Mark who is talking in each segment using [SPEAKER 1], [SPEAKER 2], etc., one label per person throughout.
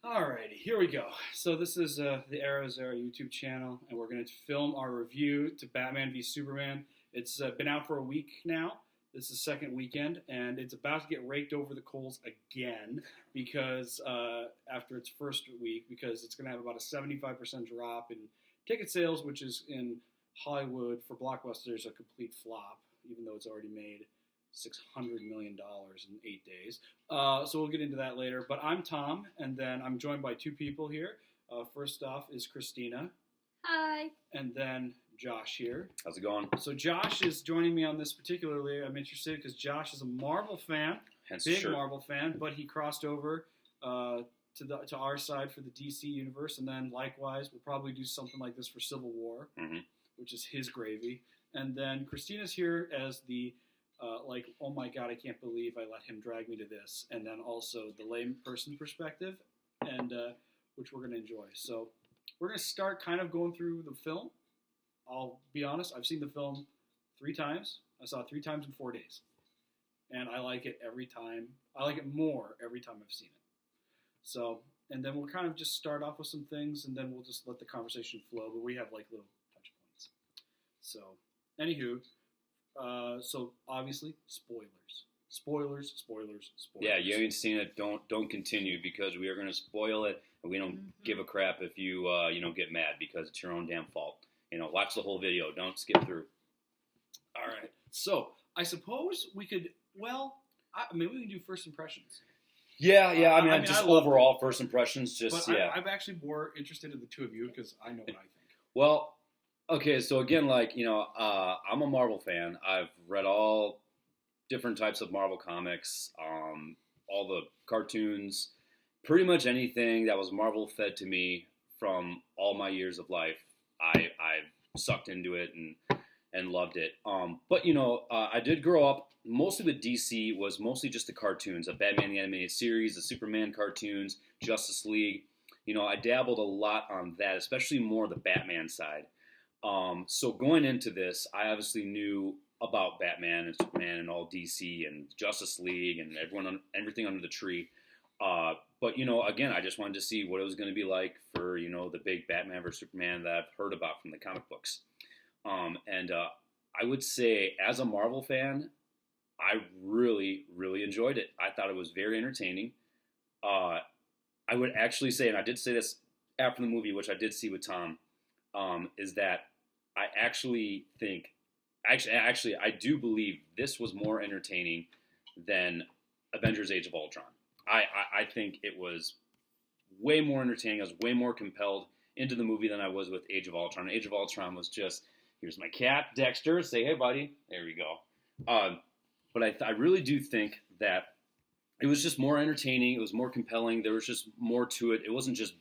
[SPEAKER 1] Alrighty, here we go. So this is the Arrow Zero YouTube channel, and we're going to film our review to Batman v Superman. It's been out for a week now. This is the second weekend, and it's about to get raked over the coals again because after its first week, because it's going to have about a 75% drop in ticket sales, which is in Hollywood for blockbusters a complete flop, even though it's already made $600 million in 8 days. So we'll get into that later. But I'm Tom, and then I'm joined by two people here. First off is Kristina.
[SPEAKER 2] Hi.
[SPEAKER 1] And then Josh here.
[SPEAKER 3] How's it going?
[SPEAKER 1] So Josh is joining me on this particularly. I'm interested because Josh is a Marvel fan, big Marvel fan, but he crossed over to our side for the DC universe, and then likewise we'll probably do something like this for Civil War, which is his gravy. And then Kristina's here as the oh my god, I can't believe I let him drag me to this. And then also the lame person perspective, and which we're going to enjoy. So we're going to start kind of going through the film. I'll be honest, I've seen the film 3 times. I saw it 3 times in 4 days. And I like it every time. I like it more every time I've seen it. So, and then we'll kind of just start off with some things, and then we'll just let the conversation flow. But we have like little touch points. So, anywho, so obviously, spoilers.
[SPEAKER 3] Yeah, you haven't seen it, don't continue, because we are going to spoil it, and we don't give a crap if you get mad, because it's your own damn fault. Watch the whole video. Don't skip through.
[SPEAKER 1] All right. So I suppose we could. Well, maybe we can do first impressions.
[SPEAKER 3] Yeah. I mean, just overall first impressions.
[SPEAKER 1] I'm actually more interested in the two of you because I know what I think.
[SPEAKER 3] Well. Okay, so again, I'm a Marvel fan. I've read all different types of Marvel comics, all the cartoons, pretty much anything that was Marvel fed to me from all my years of life. I sucked into it and loved it. But I did grow up mostly with DC. Was mostly just the cartoons, the Batman the Animated Series, the Superman cartoons, Justice League. I dabbled a lot on that, especially more the Batman side. So going into this, I obviously knew about Batman and Superman and all DC and Justice League and everything under the tree. But again, I just wanted to see what it was going to be like for, the big Batman vs Superman that I've heard about from the comic books. And I would say, as a Marvel fan, I really, really enjoyed it. I thought it was very entertaining. I would actually say, and I did say this after the movie, which I did see with Tom, is that I actually think, I do believe this was more entertaining than Avengers Age of Ultron. I think it was way more entertaining. I was way more compelled into the movie than I was with Age of Ultron. Age of Ultron was just, here's my cat, Dexter, say hey buddy, there we go. But I really do think that it was just more entertaining, it was more compelling, there was just more to it. It wasn't just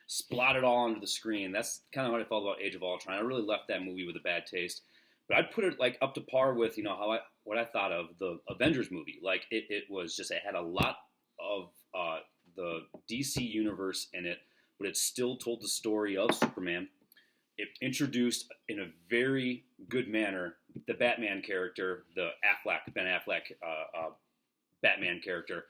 [SPEAKER 3] splot it all onto the screen. That's kind of what I felt about Age of Ultron. I really left that movie with a bad taste. But I'd put it up to par with what I thought of the Avengers movie. It was just, it had a lot of the DC universe in it, but it still told the story of Superman. It introduced in a very good manner the Batman character, the Ben Affleck Batman character,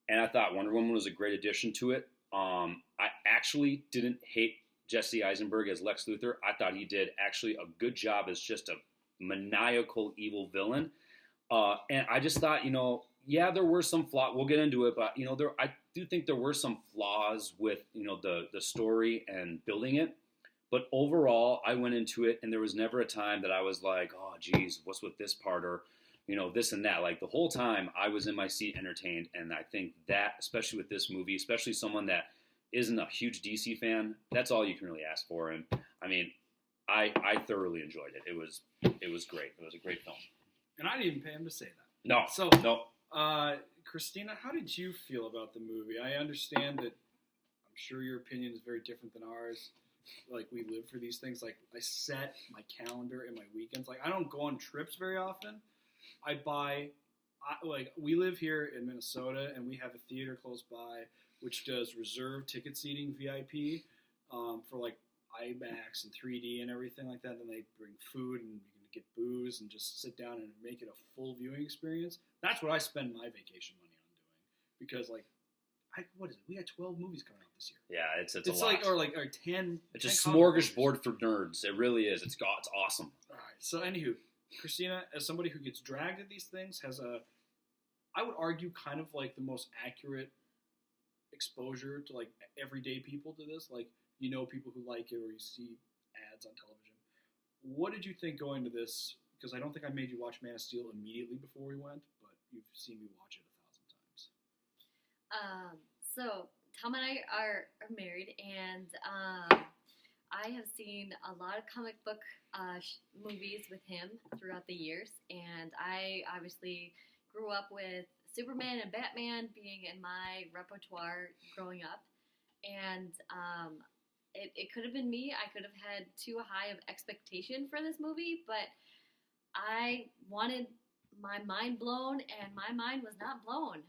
[SPEAKER 3] and I thought Wonder Woman was a great addition to it. I actually didn't hate Jesse Eisenberg as Lex Luthor. I thought he did actually a good job as just a maniacal evil villain. And I just thought, there were some flaws. We'll get into it, but I do think there were some flaws with the story and building it. But overall, I went into it, and there was never a time that I was like, oh, geez, what's with this part, or this and that. Like, the whole time I was in my seat entertained, and I think that, especially with this movie, especially someone that isn't a huge DC fan, that's all you can really ask for. And I mean, I thoroughly enjoyed it. It was great. It was a great film.
[SPEAKER 1] And I didn't even pay him to say that.
[SPEAKER 3] No.
[SPEAKER 1] So,
[SPEAKER 3] no.
[SPEAKER 1] Kristina, how did you feel about the movie? I understand that I'm sure your opinion is very different than ours. Like, we live for these things. Like, I set my calendar and my weekends. Like, I don't go on trips very often. We live here in Minnesota, and we have a theater close by which does reserved ticket seating, VIP, for like IMAX and 3D and everything like that. Then they bring food and you can get booze and just sit down and make it a full viewing experience. That's what I spend my vacation money on doing, because like what is it? We got 12 movies coming out this year.
[SPEAKER 3] Yeah, it's
[SPEAKER 1] It's
[SPEAKER 3] a
[SPEAKER 1] like
[SPEAKER 3] lot.
[SPEAKER 1] or 10.
[SPEAKER 3] It's a
[SPEAKER 1] 10
[SPEAKER 3] smorgasbord for nerds. It really is. It's awesome.
[SPEAKER 1] All right. So anywho, Kristina, as somebody who gets dragged at these things, has I would argue, kind of like the most accurate exposure to like everyday people to this. Like, you know, people who like it, or you see ads on television. What did you think going to this? Because I don't think I made you watch Man of Steel immediately before we went, but you've seen me watch it 1,000 times.
[SPEAKER 2] So Tom and I are married, and I have seen a lot of comic book movies with him throughout the years, and I obviously grew up with Superman and Batman being in my repertoire growing up, and it could have been me. I could have had too high of expectation for this movie, but I wanted my mind blown, and my mind was not blown.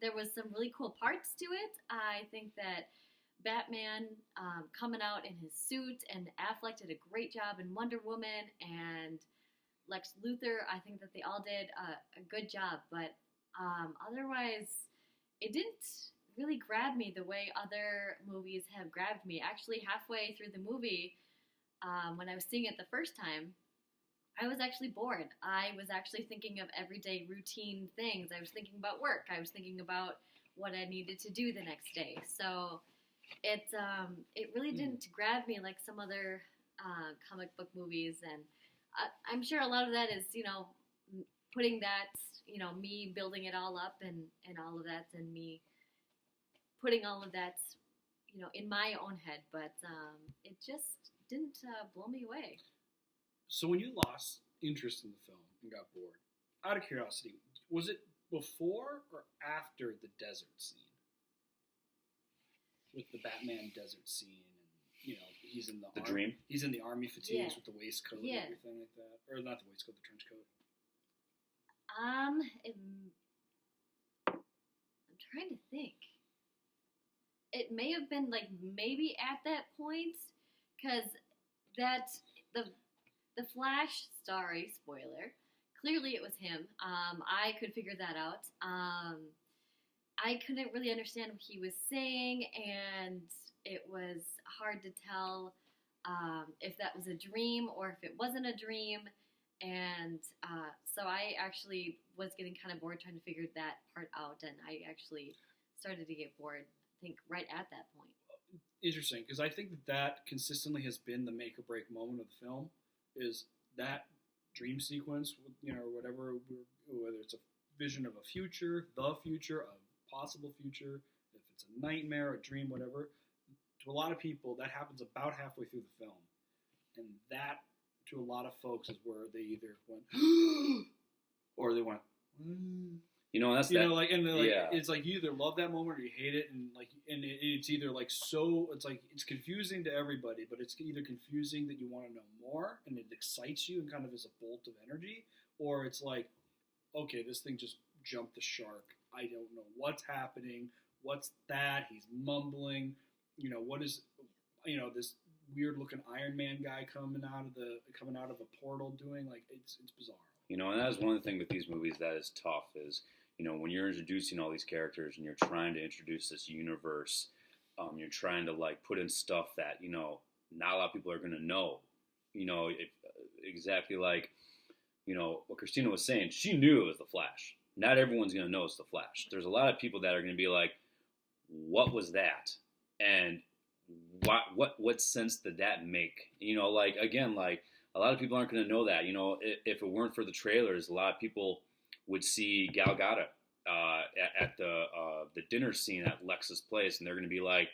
[SPEAKER 2] There was some really cool parts to it. I think that Batman coming out in his suit, and Affleck did a great job in Wonder Woman, and Lex Luthor, I think that they all did a good job, but otherwise, it didn't really grab me the way other movies have grabbed me. Actually, halfway through the movie, when I was seeing it the first time, I was actually bored. I was actually thinking of everyday routine things. I was thinking about work. I was thinking about what I needed to do the next day. So it really didn't grab me like some other comic book movies, and I'm sure a lot of that is, putting that, me building it all up and all of that, and me putting all of that, in my own head. But it just didn't blow me away.
[SPEAKER 1] So when you lost interest in the film and got bored, out of curiosity, was it before or after the desert scene? With the Batman desert scene, and he's in the
[SPEAKER 3] Dream.
[SPEAKER 1] He's in the army fatigues with the waistcoat and
[SPEAKER 2] Yeah.
[SPEAKER 1] everything like that, or not the waistcoat, the trench coat.
[SPEAKER 2] I'm trying to think. It may have been like maybe at that point, because the Flash, sorry, spoiler. Clearly, it was him. I could figure that out. I couldn't really understand what he was saying, and it was hard to tell if that was a dream or if it wasn't a dream. And so I actually was getting kind of bored trying to figure that part out, and I actually started to get bored, I think, right at that point.
[SPEAKER 1] Interesting, because I think that consistently has been the make or break moment of the film, is that dream sequence, or whatever, whether it's a vision of a future, the future, a possible future, if it's a nightmare, a dream, whatever. To a lot of people, that happens about halfway through the film, and that, to a lot of folks, is where they either went or they went.
[SPEAKER 3] That's
[SPEAKER 1] it's like you either love that moment or you hate it, and it's either like it's confusing to everybody, but it's either confusing that you want to know more and it excites you and kind of is a bolt of energy, or it's like, okay, this thing just jumped the shark. I don't know what's happening. What's that? He's mumbling. What is this weird looking Iron Man guy coming out of a portal doing, like, it's bizarre.
[SPEAKER 3] And that is one of the things with these movies that is tough is, when you're introducing all these characters and you're trying to introduce this universe, you're trying to like put in stuff that, not a lot of people are going to know, exactly like, what Kristina was saying, she knew it was the Flash. Not everyone's going to know it's the Flash. There's a lot of people that are going to be like, what was that? And what sense did that make? Again, a lot of people aren't going to know that. If it weren't for the trailers, a lot of people would see Gal Gadot at the dinner scene at Lex's place, and they're going to be like,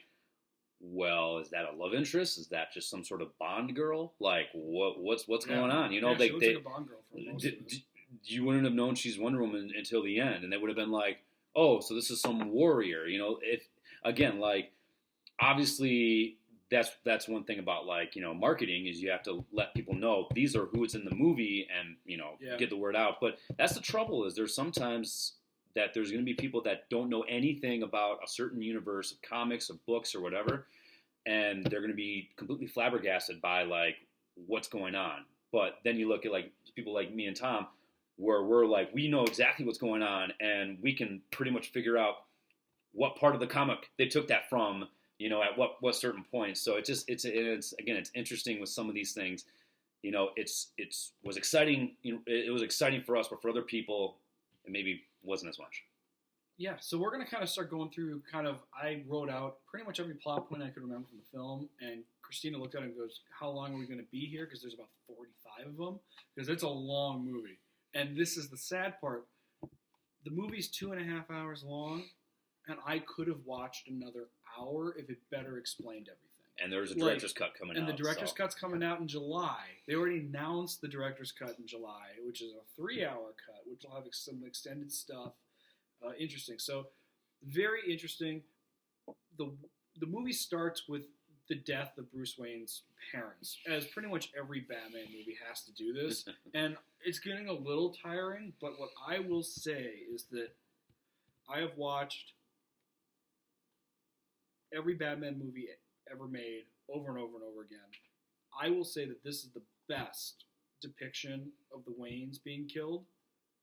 [SPEAKER 3] well, is that a love interest? Is that just some sort of Bond girl? Like, what's going on?
[SPEAKER 1] She looks like a Bond girl for most of this.
[SPEAKER 3] You wouldn't have known she's Wonder Woman until the end, and they would have been like, oh, so this is some warrior. If again, like, obviously that's one thing about marketing is you have to let people know these are who it's in the movie and get the word out. But that's the trouble, is there's sometimes that there's going to be people that don't know anything about a certain universe of comics, of books, or whatever, and they're going to be completely flabbergasted by like what's going on. But then you look at like people like me and Tom, where we're like, we know exactly what's going on, and we can pretty much figure out what part of the comic they took that from, at what certain points. So it's interesting with some of these things. It was exciting. It was exciting for us, but for other people, it maybe wasn't as much.
[SPEAKER 1] Yeah, so we're going to kind of start going through I wrote out pretty much every plot point I could remember from the film, and Kristina looked at it and goes, how long are we going to be here? Because there's about 45 of them, because it's a long movie. And this is the sad part. The movie's 2.5 hours long, and I could have watched another hour if it better explained everything.
[SPEAKER 3] And there's a director's cut coming out.
[SPEAKER 1] And the director's cut's coming out in July. They already announced the director's cut in July, which is a 3-hour cut, which will have some extended stuff. Interesting. So, very interesting. The movie starts with the death of Bruce Wayne's parents, as pretty much every Batman movie has to do this. And it's getting a little tiring, but what I will say is that I have watched every Batman movie ever made over and over and over again. I will say that this is the best depiction of the Waynes being killed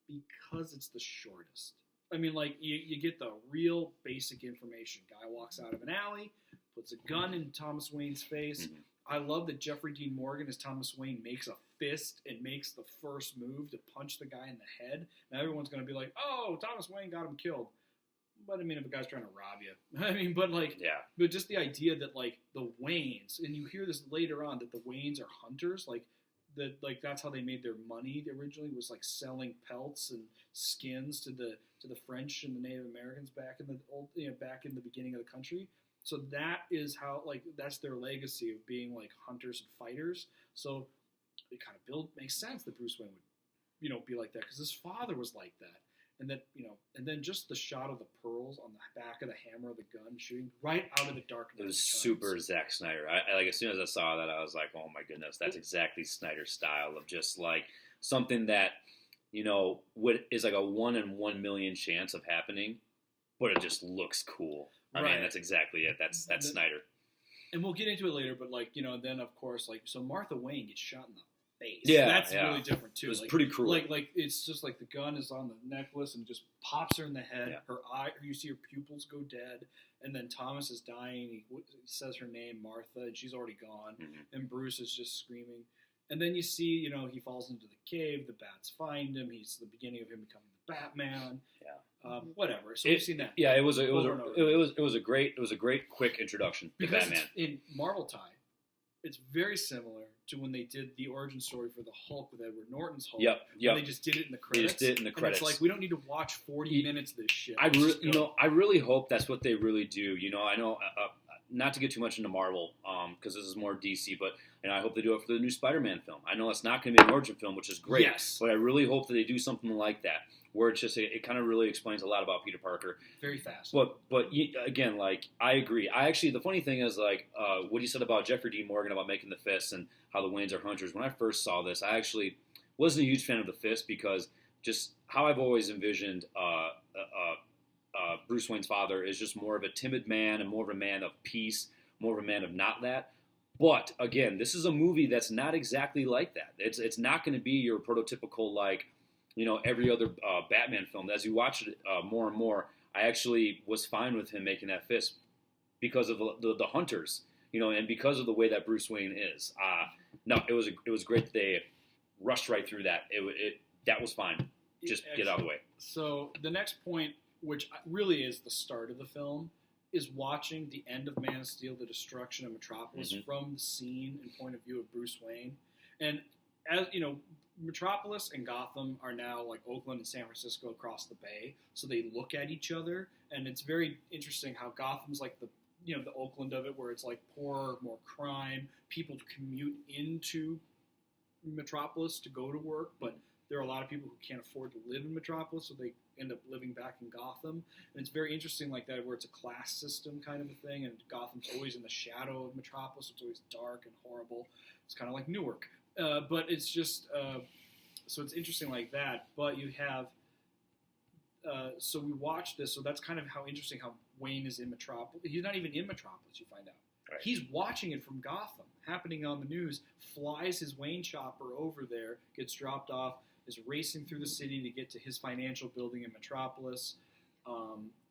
[SPEAKER 1] because it's the shortest. I mean, you get the real basic information. Guy walks out of an alley, puts a gun in Thomas Wayne's face. Mm-hmm. I love that Jeffrey Dean Morgan as Thomas Wayne makes a fist and makes the first move to punch the guy in the head. Now everyone's going to be like, oh, Thomas Wayne got him killed. But, I mean, if a guy's trying to rob you. But just the idea that, the Waynes, and you hear this later on, that the Waynes are hunters, that's how they made their money originally, was selling pelts and skins to the French and the Native Americans back in the beginning of the country. So that is how that's their legacy of being hunters and fighters. So it kind of makes sense that Bruce Wayne would be like that, because his father was like that. And that, and then just the shot of the pearls on the back of the hammer of the gun shooting right out of the darkness.
[SPEAKER 3] It was super Zack Snyder. I as soon as I saw that, I was like, oh my goodness, that's exactly Snyder's style of just something that, is a 1 in 1 million chance of happening, but it just looks cool. I mean, that's exactly it. That's Snyder.
[SPEAKER 1] And we'll get into it later, but and then of course, so Martha Wayne gets shot in the face.
[SPEAKER 3] Yeah,
[SPEAKER 1] that's really different too.
[SPEAKER 3] It was pretty cruel.
[SPEAKER 1] It's just the gun is on the necklace and just pops her in the head. Yeah. Her eye, you see her pupils go dead, and then Thomas is dying. He says her name, Martha, and she's already gone. Mm-hmm. And Bruce is just screaming. And then you see, he falls into the cave. The bats find him. He's the beginning of him becoming the Batman. Yeah. Whatever. So we've seen that.
[SPEAKER 3] Yeah, it was a great quick introduction to Batman.
[SPEAKER 1] In Marvel tie, it's very similar to when they did the origin story for the Hulk with Edward Norton's Hulk.
[SPEAKER 3] Yep.
[SPEAKER 1] They just did it in the credits. And it's we don't need to watch 40 minutes of this shit.
[SPEAKER 3] I really hope that's what they really do. I know, not to get too much into Marvel, because this is more DC, but I hope they do it for the new Spider-Man film. I know it's not going to be an origin film, which is great.
[SPEAKER 1] Yes.
[SPEAKER 3] But I really hope that they do something like that, where it's just it kind of really explains a lot about Peter Parker.
[SPEAKER 1] Very fast.
[SPEAKER 3] But again, I agree. The funny thing is, what you said about Jeffrey Dean Morgan about making the fist and how the Waynes are hunters. When I first saw this, I actually wasn't a huge fan of the fist, because just how I've always envisioned Bruce Wayne's father is just more of a timid man and more of a man of peace, more of a man of not that. But again, this is a movie that's not exactly like that. It's not going to be your prototypical every other Batman film. As you watch it more and more, I actually was fine with him making that fist because of the hunters, and because of the way that Bruce Wayne is. No, it was great that they rushed right through that. That was fine. Just get out of the way.
[SPEAKER 1] So the next point, which really is the start of the film, is watching the end of Man of Steel, the destruction of Metropolis, mm-hmm. from the scene and point of view of Bruce Wayne. And as Metropolis and Gotham are now Oakland and San Francisco across the bay, so they look at each other, and it's very interesting how Gotham's the Oakland of it, where it's poorer, more crime. People commute into Metropolis to go to work, but there are a lot of people who can't afford to live in Metropolis, so they end up living back in Gotham. And it's very interesting that, where it's a class system kind of a thing, and Gotham's always in the shadow of Metropolis. It's always dark and horrible. It's kind of like Newark. But it's just, so it's interesting like that. But you have, so we watched this, so that's kind of how interesting how Wayne is in Metropolis. He's not even in Metropolis, you find out. Right. He's watching it from Gotham, happening on the news, flies his Wayne chopper over there, gets dropped off, is racing through the city to get to his financial building in Metropolis.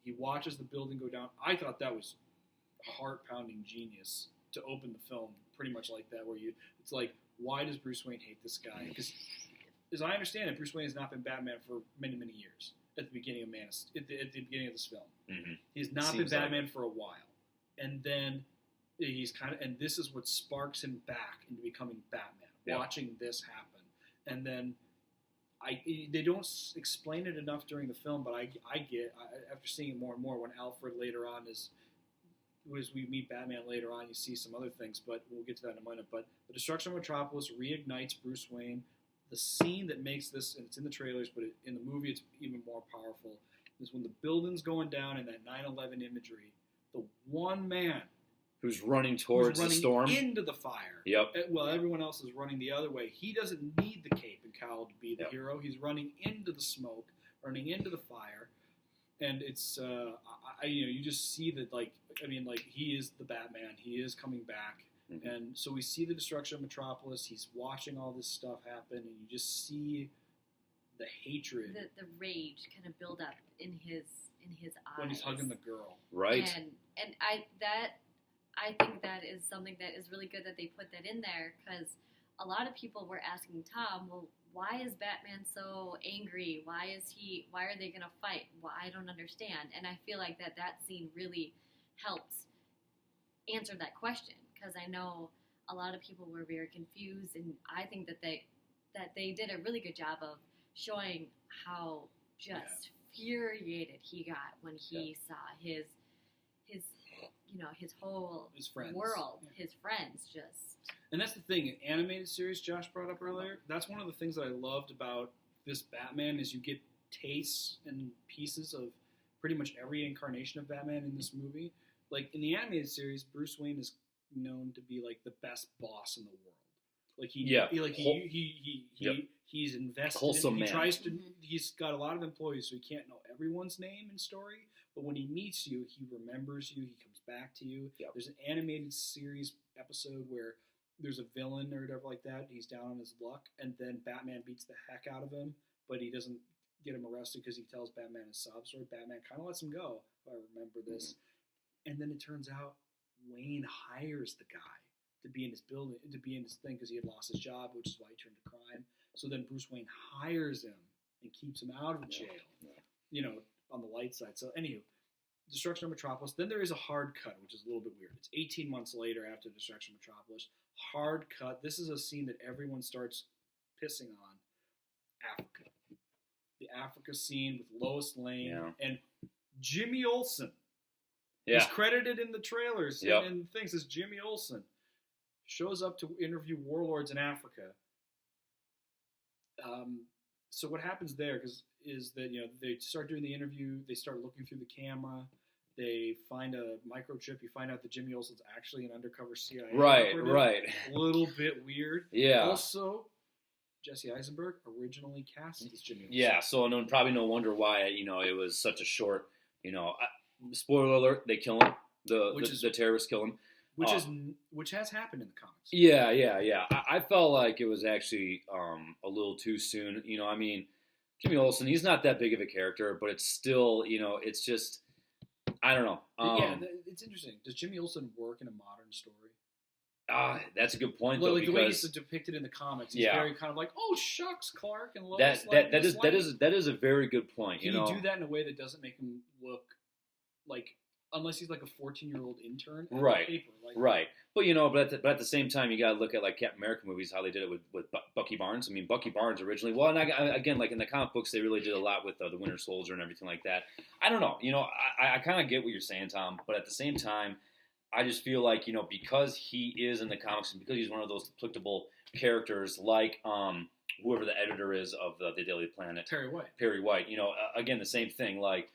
[SPEAKER 1] He watches the building go down. I thought that was heart-pounding genius to open the film pretty much like that, where it's like, why does Bruce Wayne hate this guy? Because as I understand it, Bruce Wayne has not been Batman for many, many years at the beginning of at the beginning of this film. Mm-hmm. He's not been Batman for a while. And then he's and this is what sparks him back into becoming Batman, watching this happen. And then they don't explain it enough during the film, but I get, after seeing it more and more, when Alfred later on as we meet Batman later on, you see some other things, but we'll get to that in a minute. But the destruction of Metropolis reignites Bruce Wayne. The scene that makes this, and it's in the trailers, but in the movie it's even more powerful, is when the building's going down in that 9/11 imagery, the one man
[SPEAKER 3] who's running towards the storm,
[SPEAKER 1] into the fire.
[SPEAKER 3] Yep.
[SPEAKER 1] Well, everyone else is running the other way. He doesn't need the cape and cowl to be the hero. He's running into the smoke, running into the fire, and it's you just see that he is the Batman. He is coming back. Mm-hmm. And so we see the destruction of Metropolis. He's watching all this stuff happen, and you just see the hatred,
[SPEAKER 2] the rage kind of build up in his eyes
[SPEAKER 1] when he's hugging the girl.
[SPEAKER 3] Right.
[SPEAKER 2] And I think that is something that is really good that they put that in there, because a lot of people were asking Tom, well, why is Batman so angry? Why are they going to fight? Well, I don't understand. And I feel like that scene really helped answer that question, because I know a lot of people were very confused, and I think that they did a really good job of showing how just infuriated he got when he saw his whole world, his friends just.
[SPEAKER 1] And that's the thing, an animated series Josh brought up earlier, that's one of the things that I loved about this Batman, is you get tastes and pieces of pretty much every incarnation of Batman in this movie. Like, in the animated series, Bruce Wayne is known to be like the best boss in the world. Like he's invested.
[SPEAKER 3] Wholesome man.
[SPEAKER 1] He tries to. He's got a lot of employees, so he can't know everyone's name and story. But when he meets you, he remembers you. He comes back to you. Yep. There's an animated series episode where there's a villain or whatever like that. He's down on his luck, and then Batman beats the heck out of him, but he doesn't get him arrested because he tells Batman his sob story. Batman kind of lets him go, if I remember this. Mm-hmm. And then it turns out Wayne hires the guy to be in his building, to be in his thing, because he had lost his job, which is why he turned to crime. So then Bruce Wayne hires him and keeps him out of jail, on the light side. So anywho, Destruction of Metropolis. Then there is a hard cut, which is a little bit weird. It's 18 months later after Destruction of Metropolis. Hard cut. This is a scene that everyone starts pissing on. Africa. The Africa scene with Lois Lane and Jimmy Olsen. He's credited in the trailers and things as Jimmy Olsen. Shows up to interview warlords in Africa. So what happens there is that they start doing the interview. They start looking through the camera. They find a microchip. You find out that Jimmy Olsen's actually an undercover CIA operative. Right. A little bit weird. Yeah. Also, Jesse Eisenberg originally cast as Jimmy Olsen.
[SPEAKER 3] Yeah. So probably no wonder why it was such a short. Spoiler alert: they kill him. The terrorists kill him.
[SPEAKER 1] Which has happened in the comics.
[SPEAKER 3] Yeah. I felt like it was actually a little too soon. Jimmy Olsen, he's not that big of a character, but it's still, it's just, I don't know.
[SPEAKER 1] It's interesting. Does Jimmy Olsen work in a modern story?
[SPEAKER 3] That's a good point.
[SPEAKER 1] Well,
[SPEAKER 3] though,
[SPEAKER 1] the way he's depicted in the comics, he's very kind of like, oh shucks, Clark and Lois.
[SPEAKER 3] That is a very good point.
[SPEAKER 1] Can you do that in a way that doesn't make him look like? Unless he's like a 14-year-old intern,
[SPEAKER 3] right?
[SPEAKER 1] Paper,
[SPEAKER 3] right. But but at the same time, you got to look at like Captain America movies, how they did it with Bucky Barnes. Bucky Barnes originally. Well, and again, like in the comic books, they really did a lot with the Winter Soldier and everything like that. I don't know. I kind of get what you're saying, Tom. But at the same time, I just feel like because he is in the comics and because he's one of those applicable characters, like whoever the editor is of the Daily Planet, Perry White. Again, the same thing, like.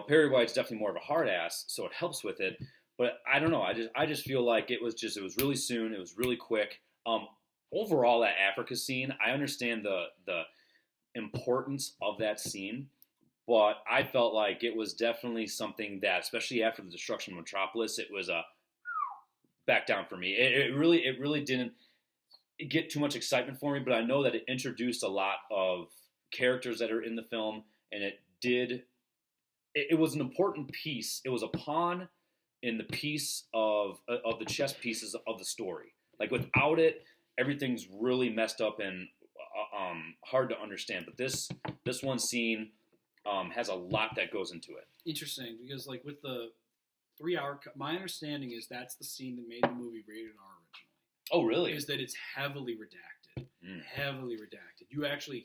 [SPEAKER 3] Perry White's definitely more of a hard ass, so it helps with it. But I don't know. I just feel like it was really soon. It was really quick. Overall, that Africa scene, I understand the importance of that scene, but I felt like it was definitely something that, especially after the destruction of Metropolis, it was a back down for me. It really didn't get too much excitement for me, but I know that it introduced a lot of characters that are in the film, and it did it was an important piece. It was a pawn in the piece of the chess pieces of the story. Like without it, everything's really messed up and hard to understand. But this one scene has a lot that goes into it.
[SPEAKER 1] Interesting, because like with the 3-hour cut, my understanding is that's the scene that made the movie rated R originally.
[SPEAKER 3] Oh, really?
[SPEAKER 1] Is that it's heavily redacted. Heavily redacted. You actually,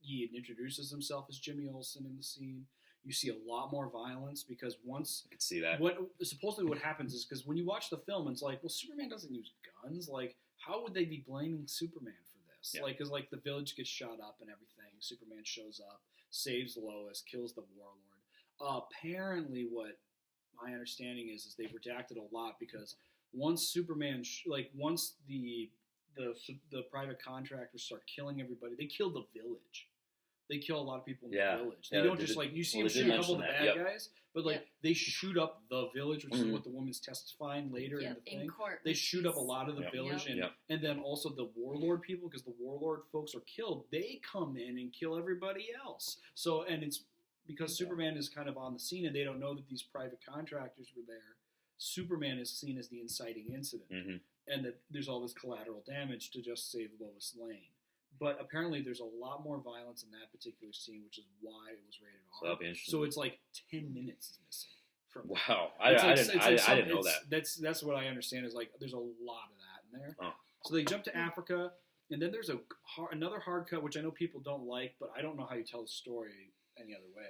[SPEAKER 1] he introduces himself as Jimmy Olsen in the scene. You see a lot more violence because once...
[SPEAKER 3] I can see that.
[SPEAKER 1] Supposedly what happens is, because when you watch the film, it's like, well, Superman doesn't use guns. Like, how would they be blaming Superman for this?
[SPEAKER 3] Yeah.
[SPEAKER 1] Like, because like the village gets shot up and everything. Superman shows up, saves Lois, kills the warlord. Apparently what my understanding is they've redacted a lot because once Superman, once the private contractors start killing everybody, they kill the village. They kill a lot of people in the village. They don't just you see them shoot a couple of the bad guys, but they shoot up the village, which is what the woman's testifying later in the thing.
[SPEAKER 2] Court,
[SPEAKER 1] they shoot up a lot of the village, and then also the warlord people, because the warlord folks are killed. They come in and kill everybody else. So, and it's because Superman is kind of on the scene, and they don't know that these private contractors were there. Superman is seen as the inciting incident, and that there's all this collateral damage to just save Lois Lane. But apparently there's a lot more violence in that particular scene, which is why it was rated R.
[SPEAKER 3] So that'll be interesting.
[SPEAKER 1] So it's like 10 minutes is missing.
[SPEAKER 3] Wow. I didn't know that.
[SPEAKER 1] That's what I understand is like there's a lot of that in there.
[SPEAKER 3] Oh.
[SPEAKER 1] So they jump to Africa, and then there's another hard cut, which I know people don't like, but I don't know how you tell the story any other way.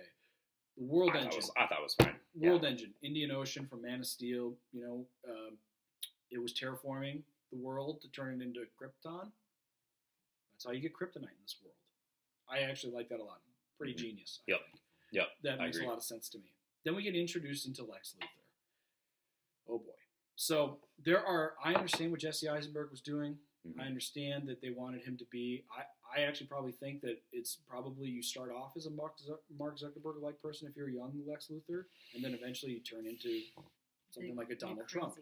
[SPEAKER 1] The World Engine.
[SPEAKER 3] I thought it was fine.
[SPEAKER 1] World Engine. Indian Ocean from Man of Steel. It was terraforming the world to turn it into Krypton. That's how you get kryptonite in this world. I actually like that a lot. Pretty genius, I think.
[SPEAKER 3] Yep.
[SPEAKER 1] That makes a lot of sense to me. Then we get introduced into Lex Luthor. Oh boy. So I understand what Jesse Eisenberg was doing. I understand that they wanted him to be, I actually probably think that it's probably you start off as a Mark Zuckerberg-like person if you're a young Lex Luthor, and then eventually you turn into something like a Donald Trump.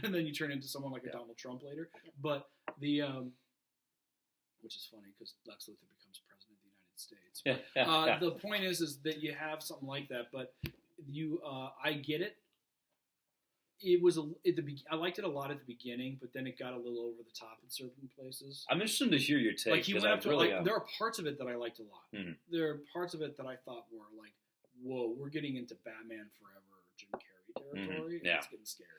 [SPEAKER 1] And then you turn into someone like a Donald Trump later. Yep. But which is funny because Lex Luthor becomes president of the United States. The point is that you have something like that, but I get it. It was I liked it a lot at the beginning, but then it got a little over the top in certain places.
[SPEAKER 3] I'm interested to hear your take.
[SPEAKER 1] Like he went up to there are parts of it that I liked a lot. There are parts of it that I thought were like, whoa, we're getting into Batman Forever, Jim Carrey territory. And it's getting scary.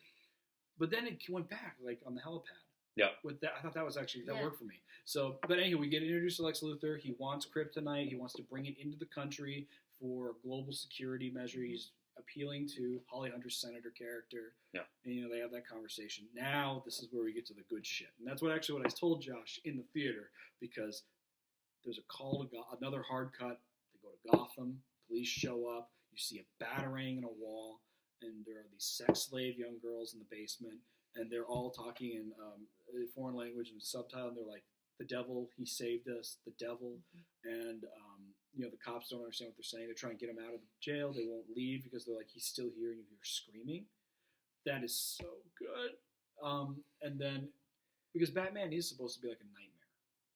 [SPEAKER 1] But then it went back, like on the helipad.
[SPEAKER 3] Yeah.
[SPEAKER 1] With that, I thought that was actually that worked for me. So, but anyway, we get introduced to Lex Luthor. He wants kryptonite. He wants to bring it into the country for global security measure. He's appealing to Holly Hunter's senator character. Yeah. And they have that conversation. Now this is where we get to the good shit, and that's what I told Josh in the theater, because there's a call to another hard cut. They go to Gotham. Police show up. You see a batarang in a wall, and there are these sex slave young girls in the basement. And they're all talking in a foreign language and subtitle. And they're like, "The devil, he saved us. The devil." And the cops don't understand what they're saying. They're trying to get him out of the jail. They won't leave because they're like, "He's still here," and you hear screaming. That is so good. And then because Batman is supposed to be like a nightmare.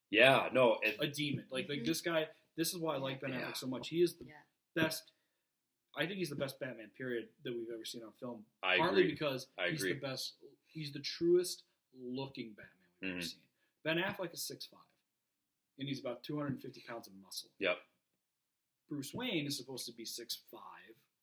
[SPEAKER 3] Yeah, no,
[SPEAKER 1] a demon. Like this guy. This is why I like Ben Affleck so much. He is the best. I think he's the best Batman, period, that we've ever seen on film. Partly because he's the best. He's the truest looking Batman we've ever seen. Ben Affleck is 6'5", and he's about 250 pounds of muscle.
[SPEAKER 3] Yep.
[SPEAKER 1] Bruce Wayne is supposed to be 6'5",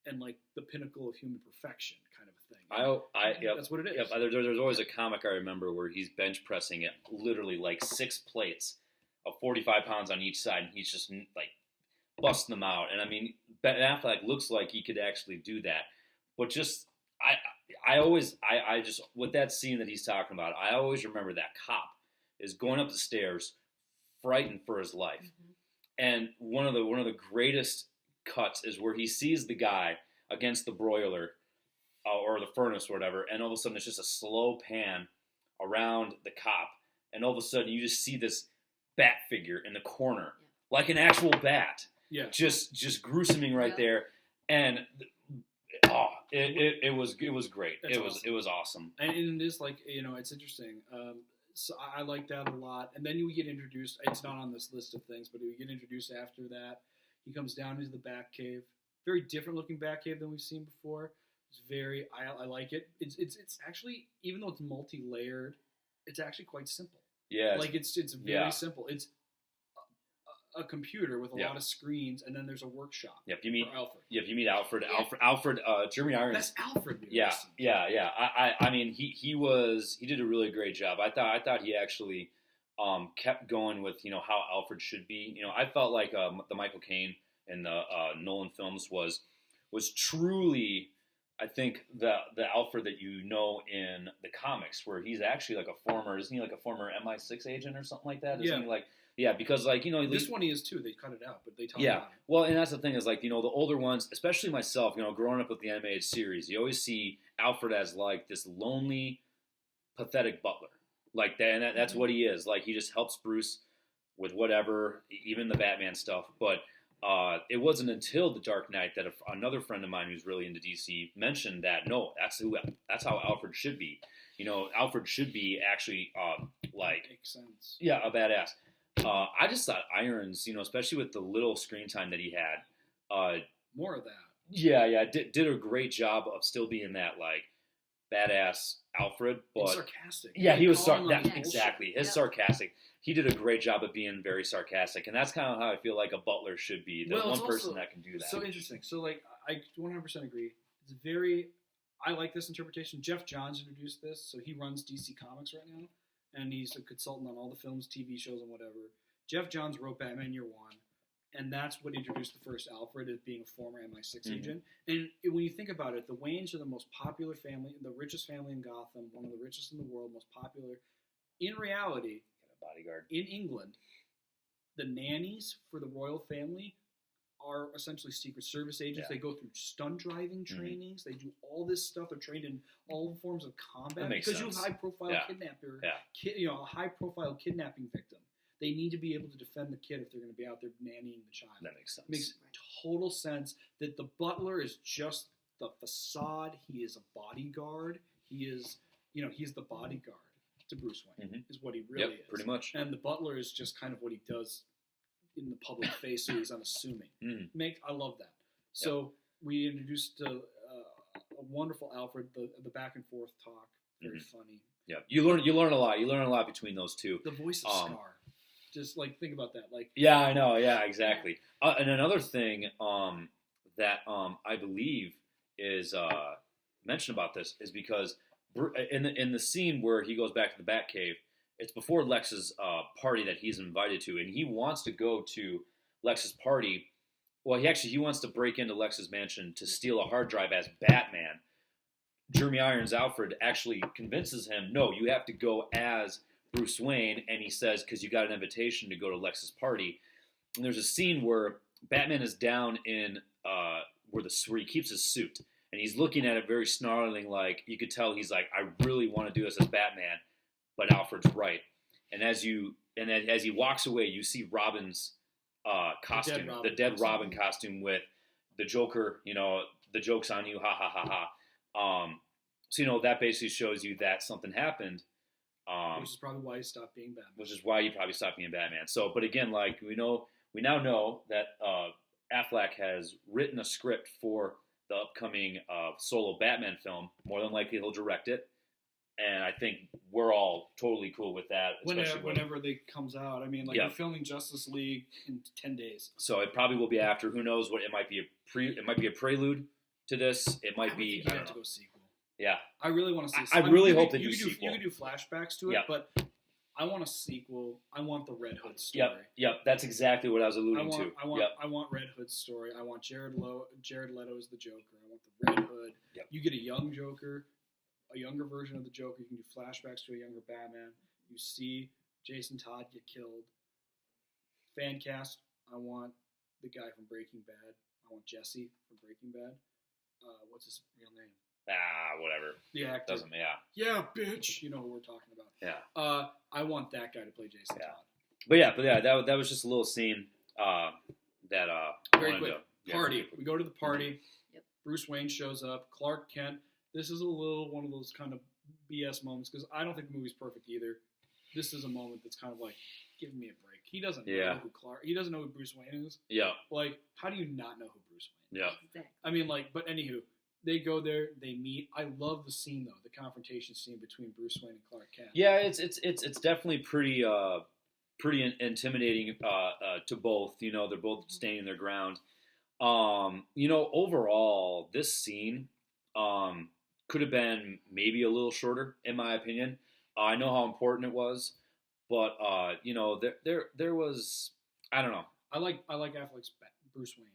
[SPEAKER 1] and like the pinnacle of human perfection kind of a thing. That's what it is.
[SPEAKER 3] Yep. There's always a comic I remember where he's bench pressing it literally like 6 plates of 45 pounds on each side, and he's just like busting them out. And I mean, Ben Affleck looks like he could actually do that, but just I just with that scene that he's talking about, I always remember that cop is going up the stairs, frightened for his life, and one of the greatest cuts is where he sees the guy against the broiler or the furnace or whatever, and all of a sudden it's just a slow pan around the cop, and all of a sudden you just see this bat figure in the corner, like an actual bat, just gruesoming right there, and. It was great. It was awesome.
[SPEAKER 1] And it is like, it's interesting. So I like that a lot. And then we get introduced. It's not on this list of things, but we get introduced after that. He comes down into the Batcave. very different looking Batcave than we've seen before. It's very, I like it. It's actually, even though it's multi-layered, it's actually quite simple.
[SPEAKER 3] Yeah.
[SPEAKER 1] Like it's very simple. It's a computer with a lot of screens, and then there's a workshop.
[SPEAKER 3] Yep, you meet
[SPEAKER 1] Alfred.
[SPEAKER 3] Yep, you meet Alfred. Alfred. Jeremy Irons.
[SPEAKER 1] That's Alfred.
[SPEAKER 3] Yeah. I mean, he did a really great job. I thought he actually kept going with how Alfred should be. I felt like the Michael Caine and the Nolan films was truly, I think, the Alfred that in the comics, where he's actually like isn't he like a former MI6 agent or something like that? Isn't he like, because
[SPEAKER 1] this one he is too. They cut it out, but they tell about it.
[SPEAKER 3] Well, and that's the thing is the older ones, especially myself, growing up with the animated series, you always see Alfred as like this lonely, pathetic butler, like that, and that's what he is. Like he just helps Bruce with whatever, even the Batman stuff. But it wasn't until The Dark Knight that another friend of mine who's really into DC mentioned that no, that's how Alfred should be. Alfred should be actually
[SPEAKER 1] makes sense.
[SPEAKER 3] Yeah, a badass. I just thought Irons, especially with the little screen time that he had,
[SPEAKER 1] more of that.
[SPEAKER 3] Yeah, did a great job of still being that like badass Alfred, but
[SPEAKER 1] and sarcastic.
[SPEAKER 3] Yeah, he was
[SPEAKER 1] exactly.
[SPEAKER 3] His sarcastic. He did a great job of being very sarcastic, and that's kind of how I feel like a butler should be. The one person that can do that.
[SPEAKER 1] So interesting. So like, I 100% agree. I like this interpretation. Jeff Johns introduced this, so he runs DC Comics right now. And he's a consultant on all the films, TV shows, and whatever. Jeff Johns wrote Batman Year One, and that's what introduced the first Alfred as being a former MI6 agent. And when you think about it, the Waynes are the most popular family, the richest family in Gotham, one of the richest in the world, most popular. In reality,
[SPEAKER 3] a bodyguard
[SPEAKER 1] in England, the nannies for the royal family are essentially Secret Service agents.
[SPEAKER 3] Yeah.
[SPEAKER 1] They go through stunt driving trainings. They do all this stuff. They're trained in all forms of combat.
[SPEAKER 3] That makes
[SPEAKER 1] because
[SPEAKER 3] sense.
[SPEAKER 1] you have high-profile kidnapper, a high-profile kidnapping victim. They need to be able to defend the kid if they're going to be out there nannying the child.
[SPEAKER 3] That makes sense.
[SPEAKER 1] Makes total sense that the butler is just the facade. He is a bodyguard. He's the bodyguard to Bruce Wayne, is what he really is.
[SPEAKER 3] Pretty much.
[SPEAKER 1] And the butler is just kind of what he does in the public face, so he's unassuming. I love that. So we introduced a wonderful Alfred, the back and forth talk, very funny. Yeah,
[SPEAKER 3] you learn a lot. You learn a lot between those two.
[SPEAKER 1] The voice of Scar, just like think about that. Like
[SPEAKER 3] I know, exactly. And another thing that I believe is mentioned about this is because in the scene where he goes back to the Batcave. It's before Lex's party that he's invited to, and he wants to go to Lex's party. Well, he wants to break into Lex's mansion to steal a hard drive as Batman. Jeremy Irons' Alfred actually convinces him, no, you have to go as Bruce Wayne, and he says, because you got an invitation to go to Lex's party. And there's a scene where Batman is down in where he keeps his suit, and he's looking at it very snarling, like you could tell he's like, I really want to do this as Batman. But Alfred's right, and as he walks away, you see Robin's costume, the dead Robin costume with the Joker. The joke's on you, ha ha ha ha. So that basically shows you that something happened.
[SPEAKER 1] Which is probably why he stopped being Batman.
[SPEAKER 3] Which is why he probably stopped being Batman. So, but again, like we now know that Affleck has written a script for the upcoming solo Batman film. More than likely, he'll direct it. And I think we're all totally cool with that.
[SPEAKER 1] Whenever they comes out. I mean, we're filming Justice League in 10 days.
[SPEAKER 3] So it probably will be after. Who knows what it might be it might be a prelude to this. It might be.
[SPEAKER 1] I have to go sequel.
[SPEAKER 3] Yeah.
[SPEAKER 1] I really want to see.
[SPEAKER 3] I really hope that you sequel.
[SPEAKER 1] You could do flashbacks to it, but I want a sequel. I want the Red Hood story.
[SPEAKER 3] Yep. That's exactly what I was alluding to.
[SPEAKER 1] I want Red Hood's story. I want Jared Leto as the Joker. I want the Red Hood.
[SPEAKER 3] Yep.
[SPEAKER 1] You get a young Joker. A younger version of the Joker. You can do flashbacks to a younger Batman. You see Jason Todd get killed. Fan cast. I want the guy from Breaking Bad. I want Jesse from Breaking Bad. What's his real name?
[SPEAKER 3] Whatever.
[SPEAKER 1] The actor.
[SPEAKER 3] Doesn't.
[SPEAKER 1] Yeah, bitch. You know who we're talking about.
[SPEAKER 3] Yeah.
[SPEAKER 1] I want that guy to play Jason Todd.
[SPEAKER 3] But that was just a little scene that
[SPEAKER 1] very quick. Party. We go to the party.
[SPEAKER 2] Yep.
[SPEAKER 1] Bruce Wayne shows up. Clark Kent. This is one of those kind of BS moments because I don't think the movie's perfect either. This is a moment that's kind of like, give me a break. He doesn't
[SPEAKER 3] Yeah.
[SPEAKER 1] know who Clark. He doesn't know who Bruce Wayne is.
[SPEAKER 3] Yeah.
[SPEAKER 1] Like, how do you not know who Bruce Wayne is?
[SPEAKER 3] Yeah.
[SPEAKER 2] Exactly.
[SPEAKER 1] I mean, like, but anywho, they go there, they meet. I love the scene though, the confrontation scene between Bruce Wayne and Clark Kent.
[SPEAKER 3] Yeah, it's definitely pretty intimidating to both. You know, they're both standing their ground. You know, overall, this scene could have been maybe a little shorter, in my opinion. I know how important it was, but you know, there was, I don't know.
[SPEAKER 1] I like Affleck's Bruce Wayne.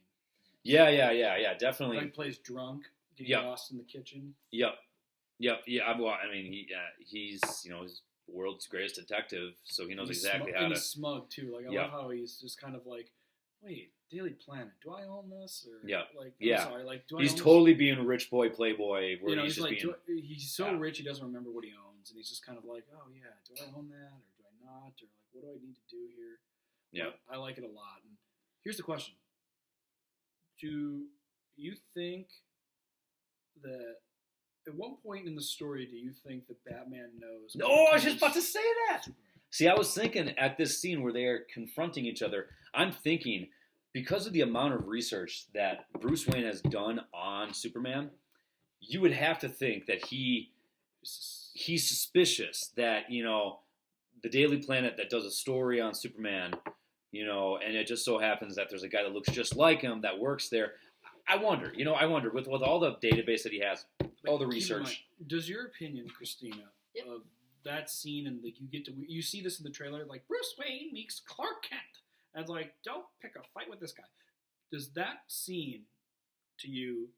[SPEAKER 3] Yeah, definitely.
[SPEAKER 1] He plays drunk, getting lost in the kitchen.
[SPEAKER 3] Yep. Yeah. Well, I mean, he's you know, he's the world's greatest detective, so he knows exactly how to.
[SPEAKER 1] He's smug too. Like I love how he's just kind of like, wait, Daily Planet, do I own this? Or like, I'm sorry, like, do I? He's
[SPEAKER 3] totally being a rich boy playboy. Where he's just
[SPEAKER 1] like,
[SPEAKER 3] being,
[SPEAKER 1] he's so rich he doesn't remember what he owns, and he's just kind of like, oh yeah, do I own that or do I not? Or like, what do I need to do here?
[SPEAKER 3] Yeah,
[SPEAKER 1] but I like it a lot. And here's the question: do you think that at one point in the story, do you think that Batman knows?
[SPEAKER 3] No, I was just about to say that. Superman? See, I was thinking at this scene where they are confronting each other, I'm thinking because of the amount of research that Bruce Wayne has done on Superman, you would have to think that he's suspicious that, you know, the Daily Planet that does a story on Superman, you know, and it just so happens that there's a guy that looks just like him that works there. I wonder with all the database that he has, all the research.
[SPEAKER 1] Does your opinion, Kristina, of that scene and like you see this in the trailer, like Bruce Wayne meets Clark Kent, and it's like, don't pick a fight with this guy. Does that scene to you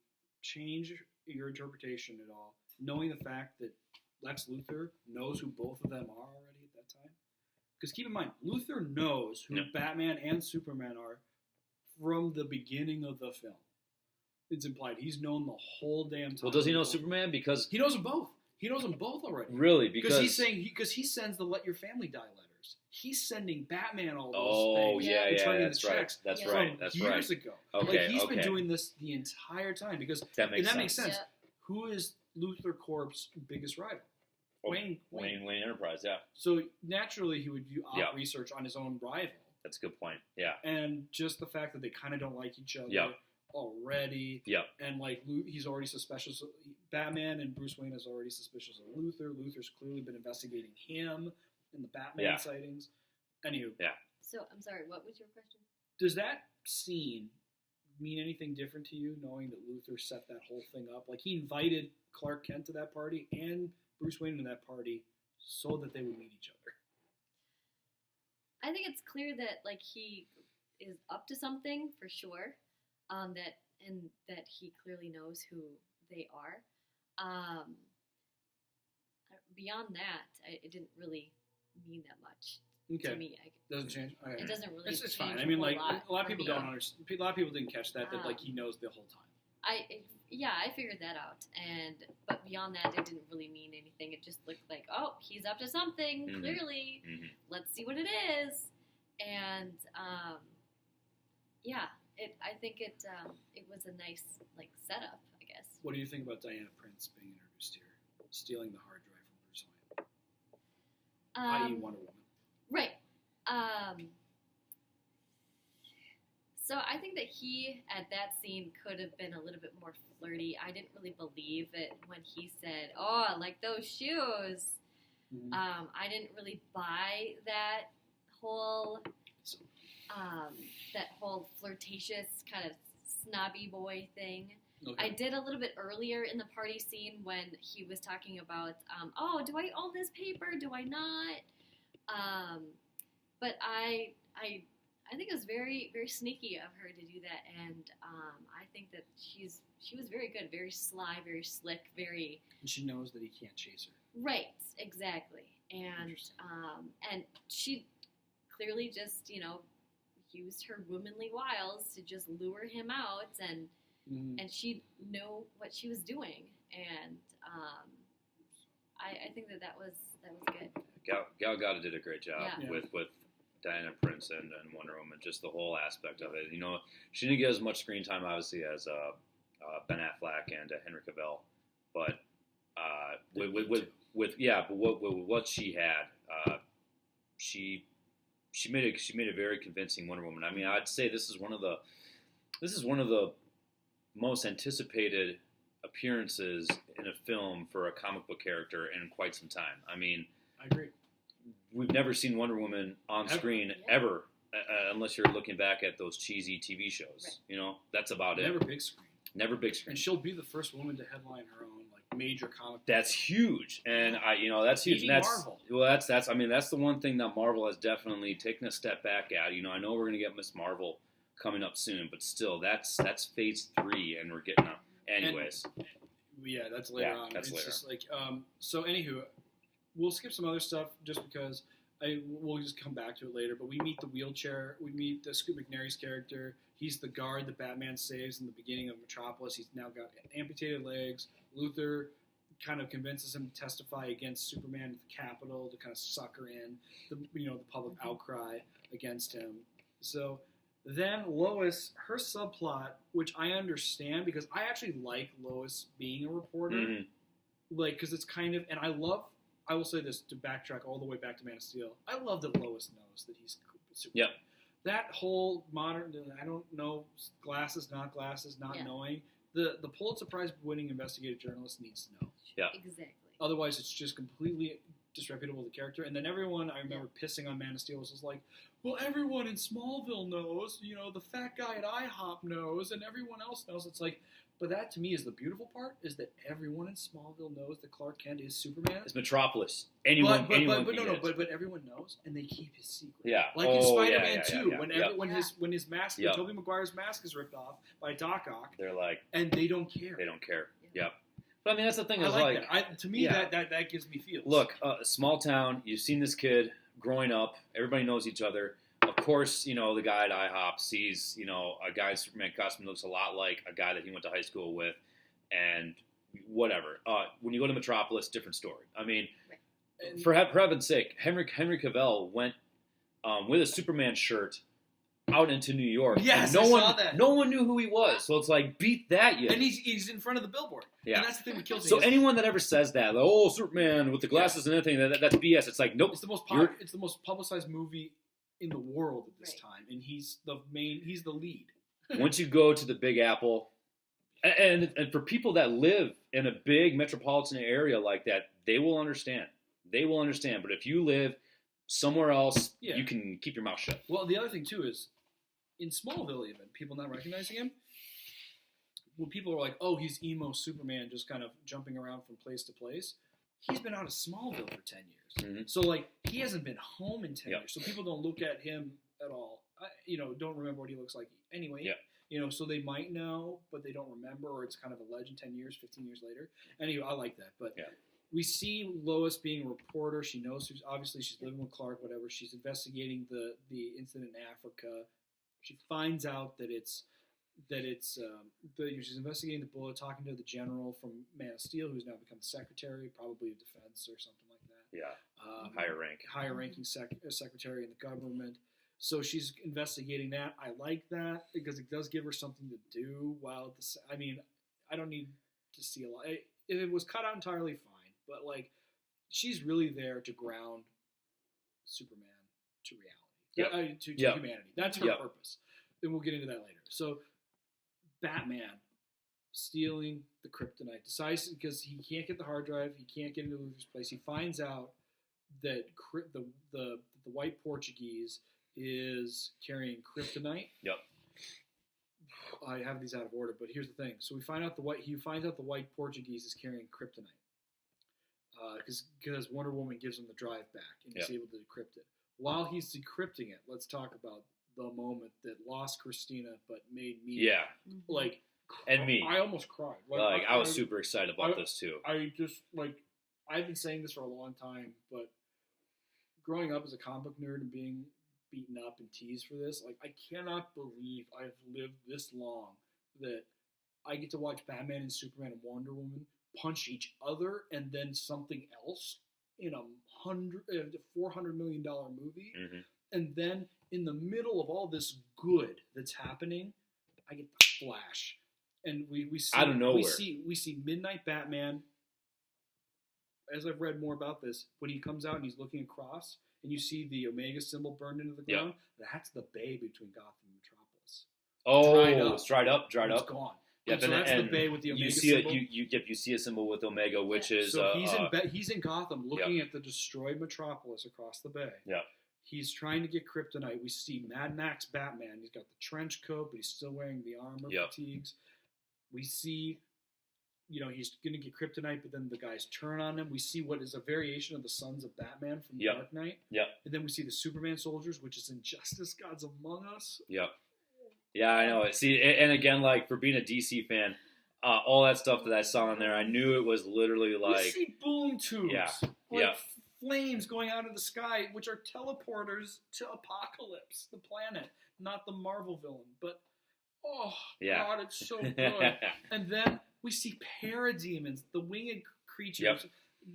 [SPEAKER 1] change your interpretation at all, knowing the fact that Lex Luthor knows who both of them are already at that time? Because keep in mind, Luthor knows who Batman and Superman are from the beginning of the film. It's implied. He's known the whole damn time.
[SPEAKER 3] Well, does he know Superman? Because
[SPEAKER 1] he knows them both. He knows them both already.
[SPEAKER 3] Really? Because
[SPEAKER 1] he's saying he sends the "Let Your Family Die" letters. He's sending Batman all those things.
[SPEAKER 3] That's right. That's right. That's right.
[SPEAKER 1] Years ago.
[SPEAKER 3] Okay.
[SPEAKER 1] Like he's been doing this the entire time because
[SPEAKER 3] that makes
[SPEAKER 1] sense.
[SPEAKER 2] Yeah.
[SPEAKER 1] Who is Luthor Corp's biggest rival? Wayne
[SPEAKER 3] Enterprise. Yeah.
[SPEAKER 1] So naturally, he would do research on his own rival.
[SPEAKER 3] That's a good point. Yeah.
[SPEAKER 1] And just the fact that they kind of don't like each other.
[SPEAKER 3] Yeah.
[SPEAKER 1] Already, and like he's already suspicious. Batman and Bruce Wayne is already suspicious of Luthor. Luthor's clearly been investigating him in the Batman sightings. Anywho,
[SPEAKER 2] So I'm sorry. What was your question?
[SPEAKER 1] Does that scene mean anything different to you, knowing that Luthor set that whole thing up? Like he invited Clark Kent to that party and Bruce Wayne to that party so that they would meet each other.
[SPEAKER 2] I think it's clear that like he is up to something for sure. That he clearly knows who they are. Beyond that, it didn't really mean that much to me.
[SPEAKER 1] Doesn't change. Okay.
[SPEAKER 2] It doesn't really.
[SPEAKER 1] It's fine. I mean, like a lot of people don't understand. A lot of people didn't catch that like he knows the whole time.
[SPEAKER 2] I figured that out, but beyond that, it didn't really mean anything. It just looked like, oh, he's up to something. Mm-hmm. Clearly, let's see what it is, and I think it was a nice like setup, I guess.
[SPEAKER 1] What do you think about Diana Prince being introduced here, stealing the hard drive from Bruce Wayne, i.e. Wonder Woman?
[SPEAKER 2] Right. So I think that he at that scene could have been a little bit more flirty. I didn't really believe it when he said, "Oh, I like those shoes." Mm-hmm. I didn't really buy that whole. That whole flirtatious kind of snobby boy thing. Okay. I did a little bit earlier in the party scene when he was talking about, oh, do I own this paper? Do I not? But I think it was very, very sneaky of her to do that, and I think that she was very good, very sly, very slick, very.
[SPEAKER 1] And she knows that he can't chase her.
[SPEAKER 2] Right, exactly, and she clearly just used her womanly wiles to just lure him out, and she knew what she was doing, and I think that was good.
[SPEAKER 3] Gal Gadot did a great job with Diana Prince and Wonder Woman, just the whole aspect of it. You know, she didn't get as much screen time obviously as Ben Affleck and Henry Cavill, but with what she had, she made a very convincing Wonder Woman. I mean, I'd say this is one of the most anticipated appearances in a film for a comic book character in quite some time. I mean,
[SPEAKER 1] I agree.
[SPEAKER 3] We've never seen Wonder Woman on screen ever, unless you're looking back at those cheesy TV shows. Right. You know, that's about
[SPEAKER 1] Never big screen.
[SPEAKER 3] Never big screen.
[SPEAKER 1] And she'll be the first woman to headline her own like major comic book.
[SPEAKER 3] That's huge, and that's huge. And that's Marvel. Well, that's I mean, that's the one thing that Marvel has definitely taken a step back at. You know, I know we're gonna get Miss Marvel coming up soon, but still, that's phase 3, and we're getting up. Anyways.
[SPEAKER 1] That's later on.
[SPEAKER 3] That's later.
[SPEAKER 1] Just like so. Anywho, we'll skip some other stuff just because we'll just come back to it later. But we meet the wheelchair. We meet the Scoot McNairy's character. He's the guard that Batman saves in the beginning of Metropolis. He's now got amputated legs. Luthor kind of convinces him to testify against Superman at the Capitol to kind of sucker in the public outcry against him. So then Lois, her subplot, which I understand because I actually like Lois being a reporter, like because it's kind of, and I will say this to backtrack all the way back to Man of Steel. I love that Lois knows that he's Superman.
[SPEAKER 3] Yep.
[SPEAKER 1] That whole modern, I don't know, glasses, not knowing. The Pulitzer Prize winning investigative journalist needs to know.
[SPEAKER 3] Yeah.
[SPEAKER 2] Exactly.
[SPEAKER 1] Otherwise, it's just completely disreputable to the character. And then everyone, I remember pissing on Man of Steel, was like, well, everyone in Smallville knows, the fat guy at IHOP knows, and everyone else knows. It's like, but that to me is the beautiful part, is that everyone in Smallville knows that Clark Kent is Superman.
[SPEAKER 3] It's Metropolis.
[SPEAKER 1] But everyone knows, and they keep his secret.
[SPEAKER 3] Yeah.
[SPEAKER 1] Like in Spider-Man 2, when his mask, when Tobey Maguire's mask is ripped off by Doc Ock,
[SPEAKER 3] they're like,
[SPEAKER 1] and they don't care.
[SPEAKER 3] They don't care. Yep. But I mean, that's the thing.
[SPEAKER 1] I like that. To me, that gives me feels.
[SPEAKER 3] Look, small town. You've seen this kid growing up. Everybody knows each other. Of course, the guy at IHOP sees, a guy in Superman costume looks a lot like a guy that he went to high school with, and whatever. When you go to Metropolis, different story. I mean, for heaven's sake, Henry Cavill went with a Superman shirt out into New York.
[SPEAKER 1] Yes, I saw that.
[SPEAKER 3] No one knew who he was, so it's like, beat that,
[SPEAKER 1] And he's in front of the billboard.
[SPEAKER 3] Yeah.
[SPEAKER 1] And that's the thing that kills me.
[SPEAKER 3] So anyone that ever says that, like, Superman with the glasses and everything, that's BS. It's like, nope.
[SPEAKER 1] It's the most publicized movie in the world at this time, and he's the lead.
[SPEAKER 3] Once you go to the Big Apple, and for people that live in a big metropolitan area like that, they will understand. But if you live somewhere else, you can keep your mouth shut.
[SPEAKER 1] Well, the other thing too is, in Smallville, even people not recognizing him. When people are like, "Oh, he's emo Superman, just kind of jumping around from place to place," he's been out of Smallville for 10 years. Mm-hmm. So, like, he hasn't been home in 10 years. So people don't look at him at all. Don't remember what he looks like anyway. Yeah. So they might know, but they don't remember, or it's kind of a legend 10 years, 15 years later. Anyway, I like that. But we see Lois being a reporter. She knows obviously she's living with Clark, whatever. She's investigating the incident in Africa. She finds out that she's investigating the bullet, talking to the general from Man of Steel, who's now become the secretary, probably of defense or something like that.
[SPEAKER 3] Yeah, higher ranking
[SPEAKER 1] secretary in the government. So she's investigating that. I like that because it does give her something to do. While I don't need to see a lot. If it was cut out entirely, fine. But like, she's really there to ground Superman to reality. To humanity. That's her purpose. And we'll get into that later. So, Batman stealing the kryptonite, decides because he can't get the hard drive, he can't get into Luthor's place. He finds out that the white Portuguese is carrying kryptonite.
[SPEAKER 3] Yep.
[SPEAKER 1] I have these out of order, but here's the thing. So he finds out the white Portuguese is carrying kryptonite. Because Wonder Woman gives him the drive back, and he's able to decrypt it. While he's decrypting it, let's talk about the moment that lost Kristina but made me
[SPEAKER 3] and me.
[SPEAKER 1] I almost cried.
[SPEAKER 3] I was super excited about this too.
[SPEAKER 1] I just I've been saying this for a long time, but growing up as a comic book nerd and being beaten up and teased for this, I cannot believe I've lived this long that I get to watch Batman and Superman and Wonder Woman punch each other and then something else in a $400 million movie, and then in the middle of all this good that's happening, I get the Flash, and we see
[SPEAKER 3] out of nowhere.
[SPEAKER 1] We see Midnight Batman. As I've read more about this, when he comes out and he's looking across and you see the Omega symbol burned into the ground. That's the bay between Gotham and Metropolis.
[SPEAKER 3] Oh, it's dried up.
[SPEAKER 1] It's gone.
[SPEAKER 3] Yep,
[SPEAKER 1] so that's the bay with the Omega symbol.
[SPEAKER 3] You see a symbol with Omega, which is
[SPEAKER 1] so he's in Gotham looking at the destroyed Metropolis across the bay.
[SPEAKER 3] Yeah.
[SPEAKER 1] He's trying to get kryptonite. We see Mad Max Batman. He's got the trench coat, but he's still wearing the armor fatigues. We see, he's going to get kryptonite, but then the guys turn on him. We see what is a variation of the Sons of Batman from Dark Knight.
[SPEAKER 3] Yep.
[SPEAKER 1] And then we see the Superman soldiers, which is Injustice, Gods Among Us.
[SPEAKER 3] Yep. Yeah, I know. See, and again, like, for being a DC fan, all that stuff that I saw in there, I knew it was literally like...
[SPEAKER 1] We see boom tubes. Flames going out of the sky, which are teleporters to Apocalypse, the planet, not the Marvel villain. But, God, it's so good. And then we see parademons, the winged creatures.
[SPEAKER 3] Yep.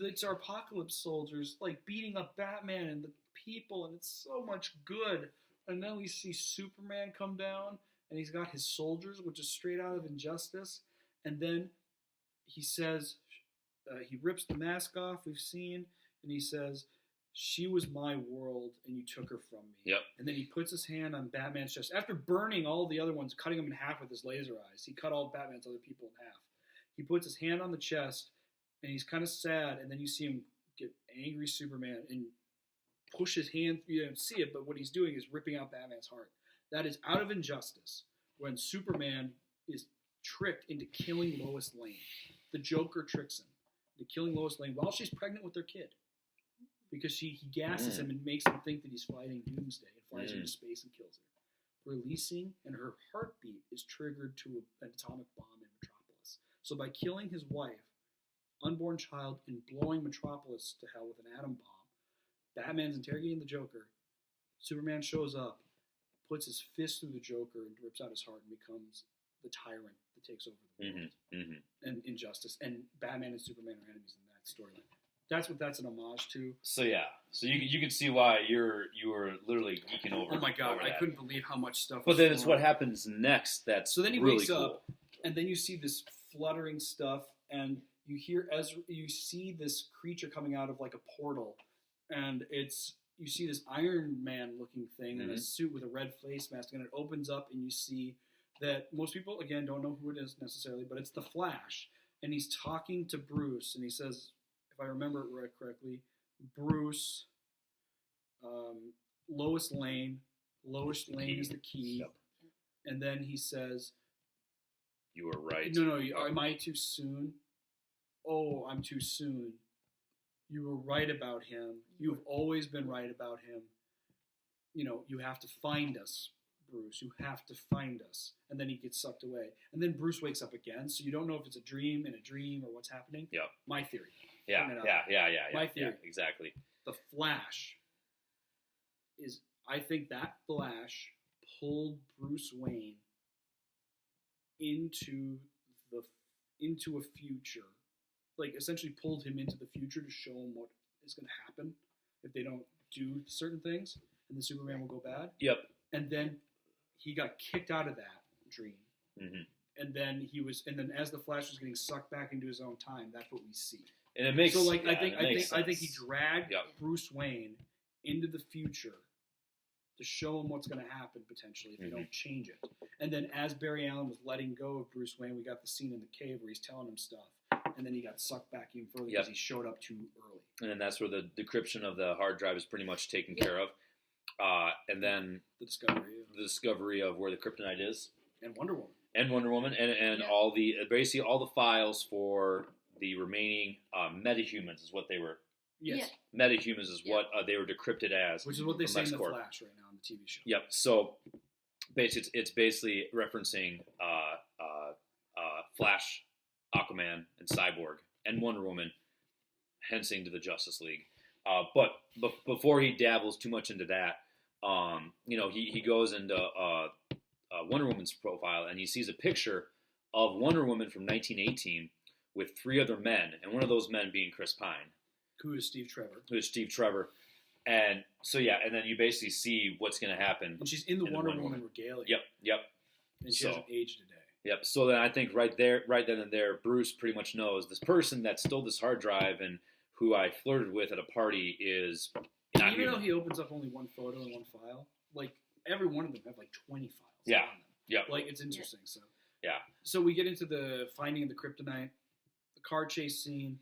[SPEAKER 1] It's our Apocalypse soldiers, like, beating up Batman and the people, and it's so much good. And then we see Superman come down, and he's got his soldiers, which is straight out of Injustice. And then he says, he rips the mask off, we've seen, and he says, "She was my world, and you took her from me."
[SPEAKER 3] Yep.
[SPEAKER 1] And then he puts his hand on Batman's chest. After burning all the other ones, cutting them in half with his laser eyes, he cut all of Batman's other people in half. He puts his hand on the chest, and he's kind of sad, and then you see him get angry Superman and push his hand. You don't see it, but what he's doing is ripping out Batman's heart. That is out of Injustice, when Superman is tricked into killing Lois Lane. The Joker tricks him into killing Lois Lane while she's pregnant with their kid. Because he gasses him and makes him think that he's fighting Doomsday and flies her into space and kills her. Releasing, and her heartbeat is triggered to an atomic bomb in Metropolis. So by killing his wife, unborn child, and blowing Metropolis to hell with an atom bomb, Batman's interrogating the Joker. Superman shows up, puts his fist through the Joker, and rips out his heart and becomes the tyrant that takes over the world and Injustice. And Batman and Superman are enemies in that storyline. That's what that's an homage to.
[SPEAKER 3] So you can see why you were literally geeking over.
[SPEAKER 1] Oh my God,
[SPEAKER 3] over
[SPEAKER 1] I
[SPEAKER 3] that.
[SPEAKER 1] couldn't believe how much stuff.
[SPEAKER 3] But then it's what happens next. That's
[SPEAKER 1] so then he
[SPEAKER 3] really
[SPEAKER 1] wakes
[SPEAKER 3] cool.
[SPEAKER 1] up, and then you see this fluttering stuff, and you hear Ezra. You see this creature coming out of like a portal, and you see this Iron Man looking thing in a suit with a red face mask, and it opens up, and you see that most people again don't know who it is necessarily, but it's the Flash, and he's talking to Bruce, and he says, if I remember it right correctly, Bruce, Lois Lane. Lois Lane is the key.
[SPEAKER 3] Yep.
[SPEAKER 1] And then he says,
[SPEAKER 3] "You were right."
[SPEAKER 1] No, am I too soon? Oh, I'm too soon. You were right about him. You've always been right about him. You have to find us, Bruce. You have to find us. And then he gets sucked away. And then Bruce wakes up again, so you don't know if it's a dream or what's happening.
[SPEAKER 3] Yep.
[SPEAKER 1] My theory.
[SPEAKER 3] Yeah.
[SPEAKER 1] My theory.
[SPEAKER 3] Yeah, exactly.
[SPEAKER 1] The Flash I think that Flash pulled Bruce Wayne into a future, like essentially pulled him into the future to show him what is going to happen if they don't do certain things, and the Superman will go bad.
[SPEAKER 3] Yep.
[SPEAKER 1] And then he got kicked out of that dream, and then as the Flash was getting sucked back into his own time, that's what we see.
[SPEAKER 3] And it makes
[SPEAKER 1] I think he dragged Bruce Wayne into the future to show him what's going to happen potentially if they don't change it. And then as Barry Allen was letting go of Bruce Wayne, we got the scene in the cave where he's telling him stuff, and then he got sucked back even further because he showed up too early.
[SPEAKER 3] And then that's where the decryption of the hard drive is pretty much taken care of. And then the discovery of where the kryptonite is,
[SPEAKER 1] and Wonder Woman,
[SPEAKER 3] and all the basically all the files for the remaining metahumans is what they were.
[SPEAKER 1] Yes.
[SPEAKER 2] Yeah.
[SPEAKER 3] Metahumans is what they were decrypted as.
[SPEAKER 1] Which is what they say in the Flash right now on the TV show.
[SPEAKER 3] Yep. So, basically, it's basically referencing Flash, Aquaman, and Cyborg, and Wonder Woman, hensing to the Justice League. But before he dabbles too much into that, he goes into Wonder Woman's profile, and he sees a picture of Wonder Woman from 1918 with 3 other men, and one of those men being Chris Pine.
[SPEAKER 1] Who is Steve Trevor. And so, and then you basically see what's going to happen. And she's in the Wonder Woman regalia.
[SPEAKER 3] Yep.
[SPEAKER 1] And she hasn't aged a day.
[SPEAKER 3] Yep. So then I think right then and there, Bruce pretty much knows this person that stole this hard drive and who I flirted with at a party is
[SPEAKER 1] Even though he opens up only one photo and one file, like every one of them have like 20 files.
[SPEAKER 3] Yeah.
[SPEAKER 1] On them.
[SPEAKER 3] Yep.
[SPEAKER 1] Like it's interesting. So
[SPEAKER 3] yeah.
[SPEAKER 1] So we get into the finding of the kryptonite, the car chase scene.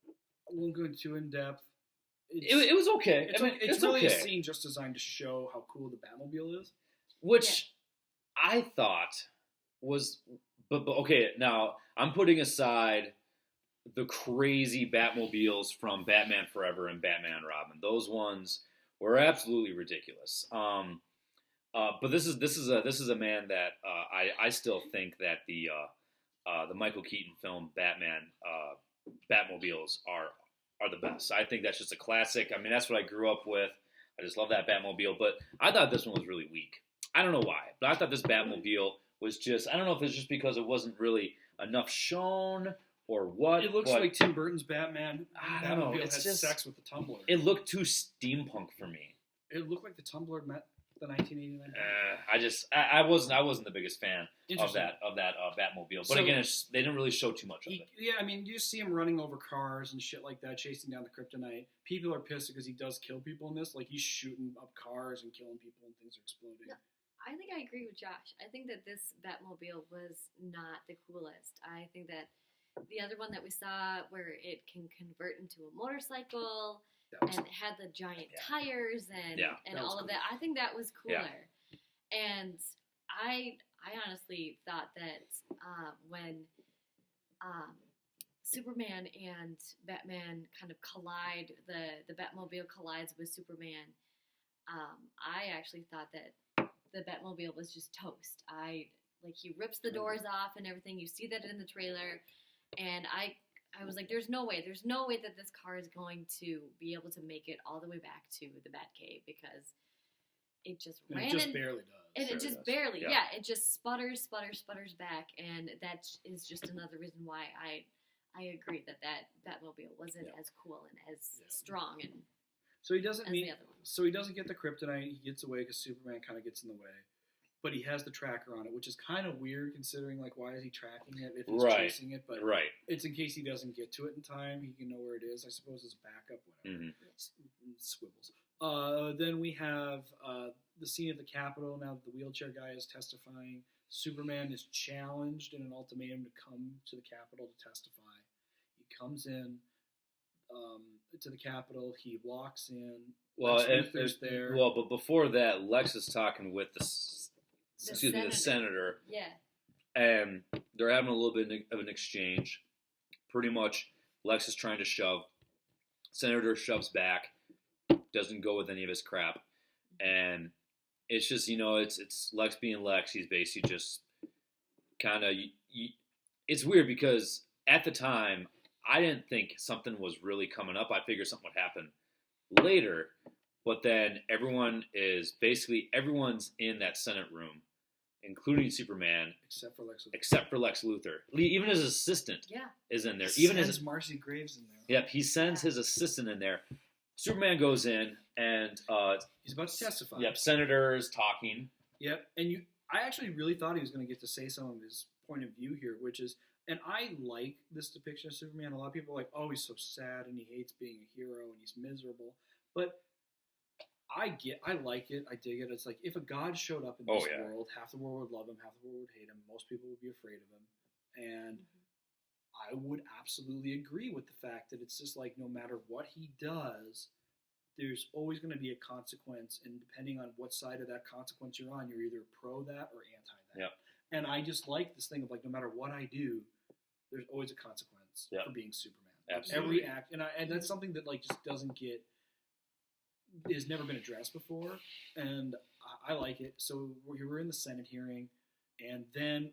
[SPEAKER 1] I won't go too in depth.
[SPEAKER 3] It was okay.
[SPEAKER 1] It's really a scene just designed to show how cool the Batmobile is.
[SPEAKER 3] Which I thought was, but okay. Now I'm putting aside the crazy Batmobiles from Batman Forever and Batman and Robin. Those ones were absolutely ridiculous. But this is a man that I still think that the Michael Keaton film Batman Batmobiles are the best. I think that's just a classic. I mean, that's what I grew up with. I just love that Batmobile. But I thought this one was really weak. I don't know why, but I thought this Batmobile was just. I don't know if it's just because it wasn't really enough shown or what.
[SPEAKER 1] It looks like Tim Burton's Batman.
[SPEAKER 3] I don't know. It's
[SPEAKER 1] had
[SPEAKER 3] just
[SPEAKER 1] sex with the Tumbler.
[SPEAKER 3] It looked too steampunk for me.
[SPEAKER 1] It looked like the Tumbler met the 1989.
[SPEAKER 3] I wasn't the biggest fan of that Batmobile. But again, they didn't really show too much of it.
[SPEAKER 1] Yeah, I mean, you see him running over cars and shit like that, chasing down the kryptonite. People are pissed because he does kill people in this. Like he's shooting up cars and killing people and things are exploding.
[SPEAKER 2] No, I think I agree with Josh. I think that this Batmobile was not the coolest. I think that the other one that we saw where it can convert into a motorcycle and it had the giant tires and all of that, I think that was cooler. Yeah. And I honestly thought that when Superman and Batman kind of collide, the Batmobile collides with Superman, I actually thought that the Batmobile was just toast. He rips the doors off and everything. You see that in the trailer. And I was like, there's no way that this car is going to be able to make it all the way back to the Batcave because it just ran. It just barely does. And it just barely, it just sputters back. And that is just another reason why I agree that Batmobile wasn't as cool and as strong and
[SPEAKER 1] so he doesn't get the kryptonite. He gets away because Superman kind of gets in the way. But he has the tracker on it, which is kind of weird considering, like, why is he tracking it if he's chasing it? But it's in case he doesn't get to it in time. He can know where it is. I suppose as a backup, whatever. Mm-hmm. Squibbles. Then we have the scene at the Capitol. Now that the wheelchair guy is testifying, Superman is challenged in an ultimatum to come to the Capitol to testify. He comes in to the Capitol. He walks in.
[SPEAKER 3] Well, there. Well, but before that, Lex is talking with the senator.
[SPEAKER 2] Yeah.
[SPEAKER 3] And they're having a little bit of an exchange. Pretty much, Lex is trying to shove. Senator shoves back. Doesn't go with any of his crap. And it's just, it's Lex being Lex. He's basically just kind of... It's weird because at the time, I didn't think something was really coming up. I figured something would happen later. But then everyone's in that Senate room, including Superman, except for Lex Luthor. Even his assistant is in there. Even his
[SPEAKER 1] Marcy Graves in there.
[SPEAKER 3] Yep, he sends his assistant in there. Superman goes in and
[SPEAKER 1] he's about to testify.
[SPEAKER 3] Yep, Senator is talking.
[SPEAKER 1] Yep, and I actually really thought he was going to get to say some of his point of view here, which is, and I like this depiction of Superman. A lot of people are like, oh, he's so sad and he hates being a hero and he's miserable, but I like it, I dig it. It's like if a god showed up in this world, half the world would love him, half the world would hate him, most people would be afraid of him. And I would absolutely agree with the fact that it's just like no matter what he does, there's always going to be a consequence, and depending on what side of that consequence you're on, you're either pro that or anti that.
[SPEAKER 3] Yep.
[SPEAKER 1] And I just like this thing of like no matter what I do, there's always a consequence for being Superman.
[SPEAKER 3] Absolutely.
[SPEAKER 1] Every act, and that's something that like just doesn't get... has never been addressed before, and I like it. So we were in the Senate hearing, and then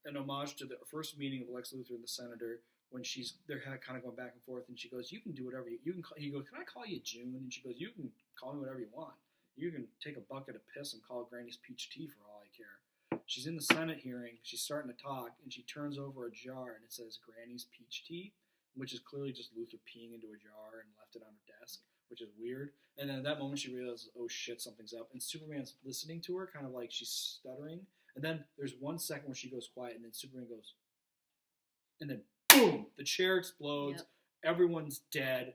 [SPEAKER 1] an homage to the first meeting of Lex Luthor and the senator when they're kind of going back and forth, and she goes, "You can do whatever you can." He goes, "Can I call you June?" And she goes, "You can call me whatever you want. You can take a bucket of piss and call it Granny's peach tea for all I care." She's in the Senate hearing. She's starting to talk, and she turns over a jar, and it says Granny's peach tea, which is clearly just Luthor peeing into a jar and left it on her desk, which is weird. And then at that moment she realizes, oh shit, something's up. And Superman's listening to her, kind of like she's stuttering. And then there's 1 second where she goes quiet, and then Superman goes, and then boom, the chair explodes. Yep. Everyone's dead.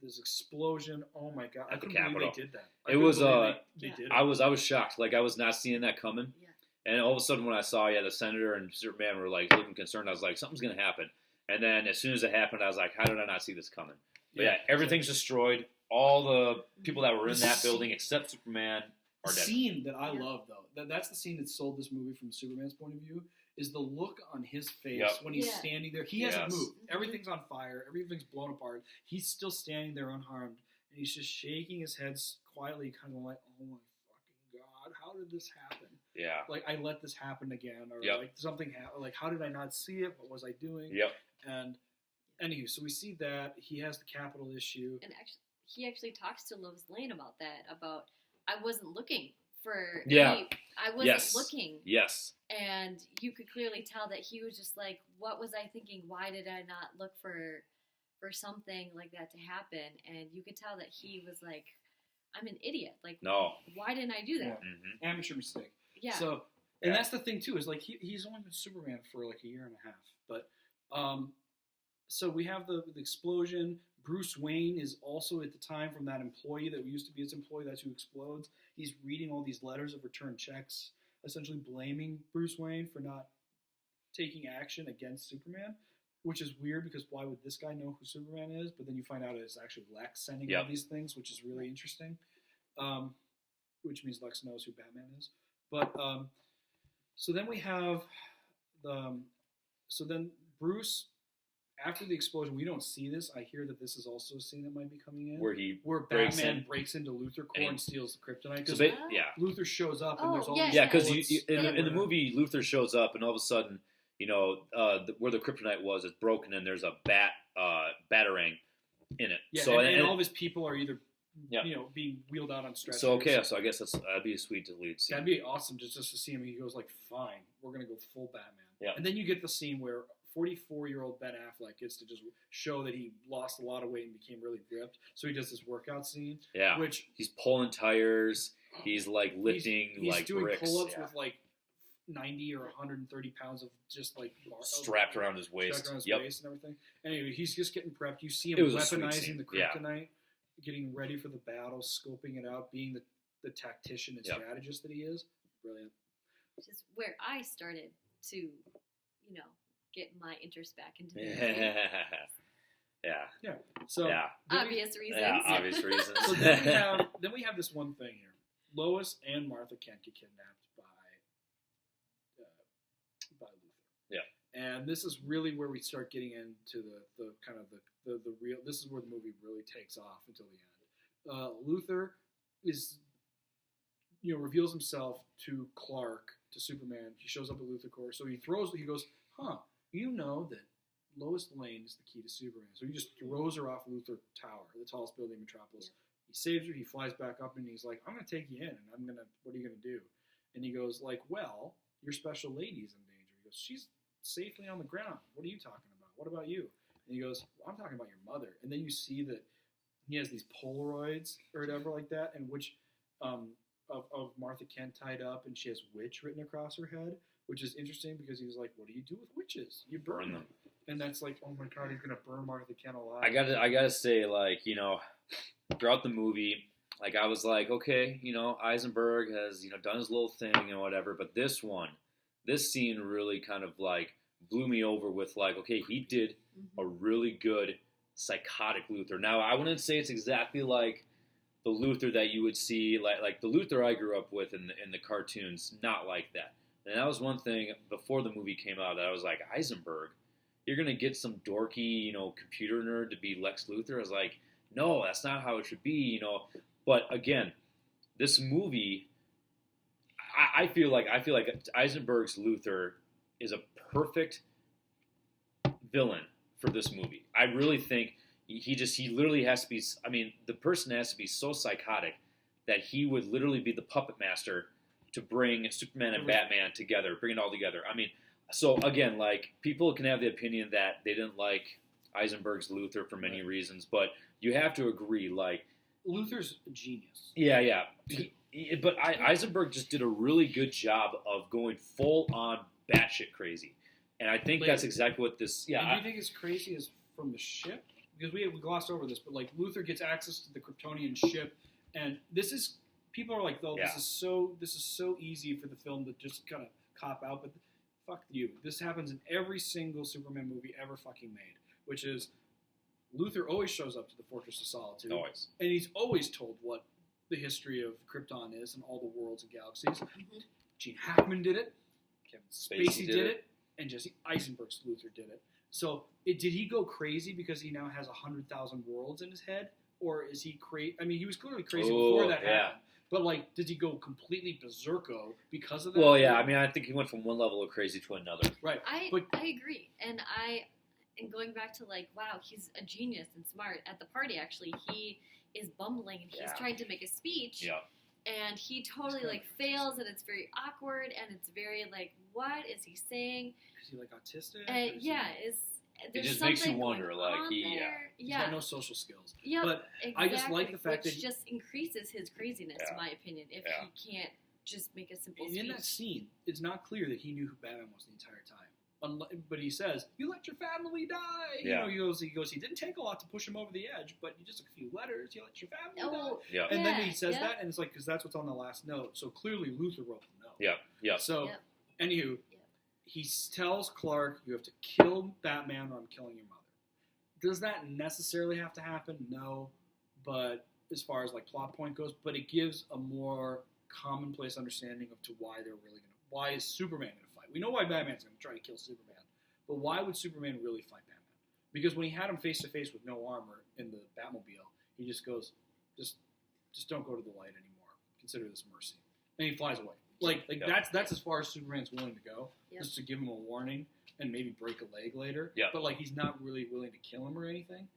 [SPEAKER 1] this explosion. Oh my god! I
[SPEAKER 3] At the
[SPEAKER 1] couldn't believe
[SPEAKER 3] Capitol.
[SPEAKER 1] they did that.
[SPEAKER 3] It was
[SPEAKER 1] they did it.
[SPEAKER 3] I was shocked. Like I was not seeing that coming.
[SPEAKER 2] Yeah.
[SPEAKER 3] And all of a sudden, when I saw, the senator and Superman were like looking concerned, I was like, something's gonna happen. And then as soon as it happened, I was like, how did I not see this coming? But yeah, everything's destroyed. All the people that were in that building, except Superman, are dead.
[SPEAKER 1] The scene that I love, though, that's the scene that sold this movie from Superman's point of view, is the look on his face when he's standing there. He hasn't moved. Everything's on fire. Everything's blown apart. He's still standing there unharmed, and he's just shaking his head quietly, kind of like, oh my fucking god, how did this happen?
[SPEAKER 3] Yeah.
[SPEAKER 1] Like, I let this happen again, or like something happened. Like, how did I not see it? What was I doing?
[SPEAKER 3] Yep.
[SPEAKER 1] And anywho, so we see that he has the Capitol issue,
[SPEAKER 2] and he actually talks to Lois Lane about that. About I wasn't looking for. I wasn't looking.
[SPEAKER 3] Yes.
[SPEAKER 2] And you could clearly tell that he was just like, what was I thinking? Why did I not look for something like that to happen? And you could tell that he was like, I'm an idiot. Like,
[SPEAKER 3] no.
[SPEAKER 2] Why didn't I do that?
[SPEAKER 1] Yeah. Mm-hmm. Amateur mistake.
[SPEAKER 2] Yeah.
[SPEAKER 1] So, and that's the thing too, is like he's only been Superman for like a year and a half. But so we have the explosion. Bruce Wayne is also at the time from that employee that used to be his employee. That's who explodes. He's reading all these letters of return checks, essentially blaming Bruce Wayne for not taking action against Superman, which is weird because why would this guy know who Superman is? But then you find out it's actually Lex sending all these things, which is really interesting. Which means Lex knows who Batman is. But so then we have so then Bruce, after the explosion, we don't see this. I hear that this is also a scene that might be coming in where Batman breaks into Luthor Corps and steals the kryptonite. Because Luthor shows up and there's all these
[SPEAKER 3] because in the movie Luthor shows up and all of a sudden where the kryptonite was is broken and there's a batarang in it.
[SPEAKER 1] Yeah, so and all of his people are either being wheeled out on stretchers.
[SPEAKER 3] So so I guess that'd be a sweet deleted scene.
[SPEAKER 1] That'd be awesome just to see him. He goes like, "Fine, we're gonna go full Batman."
[SPEAKER 3] Yeah.
[SPEAKER 1] And then you get the scene where 44-year-old Ben Affleck gets to just show that he lost a lot of weight and became really ripped. So he does this workout scene.
[SPEAKER 3] Yeah.
[SPEAKER 1] Which
[SPEAKER 3] he's pulling tires. He's like lifting
[SPEAKER 1] he's doing
[SPEAKER 3] bricks.
[SPEAKER 1] Pull-ups with like 90 or 130 pounds of just like
[SPEAKER 3] strapped around his waist.
[SPEAKER 1] Strapped around his waist and everything. Anyway, he's just getting prepped. You see him weaponizing the kryptonite. Getting ready for the battle, scoping it out, being the tactician and strategist that he is. Brilliant.
[SPEAKER 2] Which is where I started to, get my interest back into the
[SPEAKER 3] movie.
[SPEAKER 1] Yeah. So
[SPEAKER 2] obvious reasons.
[SPEAKER 3] Yeah, obvious reasons.
[SPEAKER 1] So then we have this one thing here. Lois and Martha Kent get kidnapped by Luthor.
[SPEAKER 3] Yeah.
[SPEAKER 1] And this is really where we start getting into the kind of the real. This is where the movie really takes off until the end. Luthor is, reveals himself to Clark, to Superman. He shows up at Luthor Corps. So he goes, you know that Lois Lane is the key to Superman. So he just throws her off Luthor Tower, the tallest building in Metropolis. Yeah. He saves her. He flies back up and he's like, I'm going to take you in and what are you going to do? And he goes like, well, your special lady's in danger. He goes, she's safely on the ground. What are you talking about? What about you? And he goes, well, I'm talking about your mother. And then you see that he has these Polaroids or whatever like that, and which of Martha Kent tied up, and she has witch written across her head, which is interesting because he was like, what do you do with witches? You burn them. And that's like, oh my god, he's gonna burn Martha Kent alive.
[SPEAKER 3] I gotta say, like, throughout the movie, like I was like, okay, Eisenberg has done his little thing and whatever, but this scene really kind of like blew me over with like, okay, he did a really good psychotic Luthor. Now, I wouldn't say it's exactly like the Luthor that you would see, like the Luthor I grew up with in the cartoons, not like that. And that was one thing before the movie came out that I was like, Eisenberg, you're gonna get some dorky, computer nerd to be Lex Luthor. I was like, no, that's not how it should be, But again, this movie, I feel like Eisenberg's Luthor is a perfect villain for this movie. I really think he literally has to be. I mean, the person has to be so psychotic that he would literally be the puppet master to bring Superman and Batman together, bring it all together. I mean, so again, like people can have the opinion that they didn't like Eisenberg's Luthor for many reasons, but you have to agree, like
[SPEAKER 1] Luthor's a genius.
[SPEAKER 3] Yeah. But Eisenberg just did a really good job of going full on batshit crazy, and I think that's exactly what this. Yeah,
[SPEAKER 1] do you think it's crazy as from the ship? because we glossed over this, but like Luthor gets access to the Kryptonian ship, and people are like, this is so easy for the film to just kind of cop out, but fuck you. This happens in every single Superman movie ever fucking made, which is Luthor always shows up to the Fortress of Solitude,
[SPEAKER 3] Always.
[SPEAKER 1] and he's always told what the history of Krypton is and all the worlds and galaxies. Mm-hmm. Gene Hackman did it, Kevin Spacey did it, and Jesse Eisenberg's Luthor did it. So did he go crazy because he now has 100,000 worlds in his head, or is he crazy? I mean, he was clearly crazy before that happened. But like, did he go completely berserko because of that?
[SPEAKER 4] Well, yeah. I mean, I think he went from one level of crazy to another.
[SPEAKER 1] Right.
[SPEAKER 2] I agree, and going back to like, wow, he's a genius and smart. At the party, actually, he is bumbling and he's trying to make a speech.
[SPEAKER 3] Yeah.
[SPEAKER 2] And he totally like fails, and it's very awkward, and it's very like, what is he saying?
[SPEAKER 1] Is he like autistic?
[SPEAKER 2] It
[SPEAKER 3] just makes you wonder, like
[SPEAKER 1] he's got no social skills.
[SPEAKER 2] Yeah,
[SPEAKER 1] but
[SPEAKER 2] exactly,
[SPEAKER 1] I just like the fact that
[SPEAKER 2] it just increases his craziness, in my opinion, if he can't just make a simple speech.
[SPEAKER 1] In that scene, it's not clear that he knew who Batman was the entire time. But he says, "You let your family die."
[SPEAKER 3] Yeah.
[SPEAKER 1] You know, he goes. He didn't take a lot to push him over the edge, but just a few letters. You let your family die.
[SPEAKER 3] Yeah.
[SPEAKER 1] And then he says that, and it's like, because that's what's on the last note. So clearly, Luthor wrote the note.
[SPEAKER 3] Yeah. Yeah.
[SPEAKER 1] So, anywho, he tells Clark, "You have to kill Batman, or I'm killing your mother." Does that necessarily have to happen? No, but as far as like plot point goes, but it gives a more commonplace understanding of why they're really gonna. Why is Superman gonna? We know why Batman's going to try to kill Superman, but why would Superman really fight Batman? Because when he had him face to face with no armor in the Batmobile, he just goes, just don't go to the light anymore. Consider this mercy, and he flies away. Like that's as far as Superman's willing to go, just to give him a warning and maybe break a leg later.
[SPEAKER 3] Yeah.
[SPEAKER 1] But like he's not really willing to kill him or anything.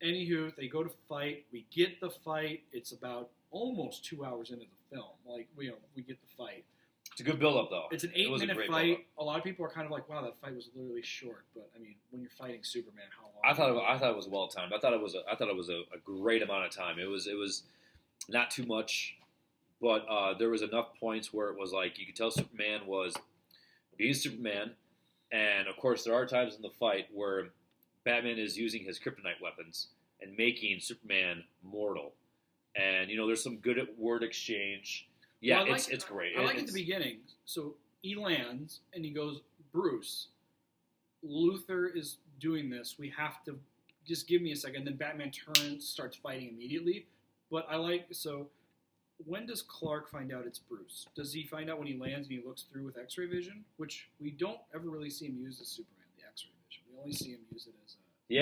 [SPEAKER 1] Anywho, they go to fight. We get the fight. It's about almost 2 hours into the film. Like we get the fight.
[SPEAKER 3] It's a good build-up, though.
[SPEAKER 1] It's an 8-minute fight. Build-up. A lot of people are kind of like, "Wow, that fight was literally short." But I mean, when you're fighting Superman, how long?
[SPEAKER 3] I thought it was well timed. I thought it was a great amount of time. It was not too much, but there was enough points where it was like you could tell Superman was being Superman, and of course there are times in the fight where Batman is using his kryptonite weapons and making Superman mortal, and there's some good word exchange. Yeah, well, it's great.
[SPEAKER 1] I like at the beginning. So he lands and he goes, "Bruce, Luthor is doing this. We have to just give me a second." Then Batman starts fighting immediately. But when does Clark find out it's Bruce? Does he find out when he lands and he looks through with X-ray vision, which we don't ever really see him use as Superman, the X-ray vision. We only see him use it as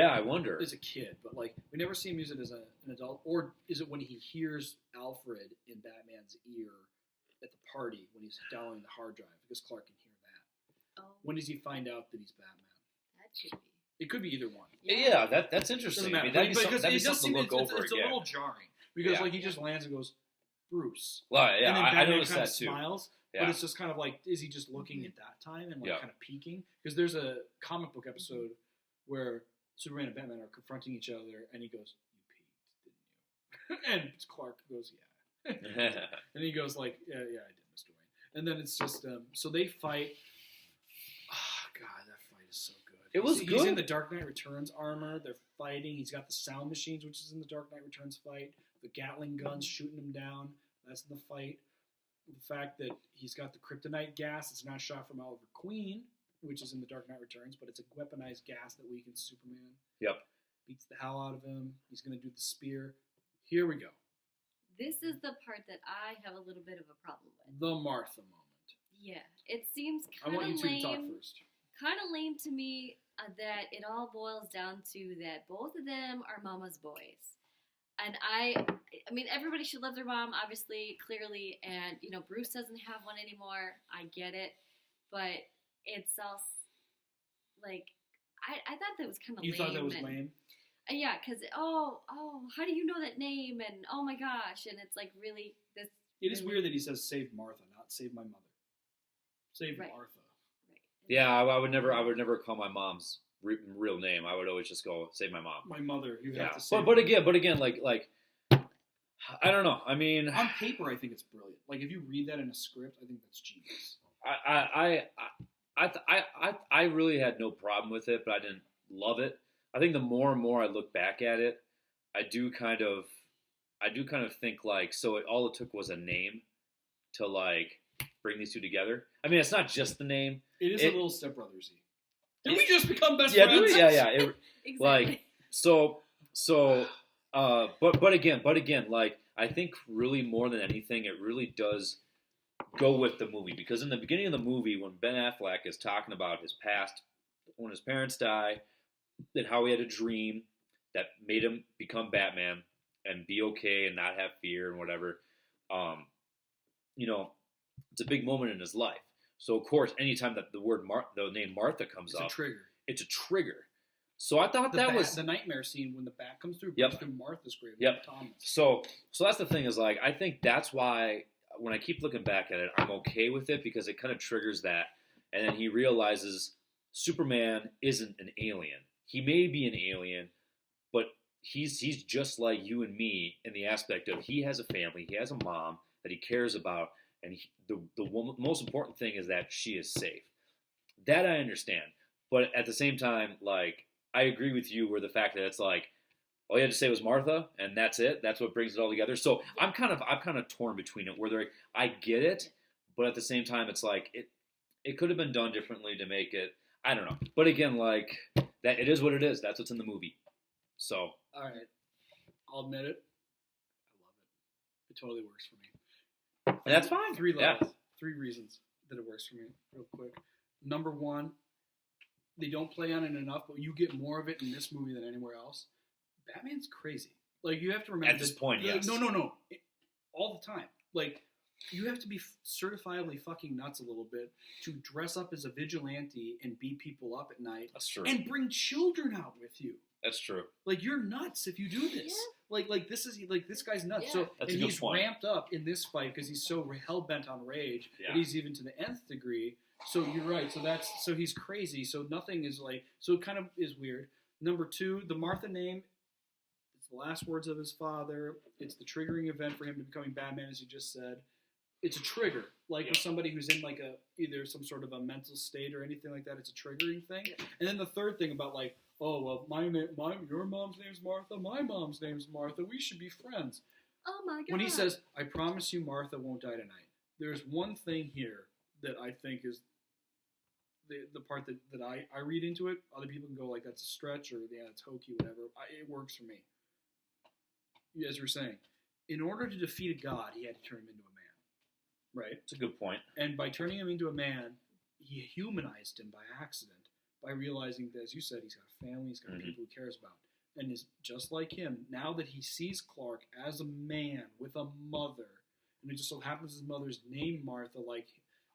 [SPEAKER 3] I wonder.
[SPEAKER 1] As a kid, but like we never see him use it as an adult. Or is it when he hears Alfred in Batman's ear at the party when he's downloading the hard drive? Because Clark can hear that.
[SPEAKER 2] Oh.
[SPEAKER 1] When does he find out that he's Batman?
[SPEAKER 2] That could be.
[SPEAKER 1] It could be either one.
[SPEAKER 3] Yeah, that's interesting. I mean, that'd be something to look over.
[SPEAKER 1] It's a little jarring because he just lands and goes, "Bruce."
[SPEAKER 3] Well, yeah,
[SPEAKER 1] and then Batman
[SPEAKER 3] I noticed
[SPEAKER 1] kind
[SPEAKER 3] that
[SPEAKER 1] of
[SPEAKER 3] too.
[SPEAKER 1] Smiles, but it's just kind of like, is he just looking at that time and kind of peeking? Because there's a comic book episode where Superman and Batman are confronting each other, and he goes, "You peeked, didn't you?" And Clark goes, "Yeah." And he goes like, yeah, I did, Mr. Wayne. And then it's just, so they fight. Oh, God, that fight is so good.
[SPEAKER 3] It was good.
[SPEAKER 1] He's in the Dark Knight Returns armor. They're fighting. He's got the sound machines, which is in the Dark Knight Returns fight. The Gatling guns shooting him down. That's in the fight. The fact that he's got the kryptonite gas. It's not shot from Oliver Queen, which is in the Dark Knight Returns, but it's a weaponized gas that weakens Superman.
[SPEAKER 3] Yep.
[SPEAKER 1] Beats the hell out of him. He's going to do the spear. Here we go.
[SPEAKER 2] This is the part that I have a little bit of a problem with.
[SPEAKER 1] The Martha moment.
[SPEAKER 2] Yeah, it seems kind of lame.
[SPEAKER 1] I want you to talk first.
[SPEAKER 2] Kind of lame to me that it all boils down to that both of them are mama's boys. And I mean, everybody should love their mom, obviously, clearly. And, Bruce doesn't have one anymore. I get it. But it's also, like, I thought that was kind of lame.
[SPEAKER 1] You thought that was lame?
[SPEAKER 2] Yeah, because, how do you know that name? And, oh my gosh. And it's like, really, this.
[SPEAKER 1] It is weird that he says save Martha, not save my mother. Save Martha.
[SPEAKER 2] Right.
[SPEAKER 3] Yeah, I would never call my mom's real name. I would always just go save my mom.
[SPEAKER 1] My mother. You have to say.
[SPEAKER 3] But again, like, I don't know. I mean,
[SPEAKER 1] on paper, I think it's brilliant. Like, if you read that in a script, I think that's genius.
[SPEAKER 3] I really had no problem with it, but I didn't love it. I think the more and more I look back at it, I do kind of think like, so all it took was a name to like bring these two together. I mean, it's not just the name.
[SPEAKER 1] It is a little Step Brothers-y. Did we just become best friends?
[SPEAKER 3] Yeah.
[SPEAKER 2] Exactly.
[SPEAKER 3] Like but again, like I think really more than anything, it really does go with the movie, because in the beginning of the movie, when Ben Affleck is talking about his past, when his parents die, and how he had a dream that made him become Batman and be okay and not have fear and whatever, it's a big moment in his life. So of course, anytime that the name Martha comes up, it's a trigger. So I thought that was
[SPEAKER 1] the nightmare scene when the bat comes through.
[SPEAKER 3] Yep.
[SPEAKER 1] Through Martha's grave.
[SPEAKER 3] Yep.
[SPEAKER 1] Thomas.
[SPEAKER 3] So that's the thing, is like, I think that's why when I keep looking back at it, I'm okay with it, because it kind of triggers that, and then he realizes Superman isn't an alien. He may be an alien, but he's just like you and me in the aspect of he has a family, he has a mom that he cares about, and the most important thing is that she is safe. That I understand, but at the same time, like, I agree with you where the fact that it's like, all you had to say was Martha, and that's it. That's what brings it all together. So I'm kind of torn between it, where I get it, but at the same time, it's like it could have been done differently to make it. I don't know. But again, like, that, it is what it is. That's what's in the movie. So.
[SPEAKER 1] All right. I'll admit it. I love it. It totally works for me.
[SPEAKER 3] And that's fine.
[SPEAKER 1] 3 levels. 3 reasons that it works for me, real quick. Number 1, they don't play on it enough, but you get more of it in this movie than anywhere else. Batman's crazy. Like, you have to remember.
[SPEAKER 3] At this point, yes.
[SPEAKER 1] No. All the time. Like, you have to be certifiably fucking nuts a little bit to dress up as a vigilante and beat people up at night.
[SPEAKER 3] That's true.
[SPEAKER 1] And bring children out with you.
[SPEAKER 3] That's true.
[SPEAKER 1] Like, you're nuts if you do this. Yeah. Like this guy's nuts.
[SPEAKER 2] Yeah.
[SPEAKER 1] So,
[SPEAKER 3] that's
[SPEAKER 1] and
[SPEAKER 3] a good
[SPEAKER 1] he's
[SPEAKER 3] point.
[SPEAKER 1] ramped up in this fight because he's so hell bent on rage
[SPEAKER 3] Yeah.
[SPEAKER 1] that he's even to the nth degree. So you're right. So he's crazy. So nothing is like. So it kind of is weird. Number 2, the Martha name. It's the last words of his father. It's the triggering event for him to becoming Batman, as you just said. It's a trigger, like with somebody who's in like either some sort of a mental state or anything like that. It's a triggering thing. Yeah. And then the third thing about like, oh well, your mom's name's Martha, my mom's name's Martha. We should be friends.
[SPEAKER 2] Oh my god!
[SPEAKER 1] When he says, "I promise you, Martha won't die tonight," there's one thing here that I think is the part that I read into it. Other people can go like, "That's a stretch," or "Yeah, it's hokey," whatever. It works for me. As you were saying, in order to defeat a god, he had to turn him into a man. Right?
[SPEAKER 3] It's a good point.
[SPEAKER 1] And by turning him into a man, he humanized him by accident, by realizing that, as you said, he's got a family, he's got people he cares about. And is just like him, now that he sees Clark as a man with a mother, and it just so happens his mother's named Martha, like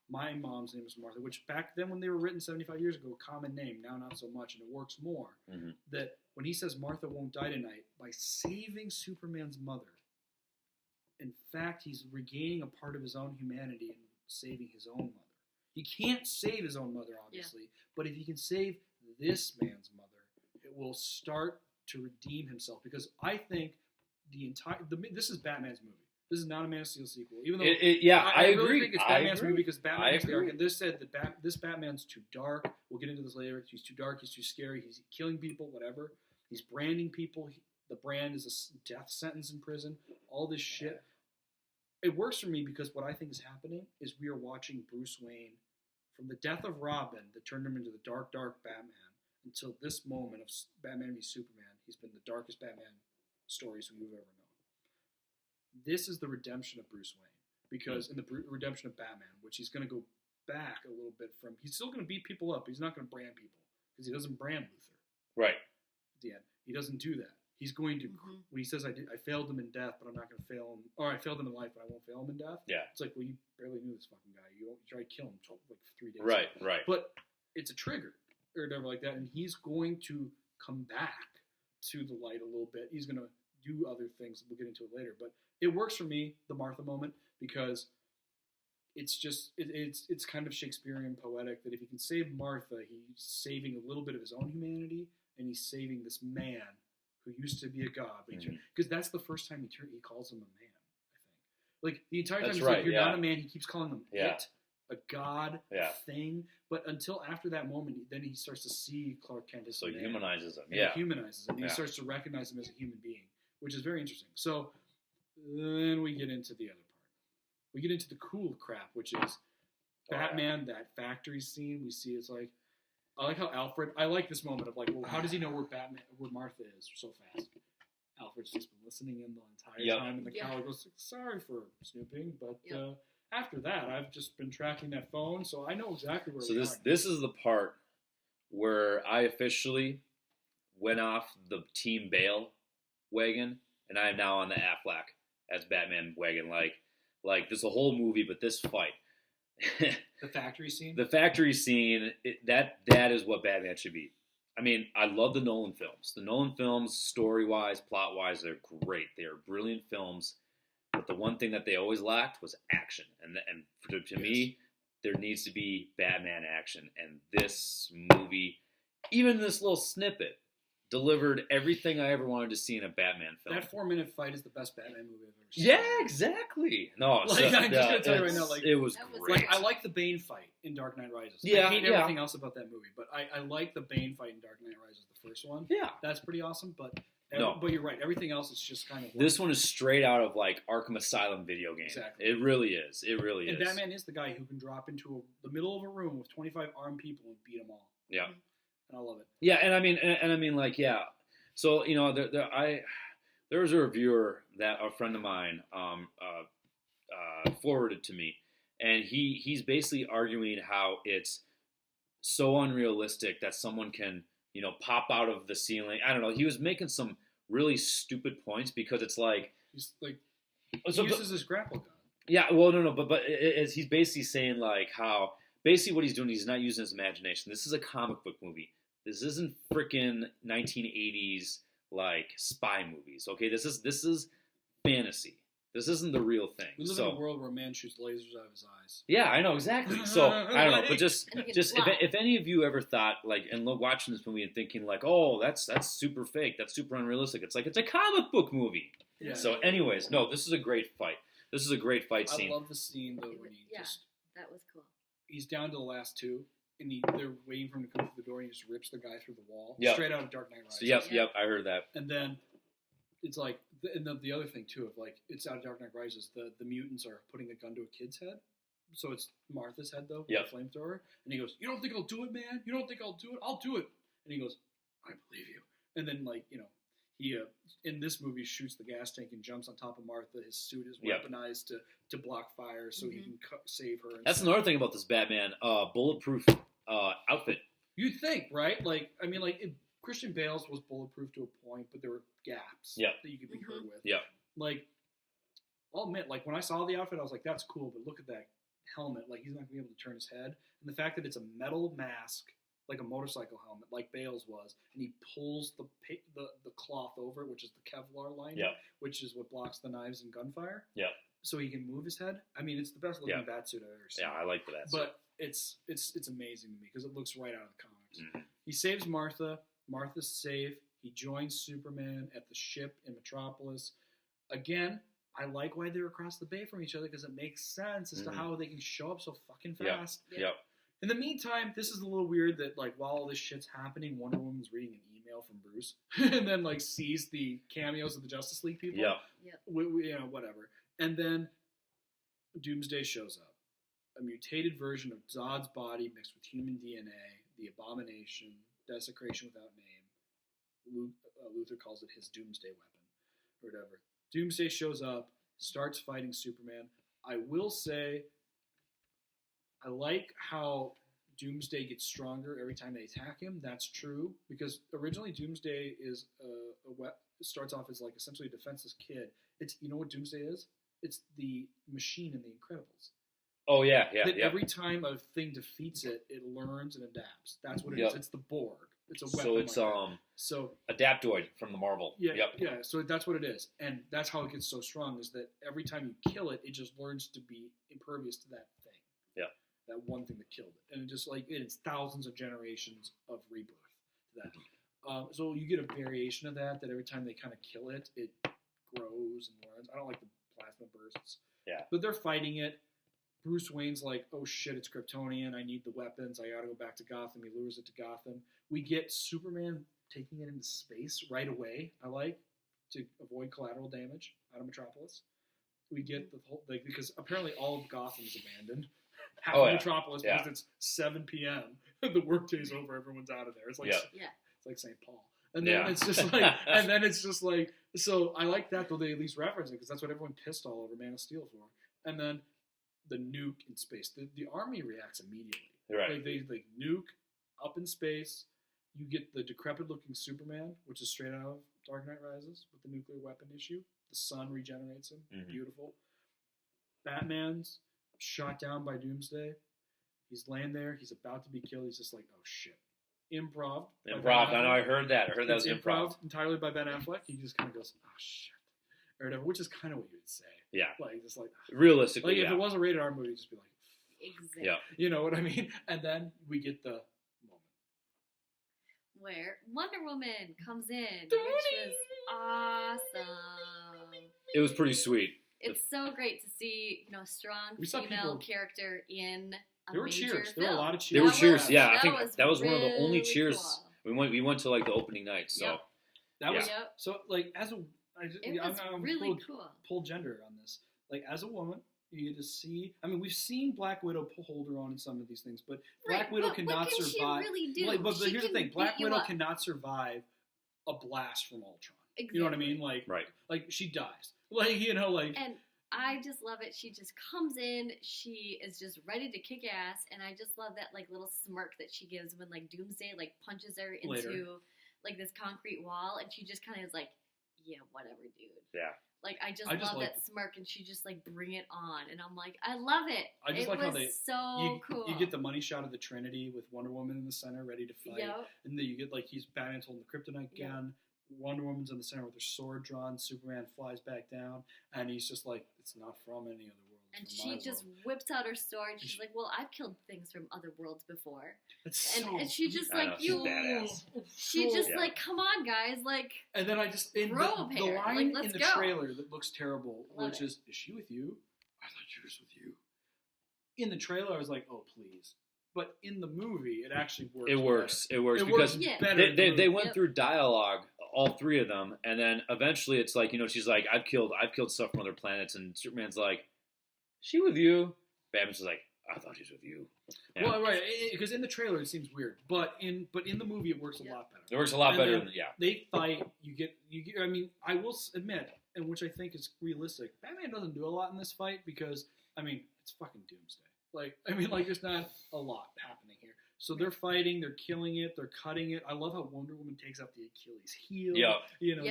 [SPEAKER 1] my mom's name is Martha, which back then when they were written 75 years ago, a common name, now not so much, and it works more. Mm-hmm. That when he says Martha won't die tonight, by saving Superman's mother, in fact, he's regaining a part of his own humanity and saving his own mother. He can't save his own mother, obviously, but if he can save this man's mother, it will start to redeem himself. Because I think this is Batman's movie. This is not a Man of Steel sequel. Even though I really
[SPEAKER 3] agree.
[SPEAKER 1] think it's Batman's movie because Batman is dark. And this said that this Batman's too dark. We'll get into this later. He's too dark. He's too scary. He's killing people. Whatever. He's branding people. The brand is a death sentence in prison. All this shit. It works for me because what I think is happening is we are watching Bruce Wayne from the death of Robin that turned him into the dark Batman until this moment of Batman v Superman. He's been the darkest Batman stories we've ever known. This is the redemption of Bruce Wayne because in the redemption of Batman, which he's going to go back a little bit from, he's still going to beat people up. He's not going to brand people because he doesn't brand Luthor.
[SPEAKER 3] Right.
[SPEAKER 1] At the end. He doesn't do that. He's going to, when he says, I failed him in death, but I'm not going to fail him, or I failed him in life, but I won't fail him in death. Yeah. It's like, well, you barely knew this fucking guy. You tried to kill him like 3 days ago.
[SPEAKER 3] Right.
[SPEAKER 1] But it's a trigger or whatever like that, and he's going to come back to the light a little bit. He's going to do other things. We'll get into it later. But it works for me, the Martha moment, because it's just, it's kind of Shakespearean poetic that if he can save Martha, he's saving a little bit of his own humanity, and he's saving this man who used to be a god, because that's the first time he calls him a man. I think, like the entire time he's like, "You're not a man." He keeps calling him it a god
[SPEAKER 3] Yeah.
[SPEAKER 1] thing. But until after that moment, then he starts to see Clark Kent as
[SPEAKER 3] So
[SPEAKER 1] a
[SPEAKER 3] it
[SPEAKER 1] man.
[SPEAKER 3] humanizes him.
[SPEAKER 1] And
[SPEAKER 3] Yeah.
[SPEAKER 1] it humanizes him. And he starts to recognize him as a human being, which is very interesting. So then we get into the other part. We get into the cool crap, which is Batman, that factory scene. We see it's like, I like how Alfred, I like this moment of like, well, how does he know where Martha is so fast? Alfred's just been listening in the entire time, and the cow goes, sorry for snooping, but after that, I've just been tracking that phone, so I know exactly where we are. So
[SPEAKER 3] this is the part where I officially went off the Team Bale wagon, and I am now on the Affleck as Batman wagon. Like this is a whole movie, but this fight.
[SPEAKER 1] The factory scene?
[SPEAKER 3] The factory scene, that is what Batman should be. I mean, I love the Nolan films. The Nolan films, story-wise, plot-wise, they're great. They are brilliant films. But the one thing that they always lacked was action. And to me, there needs to be Batman action. And this movie, even this little snippet, delivered everything I ever wanted to see in a Batman film.
[SPEAKER 1] That 4-minute fight is the best Batman movie I've ever seen.
[SPEAKER 3] Yeah, exactly. No,
[SPEAKER 1] I'm just going to tell you right now,
[SPEAKER 3] it was great.
[SPEAKER 1] I like the Bane fight in Dark Knight Rises.
[SPEAKER 3] Yeah,
[SPEAKER 1] I hate everything else about that movie, but I like the Bane fight in Dark Knight Rises, the first one.
[SPEAKER 3] Yeah.
[SPEAKER 1] That's pretty awesome, but you're right. Everything else is just kind of...
[SPEAKER 3] This one is straight out of, like, Arkham Asylum video game.
[SPEAKER 1] Exactly.
[SPEAKER 3] It really is. It really is.
[SPEAKER 1] And Batman is the guy who can drop into the middle of a room with 25 armed people and beat them all.
[SPEAKER 3] Yeah.
[SPEAKER 1] And I love it.
[SPEAKER 3] Yeah, and I mean, like, yeah. So, you know, there was a reviewer that a friend of mine forwarded to me, and he's basically arguing how it's so unrealistic that someone can, you know, pop out of the ceiling. I don't know. He was making some really stupid points because it's like...
[SPEAKER 1] he uses his grapple gun.
[SPEAKER 3] Yeah, well, no, but he's basically saying, like, how... Basically what he's doing, he's not using his imagination. This is a comic book movie. This isn't freaking 1980s like spy movies. Okay, this is fantasy. This isn't the real thing.
[SPEAKER 1] We live in a world where a man shoots lasers out of his eyes.
[SPEAKER 3] Yeah, I know exactly. So I don't know, but just if any of you ever thought like and watching this movie and thinking like, oh, that's super fake, that's super unrealistic. It's like it's a comic book movie. Yeah. So, anyways, no, this is a great fight. This is a great fight scene.
[SPEAKER 1] I love the scene though when
[SPEAKER 2] that was cool.
[SPEAKER 1] He's down to the last two. And they're waiting for him to come through the door, and he just rips the guy through the wall.
[SPEAKER 3] Yep.
[SPEAKER 1] Straight out of Dark Knight Rises.
[SPEAKER 3] Yep, I heard that.
[SPEAKER 1] And then it's like, and the other thing, too, of like, it's out of Dark Knight Rises, the mutants are putting a gun to a kid's head. So it's Martha's head, though, with the flamethrower. And he goes, you don't think I'll do it, man? You don't think I'll do it? I'll do it. And he goes, I believe you. And then, like, you know, he, in this movie, shoots the gas tank and jumps on top of Martha. His suit is weaponized to block fire so he can save her.
[SPEAKER 3] That's another thing about this Batman, bulletproof outfit.
[SPEAKER 1] You'd think, right? Like, I mean, like, Christian Bale's was bulletproof to a point, but there were gaps that you could be hurt with.
[SPEAKER 3] Yeah.
[SPEAKER 1] Like, I'll admit, like, when I saw the outfit, I was like, that's cool, but look at that helmet. Like, he's not going to be able to turn his head. And the fact that it's a metal mask, like a motorcycle helmet, like Bale's was, and he pulls the cloth over it, which is the Kevlar lining, which is what blocks the knives and gunfire. Yeah. So he can move his head. I mean, it's the best looking batsuit I've ever seen.
[SPEAKER 3] Yeah, I like the batsuit.
[SPEAKER 1] But it's amazing to me because it looks right out of the comics. Mm-hmm. He saves Martha. Martha's safe. He joins Superman at the ship in Metropolis. Again, I like why they're across the bay from each other because it makes sense as to how they can show up so fucking fast.
[SPEAKER 3] Yep.
[SPEAKER 1] In the meantime, this is a little weird that, like, while all this shit's happening, Wonder Woman's reading an email from Bruce and then, like, sees the cameos of the Justice League people.
[SPEAKER 3] Yeah.
[SPEAKER 1] You know, whatever. And then Doomsday shows up. A mutated version of Zod's body mixed with human DNA, the Abomination, Desecration without name. Luthor calls it his Doomsday weapon, or whatever. Doomsday shows up, starts fighting Superman. I will say, I like how Doomsday gets stronger every time they attack him. That's true, because originally Doomsday is starts off as like essentially a defenseless kid. You know what Doomsday is? It's the machine in The Incredibles.
[SPEAKER 3] Oh, yeah.
[SPEAKER 1] Every time a thing defeats it, it learns and adapts. That's what it is. It's the Borg. It's a weapon. So it's Adaptoid
[SPEAKER 3] from the Marvel.
[SPEAKER 1] Yeah. So that's what it is, and that's how it gets so strong. Is that every time you kill it, it just learns to be impervious to that thing.
[SPEAKER 3] Yeah.
[SPEAKER 1] That one thing that killed it, and just like it's thousands of generations of rebirth to that. So you get a variation of that. That every time they kind of kill it, it grows and learns. I don't like the plasma bursts.
[SPEAKER 3] Yeah.
[SPEAKER 1] But they're fighting it. Bruce Wayne's like, oh shit, it's Kryptonian. I need the weapons. I gotta go back to Gotham. He lures it to Gotham. We get Superman taking it into space right away. I like to avoid collateral damage out of Metropolis. We get the whole because apparently all of Gotham is abandoned. Half of Metropolis because it's 7 p.m. The workday's over. Everyone's out of there. It's like it's like St. Paul. And then it's just like, so I like that though they at least reference it because that's what everyone pissed all over Man of Steel for. And then the nuke in space. The army reacts immediately.
[SPEAKER 3] Right.
[SPEAKER 1] Like they nuke up in space. You get the decrepit-looking Superman, which is straight out of Dark Knight Rises with the nuclear weapon issue. The sun regenerates him. Mm-hmm. Beautiful. Batman's shot down by Doomsday. He's laying there. He's about to be killed. He's just like, oh shit. Improv.
[SPEAKER 3] I know. I heard that. I heard that was improv.
[SPEAKER 1] Entirely by Ben Affleck. He just kind of goes, oh shit. Or whatever, which is kind of what you would say.
[SPEAKER 3] Yeah.
[SPEAKER 1] Like, just like.
[SPEAKER 3] Realistically,
[SPEAKER 1] like, if it was a rated R movie, you'd just be like.
[SPEAKER 2] Exactly.
[SPEAKER 3] Yeah.
[SPEAKER 1] You know what I mean? And then we get the moment.
[SPEAKER 2] Where Wonder Woman comes in, which was awesome.
[SPEAKER 3] It was pretty sweet.
[SPEAKER 2] It's so great to see, a strong female character in a
[SPEAKER 1] There were
[SPEAKER 2] major
[SPEAKER 1] cheers.
[SPEAKER 2] film.
[SPEAKER 1] There were a lot of cheers.
[SPEAKER 3] There were cheers. Yeah, I
[SPEAKER 2] that
[SPEAKER 3] think
[SPEAKER 2] was
[SPEAKER 3] that was one of the
[SPEAKER 2] really
[SPEAKER 3] only cheers.
[SPEAKER 2] cool.
[SPEAKER 3] We went to like the opening night. So
[SPEAKER 2] Yep.
[SPEAKER 1] That was
[SPEAKER 2] Yep.
[SPEAKER 1] so like as a.
[SPEAKER 2] It was really cool.
[SPEAKER 1] Pull gender on this. Like as a woman, you get to see. I mean, we've seen Black Widow hold her on in some of these things, but Black Widow cannot
[SPEAKER 2] what can
[SPEAKER 1] survive.
[SPEAKER 2] She really do?
[SPEAKER 1] But here's the thing: Black Widow
[SPEAKER 2] up.
[SPEAKER 1] cannot survive a blast from Ultron.
[SPEAKER 2] Exactly.
[SPEAKER 1] You know what I mean? Like,
[SPEAKER 3] right.
[SPEAKER 1] Like she dies. Like like.
[SPEAKER 2] And I just love it. She just comes in. She is just ready to kick ass, and I just love that like little smirk that she gives when like Doomsday like punches her into like this concrete wall, and she just kind of is like, yeah, whatever, dude.
[SPEAKER 3] Yeah.
[SPEAKER 2] Like I just love that smirk, and she just like bring it on, and I'm like, I love it.
[SPEAKER 1] I just
[SPEAKER 2] it
[SPEAKER 1] like
[SPEAKER 2] was
[SPEAKER 1] how they
[SPEAKER 2] cool.
[SPEAKER 1] You get the money shot of the Trinity with Wonder Woman in the center, ready to fight, and then you get like he's Batman's holding the kryptonite gun. Wonder Woman's in the center with her sword drawn. Superman flies back down, and he's just like, it's not from any other world.
[SPEAKER 2] And she just whips out her sword. And she's like, well, I've killed things from other worlds before. And she just like, she just like, come on, guys, like. And then I just the line
[SPEAKER 1] in the trailer that looks terrible, which is she with you? I thought she was with you. In the trailer, I was like, oh please. But in the movie, it actually works.
[SPEAKER 3] It works because they went through dialogue, all three of them, and then eventually it's like she's like, I've killed stuff from other planets, and Superman's like, she with you? Batman's just like, I thought she was with you.
[SPEAKER 1] Yeah. Well, right, because in the trailer it seems weird, but in the movie it works a lot better.
[SPEAKER 3] It works a lot better.
[SPEAKER 1] They fight. You get. I mean, I will admit, and which I think is realistic. Batman doesn't do a lot in this fight because it's fucking Doomsday. There's not a lot happening here. So they're fighting, they're killing it, they're cutting it. I love how Wonder Woman takes out the Achilles heel.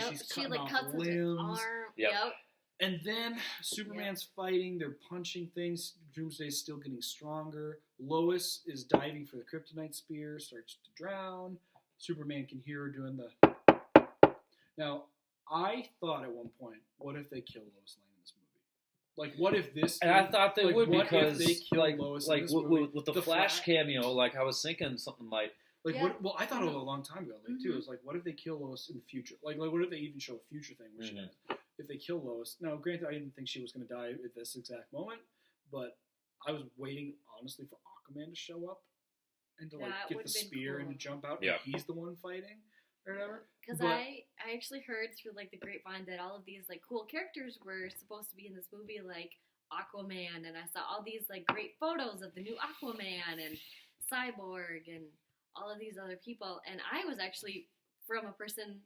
[SPEAKER 1] She's cutting off limbs.
[SPEAKER 2] Yep.
[SPEAKER 1] And then Superman's fighting, they're punching things. Doomsday's still getting stronger. Lois is diving for the kryptonite spear, starts to drown. Superman can hear her doing the... Now, I thought at one point, what if they kill Lois Lane in this movie? Like, what if this...
[SPEAKER 3] And I thought they would because,
[SPEAKER 1] they kill Lois in this movie?
[SPEAKER 3] With the Flash cameo, like, I was thinking something like...
[SPEAKER 1] Well, I thought of it a long time ago, too. It was like, what if they kill Lois in the future? Like what if they even show a future thing where she dies? If they kill Lois... Now, granted, I didn't think she was going to die at this exact moment, but I was waiting, honestly, for Aquaman to show up and to, get the spear and to jump out, and he's the one fighting, or whatever.
[SPEAKER 2] Because I actually heard through, like, the grapevine that all of these, like, cool characters were supposed to be in this movie, like Aquaman, and I saw all these, like, great photos of the new Aquaman and Cyborg and all of these other people, and I was actually, from a person...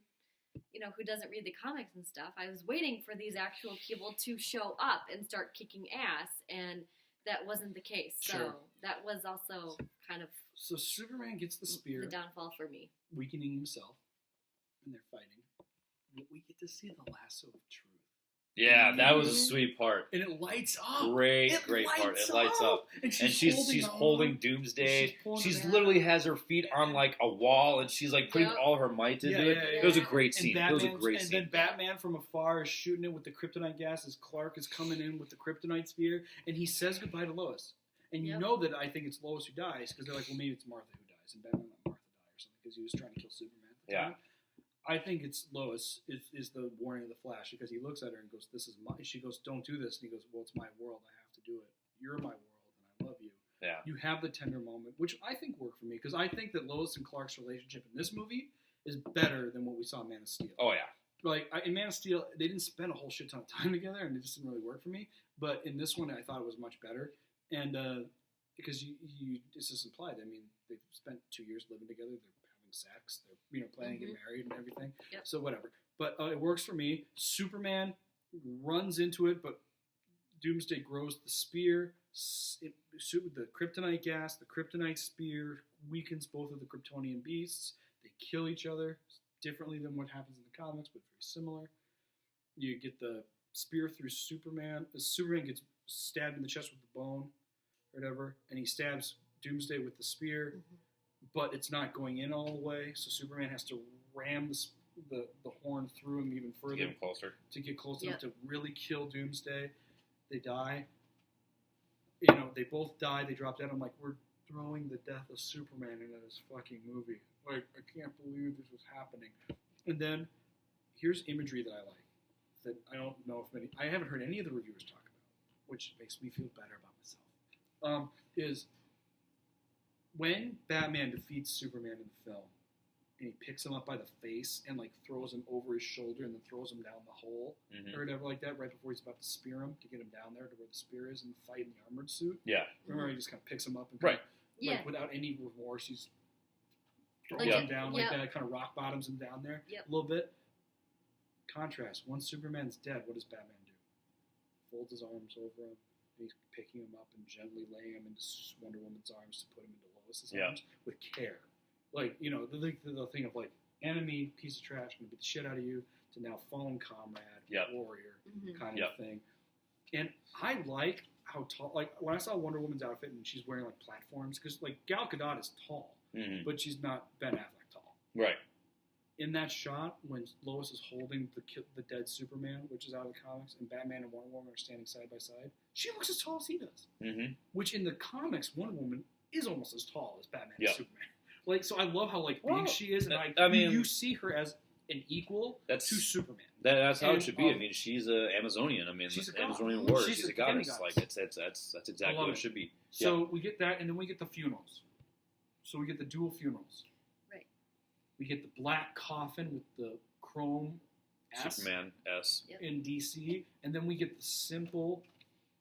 [SPEAKER 2] who doesn't read the comics and stuff, I was waiting for these actual people to show up and start kicking ass, and that wasn't the case. So that was also kind of...
[SPEAKER 1] So Superman gets the spear.
[SPEAKER 2] The downfall for me.
[SPEAKER 1] Weakening himself, and they're fighting. We get to see the lasso of truth.
[SPEAKER 3] Yeah, that was a sweet part.
[SPEAKER 1] And it lights up.
[SPEAKER 3] Great part. It lights up. And she's holding Doomsday. She's literally has her feet on like a wall, and she's like putting all her might into it. It was a great scene. It was a great scene.
[SPEAKER 1] And then Batman from afar is shooting it with the kryptonite gas as Clark is coming in with the kryptonite spear, and he says goodbye to Lois. And you know that I think it's Lois who dies, because they're like, well, maybe it's Martha who dies, and Batman let Martha die or something, because he was trying to kill Superman at the time. I think it's Lois is the warning of the Flash, because he looks at her and goes, "This is my." She goes, "Don't do this," and he goes, "Well, it's my world. I have to do it. You're my world. I love you.
[SPEAKER 3] Yeah.
[SPEAKER 1] You have the tender moment, which I think worked for me because I think that Lois and Clark's relationship in this movie is better than what we saw in Man of Steel.
[SPEAKER 3] Oh yeah.
[SPEAKER 1] Like in Man of Steel, they didn't spend a whole shit ton of time together, and it just didn't really work for me. But in this one, I thought it was much better, and because you it's just implied. I mean, they've spent 2 years living together. They're having sex. They're planning to get married and everything.
[SPEAKER 2] Yep.
[SPEAKER 1] So whatever. But it works for me. Superman runs into it, but Doomsday grows the spear. The kryptonite gas, the kryptonite spear weakens both of the Kryptonian beasts. They kill each other differently than what happens in the comics, but very similar. You get the spear through Superman. Superman gets stabbed in the chest with the bone, or whatever, and he stabs Doomsday with the spear, but it's not going in all the way, so Superman has to ram the horn through him even further.
[SPEAKER 3] To get him closer.
[SPEAKER 1] To get close enough
[SPEAKER 2] Yep.
[SPEAKER 1] to really kill Doomsday. They die. They both die. They drop dead. I'm like, we're throwing the death of Superman into this fucking movie. Like, I can't believe this was happening. And then, here's imagery that I like, that I don't know if I haven't heard any of the reviewers talk about, which makes me feel better about myself, is when Batman defeats Superman in the film, and he picks him up by the face and like throws him over his shoulder and then throws him down the hole or whatever like that right before he's about to spear him to get him down there to where the spear is and fight in the armored suit.
[SPEAKER 3] Yeah.
[SPEAKER 1] Remember, he just kind of picks him up and
[SPEAKER 3] Right.
[SPEAKER 1] without any remorse, he's throws
[SPEAKER 2] Like
[SPEAKER 1] him down like that, kind of rock bottoms him down there a little bit. Contrast: once Superman's dead, what does Batman do? Folds his arms over him. And he's picking him up and gently laying him into Wonder Woman's arms to put him into Lois's arms with care. Like, the thing of like, enemy, piece of trash, gonna beat the shit out of you, to now fallen comrade, warrior kind of thing. And I like how tall, like, when I saw Wonder Woman's outfit and she's wearing like platforms, because like Gal Gadot is tall, but she's not Ben Affleck tall.
[SPEAKER 3] Right.
[SPEAKER 1] In that shot, when Lois is holding the dead Superman, which is out of the comics, and Batman and Wonder Woman are standing side by side, she looks as tall as he does. Which in the comics, Wonder Woman is almost as tall as Batman and Superman. Like, so I love how like big she is, and I mean, you see her as an equal to Superman.
[SPEAKER 3] That's how it should be. I mean, she's an Amazonian. I mean,
[SPEAKER 1] she's
[SPEAKER 3] an Amazonian warrior. She's a goddess.
[SPEAKER 1] Demigod.
[SPEAKER 3] Like that's exactly what it should be.
[SPEAKER 1] So we get that, and then we get the funerals. So we get the dual funerals.
[SPEAKER 2] Right.
[SPEAKER 1] We get the black coffin with the chrome S
[SPEAKER 3] Superman S
[SPEAKER 1] in DC, and then we get the simple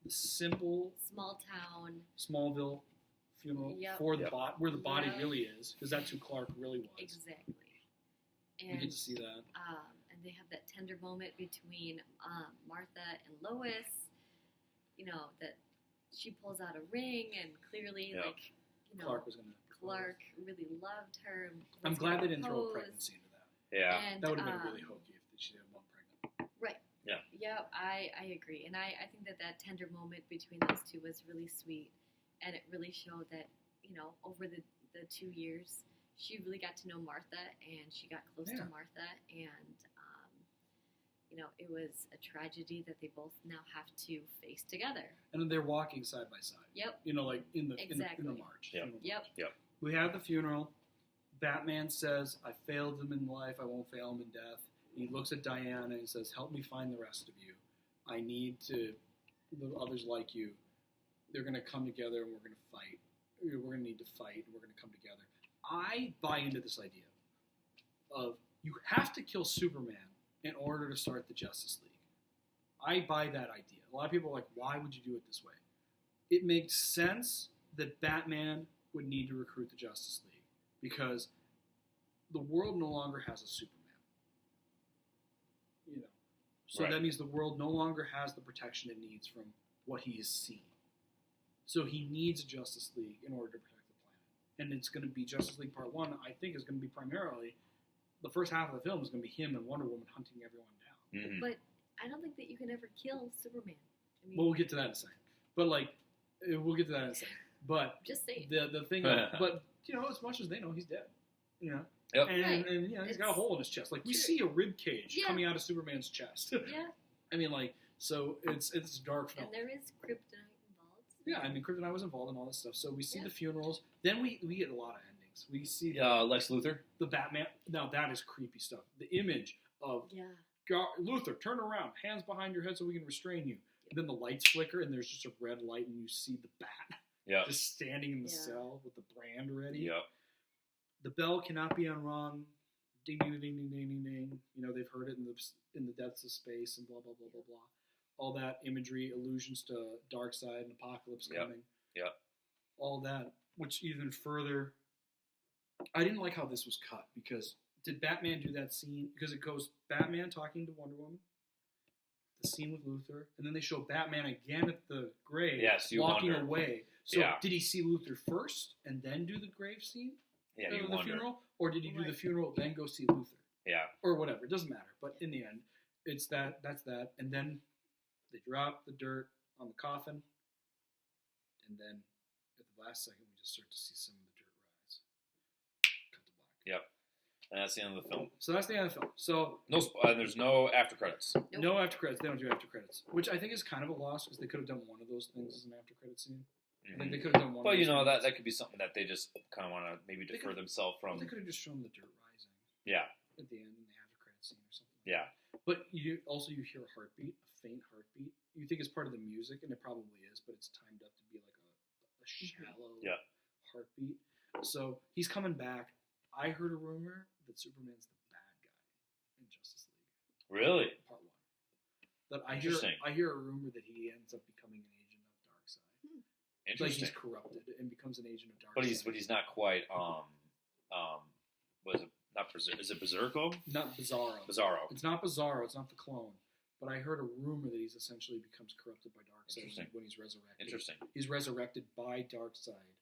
[SPEAKER 2] small town
[SPEAKER 1] Smallville funeral for the where the body really is, because that's who Clark really was.
[SPEAKER 2] Exactly. And
[SPEAKER 1] we get to see that.
[SPEAKER 2] And they have that tender moment between Martha and Lois. That she pulls out a ring, and clearly,
[SPEAKER 1] Clark was gonna.
[SPEAKER 2] Clark really loved her.
[SPEAKER 1] I'm glad they didn't throw a pregnancy into that.
[SPEAKER 3] Yeah.
[SPEAKER 2] And,
[SPEAKER 1] that would have been really hokey if she had one pregnant.
[SPEAKER 2] Right.
[SPEAKER 3] Yeah.
[SPEAKER 2] Yeah, I agree. And I think that tender moment between those two was really sweet. And it really showed that, over the 2 years, she really got to know Martha, and she got close to Martha. And, it was a tragedy that they both now have to face together.
[SPEAKER 1] And then they're walking side by side.
[SPEAKER 2] Yep.
[SPEAKER 1] Like in the march.
[SPEAKER 2] Yep.
[SPEAKER 1] We have the funeral. Batman says, I failed him in life, I won't fail him in death. He looks at Diana and says, help me find the rest of you. I need the others like you. They're going to come together and we're going to fight. We're going to need to fight and we're going to come together. I buy into this idea of you have to kill Superman in order to start the Justice League. I buy that idea. A lot of people are like, why would you do it this way? It makes sense that Batman would need to recruit the Justice League because the world no longer has a Superman. So that means the world no longer has the protection it needs from what he has seen. So he needs a Justice League in order to protect the planet. And it's going to be Justice League Part 1, I think, is going to be primarily, the first half of the film is going to be him and Wonder Woman hunting everyone down.
[SPEAKER 2] But I don't think that you can ever kill Superman. I mean,
[SPEAKER 1] well, we'll get to that in a second. But, we'll get to that in a second. But
[SPEAKER 2] just saying.
[SPEAKER 1] The thing, but, as much as they know, he's dead.
[SPEAKER 3] Yep.
[SPEAKER 1] And he's got a hole in his chest. Like, we see a rib cage coming out of Superman's chest.
[SPEAKER 2] Yeah.
[SPEAKER 1] I mean, so it's a dark film.
[SPEAKER 2] And there is kryptonite involved.
[SPEAKER 1] Yeah, I mean, Kryptonite was involved in all this stuff. So we see the funerals. Then we get a lot of endings. We see
[SPEAKER 3] Lex Luthor.
[SPEAKER 1] The Batman. Now, that is creepy stuff. The image of Luthor, turn around, hands behind your head so we can restrain you. And then the lights flicker, and there's just a red light, and you see the bat.
[SPEAKER 3] Yeah.
[SPEAKER 1] Just standing in the cell with the brand ready.
[SPEAKER 3] Yeah.
[SPEAKER 1] The bell cannot be unrung. Ding, ding, ding, ding, ding, ding, ding. They've heard it in the depths of space and blah, blah, blah, blah, blah. All that imagery, allusions to dark side and apocalypse coming.
[SPEAKER 3] Yeah.
[SPEAKER 1] All that, which even further, I didn't like how this was cut because did Batman do that scene? Because it goes Batman talking to Wonder Woman, the scene with Luthor, and then they show Batman again at the grave, walking away. So did he see Luthor first and then do the grave scene?
[SPEAKER 3] Yeah,
[SPEAKER 1] you wonder. Funeral? Or did he do the funeral then go see Luthor?
[SPEAKER 3] Yeah.
[SPEAKER 1] Or whatever. It doesn't matter. But in the end, it's that's that. And then they drop the dirt on the coffin. And then at the last second, we just start to see some of the dirt rise. Cut to black.
[SPEAKER 3] Yep. And that's the end of the film.
[SPEAKER 1] So that's the end of the film. So
[SPEAKER 3] there's no after credits.
[SPEAKER 2] Nope.
[SPEAKER 1] No after credits. They don't do after credits. Which I think is kind of a loss because they could have done one of those things as an after credit scene. I think they could have done one.
[SPEAKER 3] Well, that could be something that they just kind of want to maybe defer themselves from.
[SPEAKER 1] They could have just shown the dirt rising.
[SPEAKER 3] Yeah.
[SPEAKER 1] At the end in the after credit scene or something.
[SPEAKER 3] Yeah.
[SPEAKER 1] But you hear a heartbeat, a faint heartbeat. You think it's part of the music, and it probably is, but it's timed up to be like a shallow heartbeat. So he's coming back. I heard a rumor that Superman's the bad guy in Justice League.
[SPEAKER 3] Really?
[SPEAKER 1] Part 1. That I hear a rumor that he ends up becoming an agent of Darkseid.
[SPEAKER 3] Interesting.
[SPEAKER 1] Like he's corrupted and becomes an agent of Darkseid.
[SPEAKER 3] But he's not quite what is it? Not Berserk. Is it Berserko?
[SPEAKER 1] Not Bizarro.
[SPEAKER 3] Bizarro.
[SPEAKER 1] It's not Bizarro. It's not the clone. But I heard a rumor that he's essentially becomes corrupted by Darkseid when he's resurrected.
[SPEAKER 3] Interesting.
[SPEAKER 1] He's resurrected by Darkseid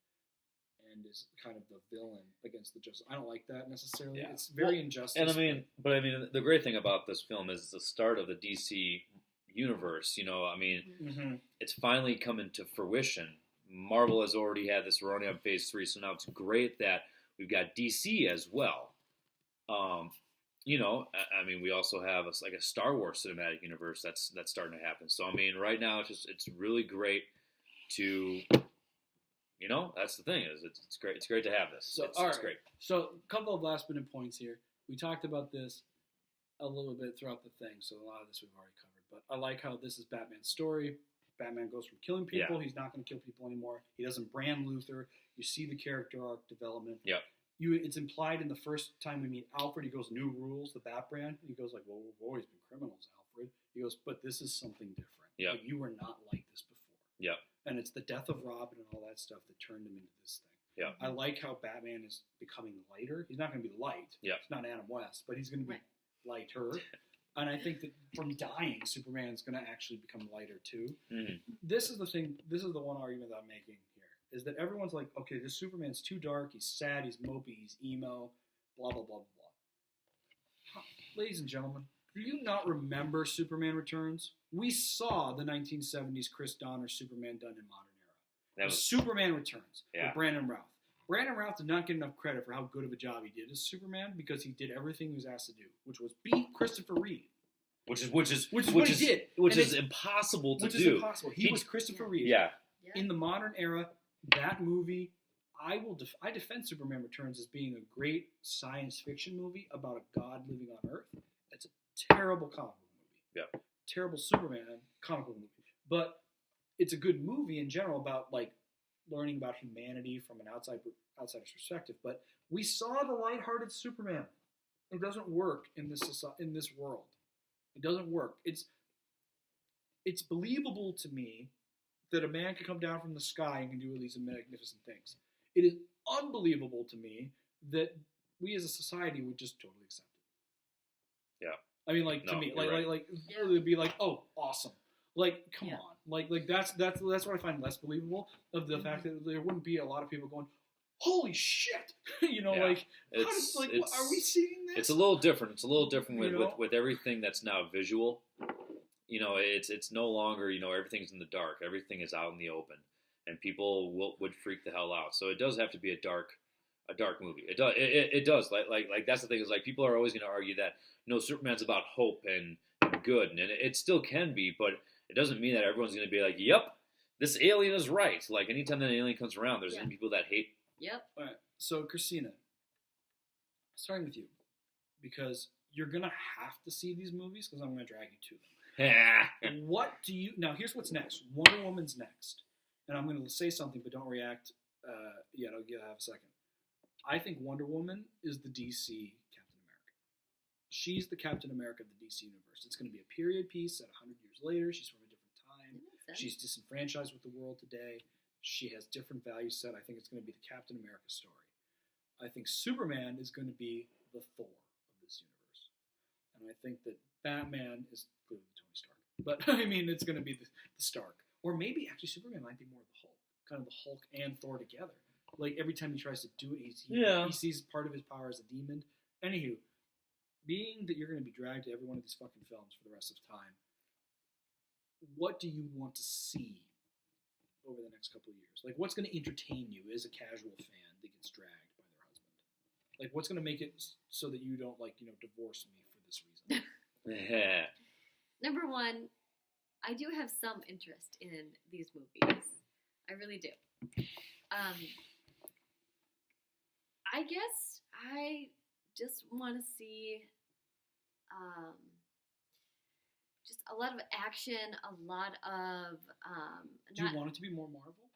[SPEAKER 1] and is kind of the villain against the Justice. I don't like that necessarily. Yeah. It's very injustice.
[SPEAKER 3] And the great thing about this film is the start of the DC universe. It's finally coming to fruition. Marvel has already had this. We're only on phase 3, so now it's great that we've got DC as well. We also have a Star Wars cinematic universe that's starting to happen. So right now it's really great to, that's the thing is it's great. It's great to have this.
[SPEAKER 1] So it's great. So a couple of last minute points here. We talked about this a little bit throughout the thing, so a lot of this we've already covered. But I like how this is Batman's story. Batman goes from killing people. Yeah. He's not going to kill people anymore. He doesn't brand Luthor. You see the character arc development.
[SPEAKER 3] Yeah.
[SPEAKER 1] It's implied in the first time we meet Alfred. He goes, "New rules, the Bat brand." And he goes like, "Well, we've always been criminals, Alfred." He goes, "But this is something different.
[SPEAKER 3] Yeah.
[SPEAKER 1] Like, you were not like this before."
[SPEAKER 3] Yeah.
[SPEAKER 1] And it's the death of Robin and all that stuff that turned him into this thing.
[SPEAKER 3] Yeah.
[SPEAKER 1] I like how Batman is becoming lighter. He's not going to be light.
[SPEAKER 3] Yeah.
[SPEAKER 1] It's not Adam West, but he's going to be lighter. And I think that from dying, Superman is going to actually become lighter too. Mm-hmm. This is the thing. This is the one argument that I'm making here is that everyone's like, okay, this Superman's too dark. He's sad. He's mopey. He's emo. Blah blah blah blah. Ladies and gentlemen, do you not remember Superman Returns? We saw the 1970s Chris Donner Superman done in modern era. That was Superman Returns with Brandon Routh. Brandon Routh did not get enough credit for how good of a job he did as Superman because he did everything he was asked to do, which was beat Christopher Reeve.
[SPEAKER 3] Which is what he did. Which is impossible to do.
[SPEAKER 1] Which is impossible. He was Christopher Reeve.
[SPEAKER 3] Yeah.
[SPEAKER 1] In the modern era, that movie, I defend Superman Returns as being a great science fiction movie about a god living on Earth. It's a terrible comic book movie.
[SPEAKER 3] Yeah.
[SPEAKER 1] Terrible Superman comic book movie. But it's a good movie in general about learning about humanity from an outsider's perspective. But we saw the lighthearted Superman. It doesn't work in this world. It doesn't work. It's believable to me that a man could come down from the sky and can do all these magnificent things. It is unbelievable to me that we as a society would just totally accept it.
[SPEAKER 3] Yeah.
[SPEAKER 1] I mean, to me, it would be like, oh, awesome. Come on. That's what I find less believable of the fact that there wouldn't be a lot of people going, holy shit! Are we seeing this?
[SPEAKER 3] It's a little different. It's a little different with everything that's now visual. It's no longer, everything's in the dark. Everything is out in the open, and people would freak the hell out. So it does have to be a dark movie. It does. Like that's the thing is people are always going to argue that Superman's about hope and good, and it still can be, but it doesn't mean that everyone's going to be like, yep, this alien is right. Like anytime that alien comes around, there's going to be people that hate.
[SPEAKER 2] Yep.
[SPEAKER 1] All right. So, Kristina, starting with you, because you're going to have to see these movies because I'm going to drag you to them. What do you... Now, here's what's next. Wonder Woman's next. and I'm going to say something, but don't react yet. I'll have a second. I think Wonder Woman is the DC Captain America. She's the Captain America of the DC universe. It's going to be a period piece set 100 years later. She's from a different time. She's disenfranchised with the world today. She has different values set. I think it's going to be the Captain America story. I think Superman is going to be the Thor of this universe. And I think that Batman is clearly Tony Stark. But, I mean, it's going to be the Stark. Or maybe, actually, Superman might be more of the Hulk. Kind of the Hulk and Thor together. Like, every time he tries to do it, he sees part of his power as a demon. Anywho, being that you're going to be dragged to every one of these fucking films for the rest of time, what do you want to see over the next couple of years? Like, what's going to entertain you as a casual fan that gets dragged by their husband? Like, what's going to make it so that you don't, like, divorce me for this reason?
[SPEAKER 2] Number one, I do have some interest in these movies. I really do. I guess I just want to see just a lot of action, a lot of...
[SPEAKER 1] do you want it to be more Marvel?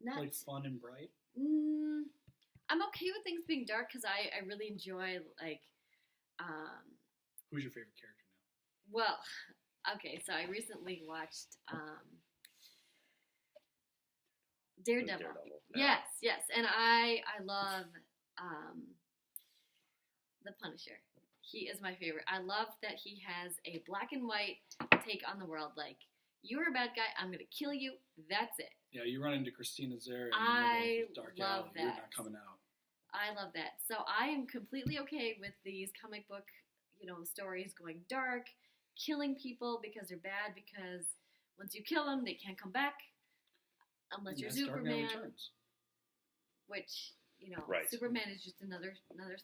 [SPEAKER 2] Not
[SPEAKER 1] like fun and bright?
[SPEAKER 2] I'm okay with things being dark because I really enjoy, like...
[SPEAKER 1] Who's your favorite character now?
[SPEAKER 2] Well, okay, so I recently watched... Daredevil.
[SPEAKER 3] Yeah.
[SPEAKER 2] Yes, and I love the Punisher. He is my favorite. I love that he has a black and white take on the world. Like, you're a bad guy, I'm gonna kill you. That's it.
[SPEAKER 1] Yeah, you run into Kristina there.
[SPEAKER 2] I
[SPEAKER 1] dark
[SPEAKER 2] love
[SPEAKER 1] alley.
[SPEAKER 2] that.
[SPEAKER 1] You're not coming out.
[SPEAKER 2] I love that. So I am completely okay with these comic book, stories going dark, killing people because they're bad. Because once you kill them, they can't come back. Unless you're Superman, which,
[SPEAKER 3] right.
[SPEAKER 2] Superman is just another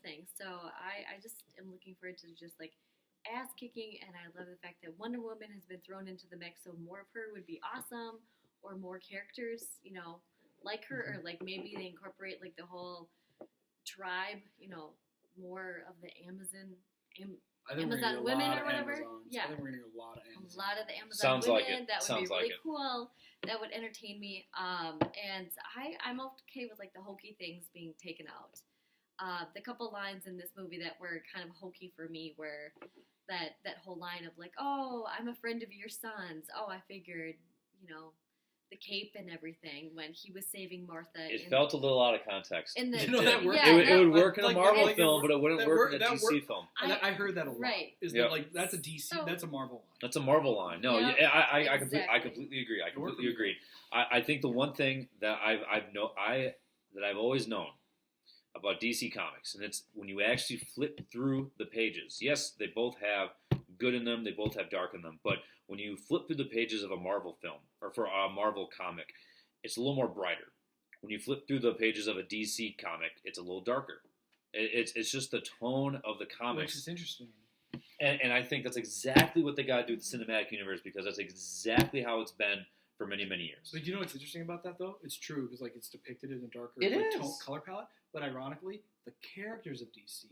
[SPEAKER 2] thing. So I just am looking forward to just, like, ass kicking, and I love the fact that Wonder Woman has been thrown into the mix, so more of her would be awesome, or more characters, like her, or, like, maybe they incorporate, like, the whole tribe, more of the Amazon women or whatever. Yeah.
[SPEAKER 1] I think we're going to get a lot of Amazon.
[SPEAKER 2] A lot of the Amazon
[SPEAKER 3] Sounds
[SPEAKER 2] women.
[SPEAKER 3] like it.
[SPEAKER 2] That would
[SPEAKER 3] Sounds
[SPEAKER 2] be really
[SPEAKER 3] like it.
[SPEAKER 2] cool. That would entertain me. And I'm okay with, like, the hokey things being taken out. The couple lines in this movie that were kind of hokey for me were that whole line of, like, oh, I'm a friend of your son's. Oh, I figured, the cape and everything when he was saving Martha.
[SPEAKER 3] It felt a little out of context.
[SPEAKER 2] In the,
[SPEAKER 1] that worked.
[SPEAKER 3] It would work in a
[SPEAKER 1] like,
[SPEAKER 3] Marvel
[SPEAKER 1] like,
[SPEAKER 3] film, but it wouldn't work in a DC film.
[SPEAKER 1] I heard that a lot.
[SPEAKER 2] Right.
[SPEAKER 1] Is that, like, that's a DC, that's a Marvel line.
[SPEAKER 3] That's a Marvel line. No,
[SPEAKER 2] Yep.
[SPEAKER 3] I
[SPEAKER 2] Exactly.
[SPEAKER 3] completely agree. I completely agree. I think the one thing that I've always known about DC Comics, and it's when you actually flip through the pages. Yes, they both have good in them. They both have dark in them. But when you flip through the pages of a Marvel film or for a Marvel comic, it's a little more brighter. When you flip through the pages of a DC comic, it's a little darker. It's just the tone of the comics.
[SPEAKER 1] Which is interesting.
[SPEAKER 3] And I think that's exactly what they got to do with the cinematic universe, because that's exactly how it's been for many, many years.
[SPEAKER 1] But you know what's interesting about that, though? It's true, because, like, it's depicted in a darker color palette. But ironically, the characters of DC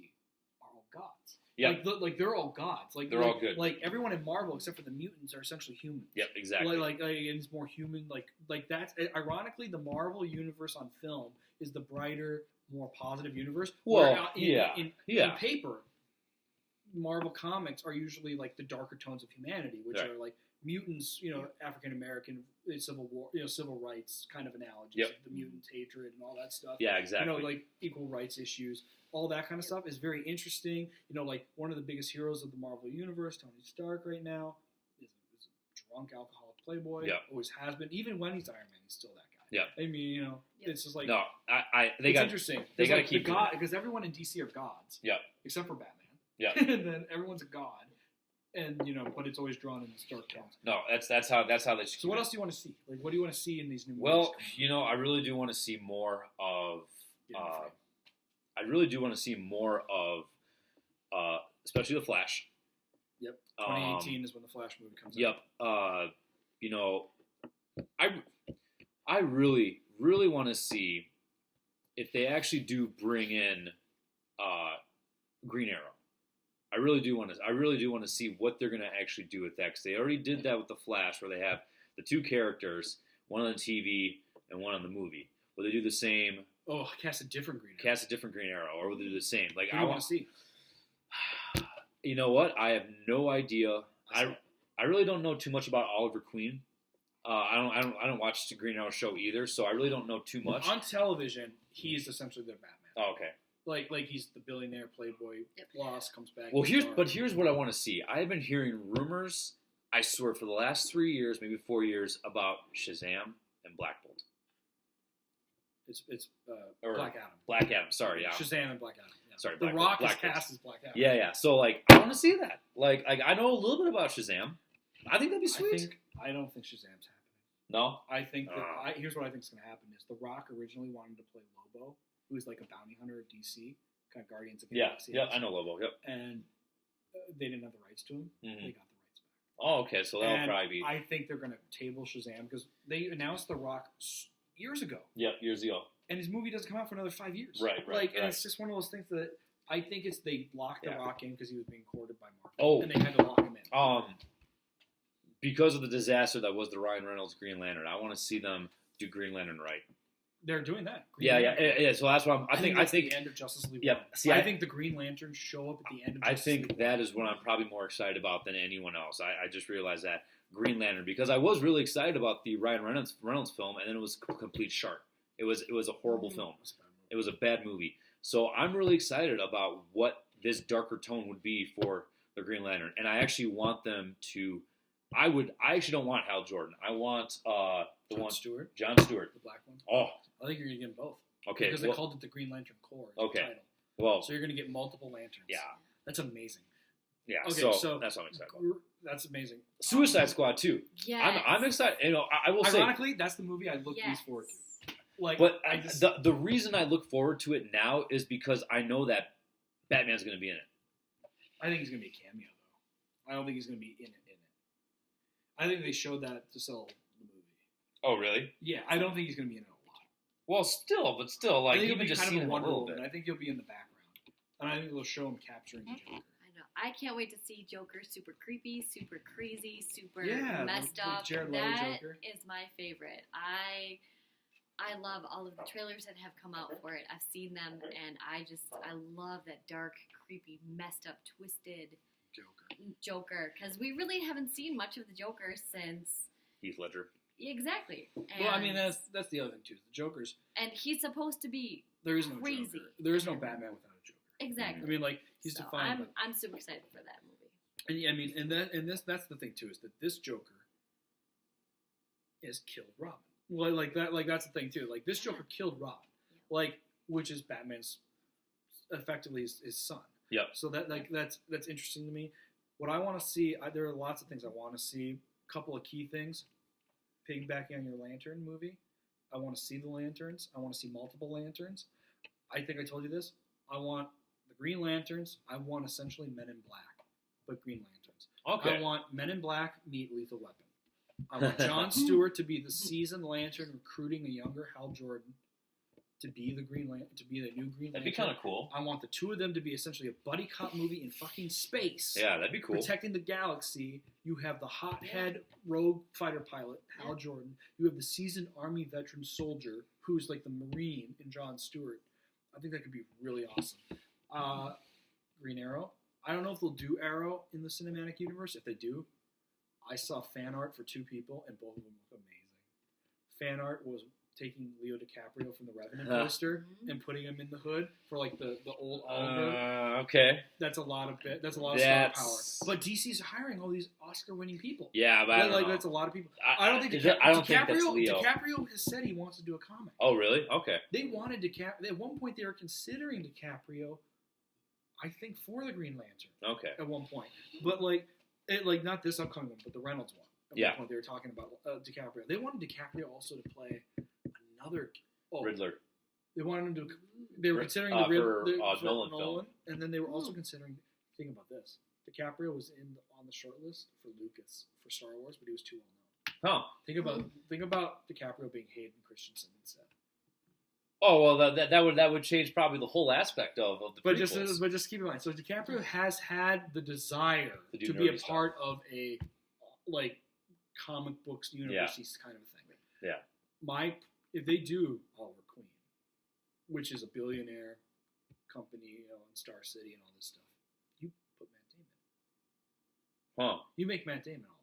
[SPEAKER 1] are all gods.
[SPEAKER 3] Yeah.
[SPEAKER 1] Like they're all gods. Like,
[SPEAKER 3] they're all good.
[SPEAKER 1] Like, everyone in Marvel, except for the mutants, are essentially humans.
[SPEAKER 3] Yep, exactly.
[SPEAKER 1] Like it's more human. Like that's ironically, the Marvel universe on film is the brighter, more positive universe.
[SPEAKER 3] Well,
[SPEAKER 1] in paper, Marvel comics are usually like the darker tones of humanity, which are like mutants, African American, Civil War, civil rights kind of analogies.
[SPEAKER 3] Yep.
[SPEAKER 1] The mutants' hatred and all that stuff.
[SPEAKER 3] Yeah, exactly.
[SPEAKER 1] Like equal rights issues. All that kind of stuff is very interesting. Like one of the biggest heroes of the Marvel universe, Tony Stark, right now, is a drunk, alcoholic playboy.
[SPEAKER 3] Yeah. Always
[SPEAKER 1] has been. Even when he's Iron Man, he's still that guy.
[SPEAKER 3] Yeah.
[SPEAKER 1] I mean, it's just like
[SPEAKER 3] it's
[SPEAKER 1] interesting.
[SPEAKER 3] They got to
[SPEAKER 1] like
[SPEAKER 3] keep
[SPEAKER 1] God, because everyone in DC are gods.
[SPEAKER 3] Yeah.
[SPEAKER 1] Except for Batman.
[SPEAKER 3] Yeah.
[SPEAKER 1] And then everyone's a god, and but it's always drawn in these dark tones.
[SPEAKER 3] No, that's how they.
[SPEAKER 1] So what else do you want to see? Like, what do you want to see in these new movies?
[SPEAKER 3] Well, I really do want to see more of. I really do want to see more of, especially the Flash.
[SPEAKER 1] Yep. 2018 is when the Flash movie comes
[SPEAKER 3] out. Yep. I really, really want to see if they actually do bring in Green Arrow. I really do want to see what they're going to actually do with that, because they already did that with the Flash, where they have the two characters
[SPEAKER 4] one on the TV, and one on the movie? Will they do the same?
[SPEAKER 1] Oh, cast a different Green Arrow.
[SPEAKER 4] Cast a different Green Arrow, or will they do the same? Like,
[SPEAKER 1] I want to see.
[SPEAKER 4] You know what? I have no idea. I really don't know too much about Oliver Queen. I don't watch the Green Arrow show either, so I really don't know too much.
[SPEAKER 1] On television, he's essentially their Batman.
[SPEAKER 4] Oh, okay.
[SPEAKER 1] Like he's the billionaire playboy. Lost, comes back.
[SPEAKER 4] Well, here's what I want to see. I have been hearing rumors. I swear for the last 3 years, maybe 4 years, about Shazam and Black Bolt.
[SPEAKER 1] It's Black Adam.
[SPEAKER 4] Black Adam. Sorry, yeah.
[SPEAKER 1] Shazam and Black Adam. Yeah.
[SPEAKER 4] Sorry,
[SPEAKER 1] The
[SPEAKER 4] Black
[SPEAKER 1] Rock
[SPEAKER 4] Bolt.
[SPEAKER 1] is cast as Black Adam.
[SPEAKER 4] Yeah. So like, I want to see that. Like I know a little bit about Shazam. I think that'd be sweet.
[SPEAKER 1] I don't think Shazam's happening.
[SPEAKER 4] No.
[SPEAKER 1] I think that here's what I think is going to happen: is The Rock originally wanted to play Lobo, who's like a bounty hunter at DC, kind of Guardians of the Galaxy.
[SPEAKER 4] Yeah, I know Lobo. Yep.
[SPEAKER 1] And they didn't have the rights to him.
[SPEAKER 4] Mm-hmm.
[SPEAKER 1] They got the rights back.
[SPEAKER 4] Oh, okay. So that'll probably be.
[SPEAKER 1] I think they're going to table Shazam because they announced The Rock years ago.
[SPEAKER 4] Yeah, years ago.
[SPEAKER 1] And his movie doesn't come out for another 5 years.
[SPEAKER 4] Right.
[SPEAKER 1] And it's just one of those things that I think they locked The Rock in because he was being courted by Marvel.
[SPEAKER 4] Oh.
[SPEAKER 1] And they had to lock him in.
[SPEAKER 4] Because of the disaster that was the Ryan Reynolds Green Lantern, I want to see them do Green Lantern right.
[SPEAKER 1] They're doing that.
[SPEAKER 4] Yeah. So that's what I think
[SPEAKER 1] the end of Justice League.
[SPEAKER 4] Yeah. See,
[SPEAKER 1] I think the Green Lanterns show up at the end of Justice League.
[SPEAKER 4] I think that is what I'm probably more excited about than anyone else. I just realized that Green Lantern because I was really excited about the Ryan Reynolds film, and then it was complete shark. It was a horrible film. It was a bad movie. So I'm really excited about what this darker tone would be for the Green Lantern, and I actually want them to. I actually don't want Hal Jordan. I want John Stewart,
[SPEAKER 1] the black one.
[SPEAKER 4] Oh,
[SPEAKER 1] I think you're gonna get them both.
[SPEAKER 4] Okay,
[SPEAKER 1] because they called it the Green Lantern Corps.
[SPEAKER 4] Okay,
[SPEAKER 1] title.
[SPEAKER 4] Well,
[SPEAKER 1] so you're gonna get multiple lanterns.
[SPEAKER 4] Yeah,
[SPEAKER 1] that's amazing.
[SPEAKER 4] Yeah,
[SPEAKER 1] okay,
[SPEAKER 4] so that's what I'm excited about.
[SPEAKER 1] That's amazing.
[SPEAKER 4] Suicide Squad too.
[SPEAKER 2] Yeah,
[SPEAKER 4] I'm excited. You know, I will say.
[SPEAKER 1] Ironically, that's the movie I look least forward to.
[SPEAKER 4] But the reason I look forward to it now is because I know that Batman's going to be in it.
[SPEAKER 1] I think he's going to be a cameo, though. I don't think he's going to be in it. I think they showed that to sell the movie.
[SPEAKER 4] Oh, really?
[SPEAKER 1] Yeah, I don't think he's going to be in it a lot.
[SPEAKER 4] Well, still, like even just
[SPEAKER 1] kind
[SPEAKER 4] seeing
[SPEAKER 1] of
[SPEAKER 4] him a little bit.
[SPEAKER 1] I think he'll be in the background, and I think they'll show him capturing the Joker.
[SPEAKER 2] I know. I can't wait to see Joker. Super creepy, super crazy, super messed
[SPEAKER 1] up.
[SPEAKER 2] Jared Leto Joker is my favorite. I love all of the trailers that have come out for it. I've seen them, and I love that dark, creepy, messed up, twisted Joker. Because we really haven't seen much of the Joker since
[SPEAKER 4] Heath Ledger.
[SPEAKER 2] Exactly. And
[SPEAKER 1] well, I mean that's the other thing too. The Joker's
[SPEAKER 2] and he's supposed to be
[SPEAKER 1] there is no
[SPEAKER 2] crazy.
[SPEAKER 1] Joker. There is no Batman without a Joker.
[SPEAKER 2] Exactly.
[SPEAKER 1] I mean, like he's defined.
[SPEAKER 2] I'm super excited for that movie.
[SPEAKER 1] And yeah, I mean, that's the thing too is that this Joker has killed Robin. Well, like that, like that's the thing too. Like this Joker killed Robin, like which is Batman's effectively his son.
[SPEAKER 4] Yeah.
[SPEAKER 1] So that's interesting to me. What I want to see, there are lots of things I want to see. A couple of key things. Piggybacking on your Lantern movie, I want to see the lanterns. I want to see multiple lanterns. I think I told you this. I want the Green Lanterns. I want essentially Men in Black, but Green Lanterns.
[SPEAKER 4] Okay.
[SPEAKER 1] I want Men in Black meet Lethal Weapon. I want Jon Stewart to be the seasoned Lantern recruiting a younger Hal Jordan to be the Green Lantern, to be the new Green Lantern.
[SPEAKER 4] That'd be kind of cool.
[SPEAKER 1] I want the two of them to be essentially a buddy cop movie in fucking space.
[SPEAKER 4] Yeah, that'd be cool.
[SPEAKER 1] Protecting the galaxy. You have the hothead rogue fighter pilot, Hal Jordan. You have the seasoned Army veteran soldier, who's like the Marine in Jon Stewart. I think that could be really awesome. Green Arrow. I don't know if they'll do Arrow in the cinematic universe. If they do, I saw fan art for two people, and both of them look amazing. Fan art was taking Leo DiCaprio from the Revenant poster and putting him in the hood for like the old Oliver.
[SPEAKER 4] Okay,
[SPEAKER 1] that's a lot of star power. But DC's hiring all these Oscar-winning people.
[SPEAKER 4] Yeah, but I don't know.
[SPEAKER 1] That's a lot of people.
[SPEAKER 4] I don't think think that's Leo.
[SPEAKER 1] DiCaprio has said he wants to do a comic.
[SPEAKER 4] Oh, really? Okay.
[SPEAKER 1] They wanted DiCaprio. At one point, they were considering DiCaprio. I think for the Green Lantern.
[SPEAKER 4] Okay.
[SPEAKER 1] At one point, but not this upcoming one, but the Reynolds one. At one point, they were talking about DiCaprio. They wanted DiCaprio also to play another
[SPEAKER 4] Riddler.
[SPEAKER 1] They wanted him to. They were considering the Riddler for Nolan film, and then they were also considering. Think about this: DiCaprio was on the short list for Lucas for Star Wars, but he was too well known.
[SPEAKER 4] Huh?
[SPEAKER 1] Think about DiCaprio being Hayden Christensen instead.
[SPEAKER 4] Oh well, that would change probably the whole aspect of the.
[SPEAKER 1] But just keep in mind. So DiCaprio has had the desire to be a part of a comic books universe kind of a thing.
[SPEAKER 3] Yeah.
[SPEAKER 1] If they do Oliver Queen, which is a billionaire company, in Star City and all this stuff, you put Matt Damon.
[SPEAKER 3] Huh.
[SPEAKER 1] You make Matt Damon Oliver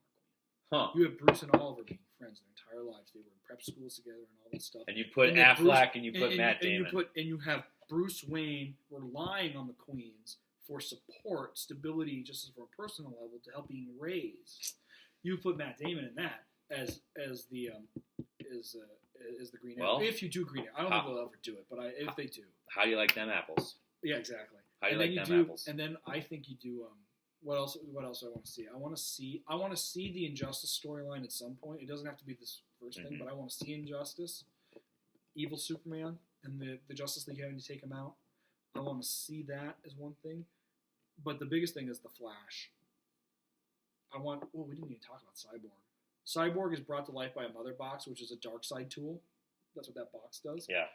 [SPEAKER 1] Queen.
[SPEAKER 3] Huh.
[SPEAKER 1] You have Bruce and Oliver being friends their entire lives. They were in prep schools together and all this stuff.
[SPEAKER 3] And you put Affleck and you put Matt Damon.
[SPEAKER 1] And you have Bruce Wayne relying on the Queens for support, stability, just from a personal level, to help being raised. You put Matt Damon in that as the Green Arrow. If you do Green Arrow, I don't think they'll ever do it, but if they do,
[SPEAKER 3] how do you like them apples?
[SPEAKER 1] Yeah, exactly.
[SPEAKER 3] How do you like them apples?
[SPEAKER 1] And then I think you do. What else? What else do I want to see? I want to see the Injustice storyline at some point. It doesn't have to be this first thing, but I want to see Injustice, evil Superman, and the Justice League having to take him out. I want to see that as one thing, but the biggest thing is the Flash. We didn't even talk about Cyborg. Cyborg is brought to life by a mother box, which is a dark side tool. That's what that box does.
[SPEAKER 3] Yeah.